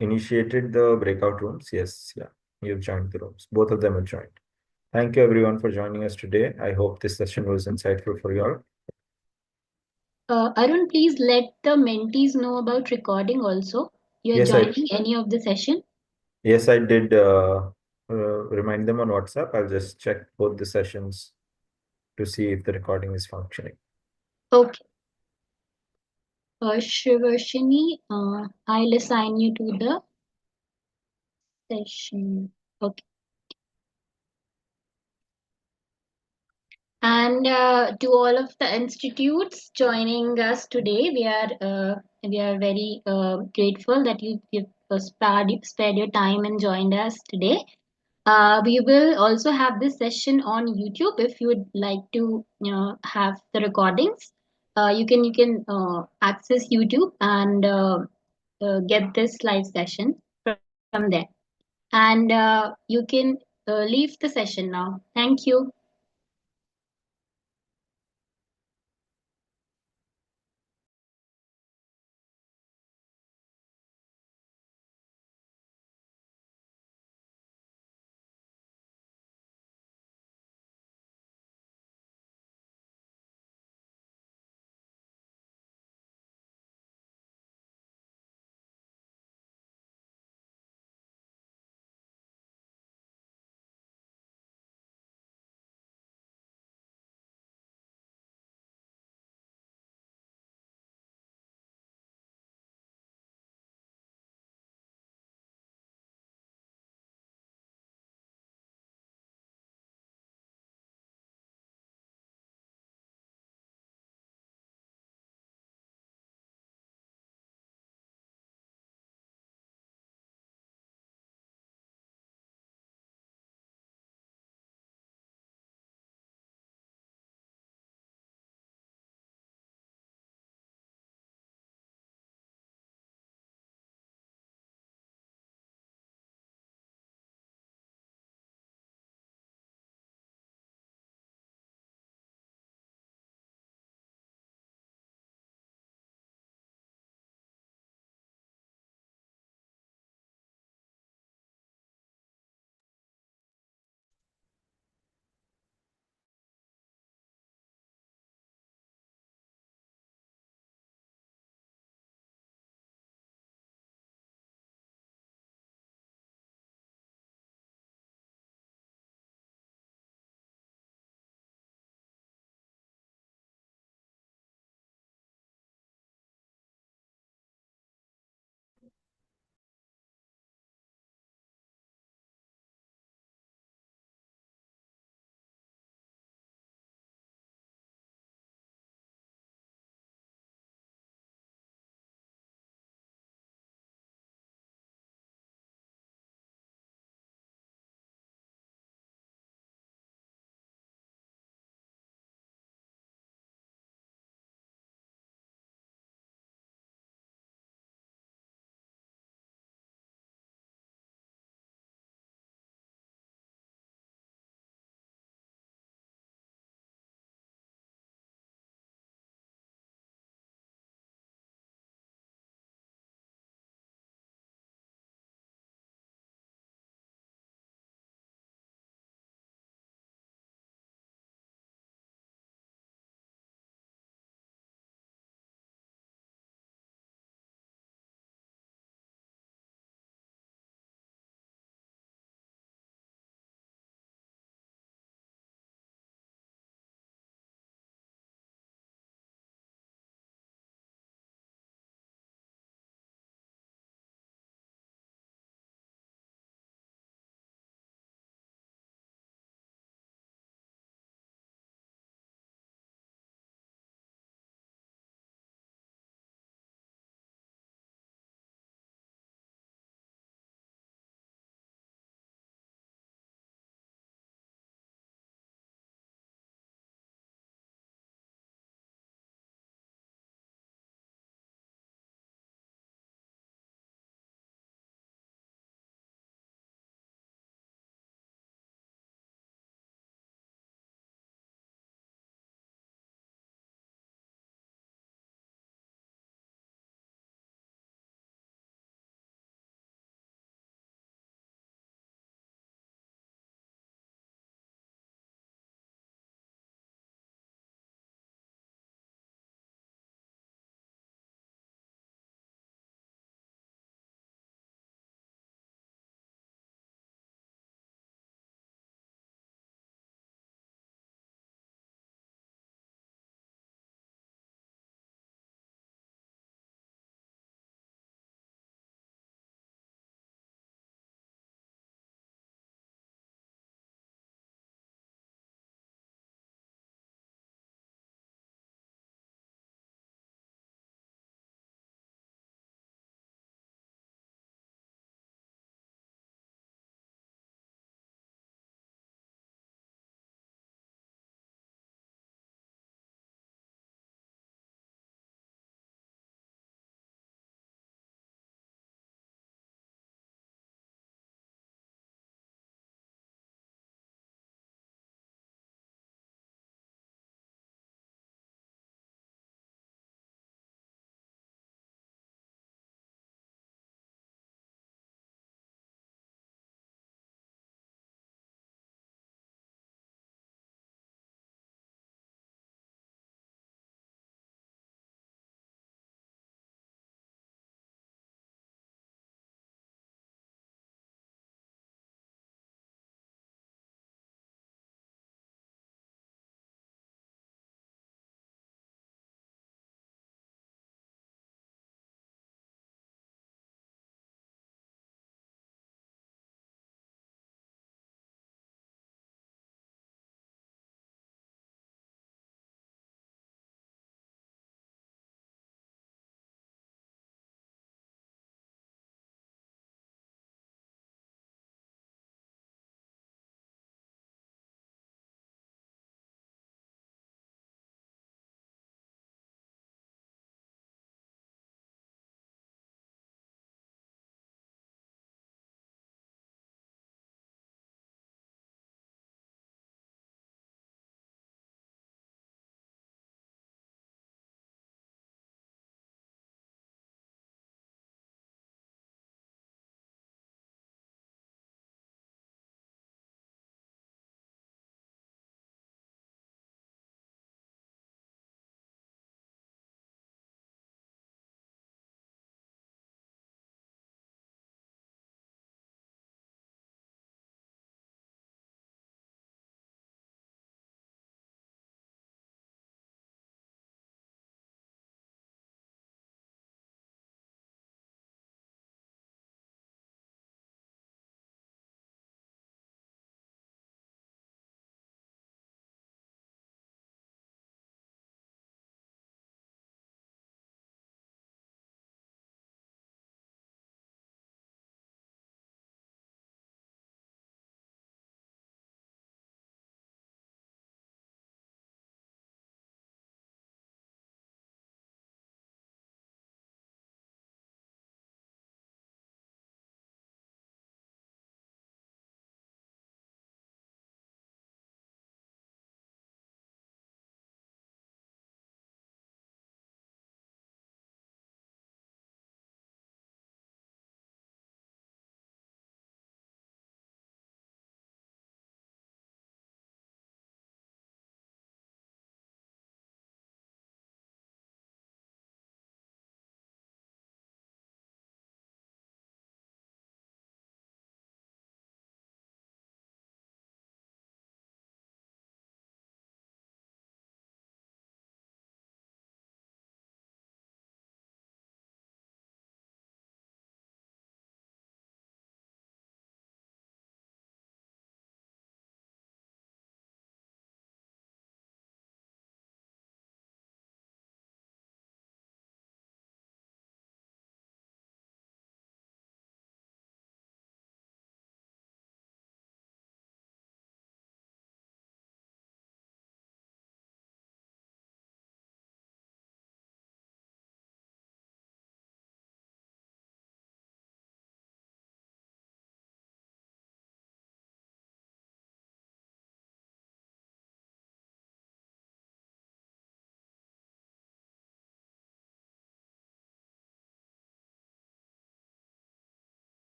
initiated the breakout rooms. Yes, yeah, you've joined the rooms. Both of them have joined. Thank you everyone for joining us today. I hope this session was insightful for you all. Arun, please let the mentees know about recording also. You're Yes, joining any of the session? Yes, I did remind them on WhatsApp. I'll just check both the sessions to see if the recording is functioning. Okay. Shivashini, I'll assign you to the session. Okay. And to all of the institutes joining us today, we are very grateful that you've spared your time and joined us today. We will also have this session on YouTube. If you would like to have the recordings, you can access YouTube and get this live session from there. And you can leave the session now. Thank you.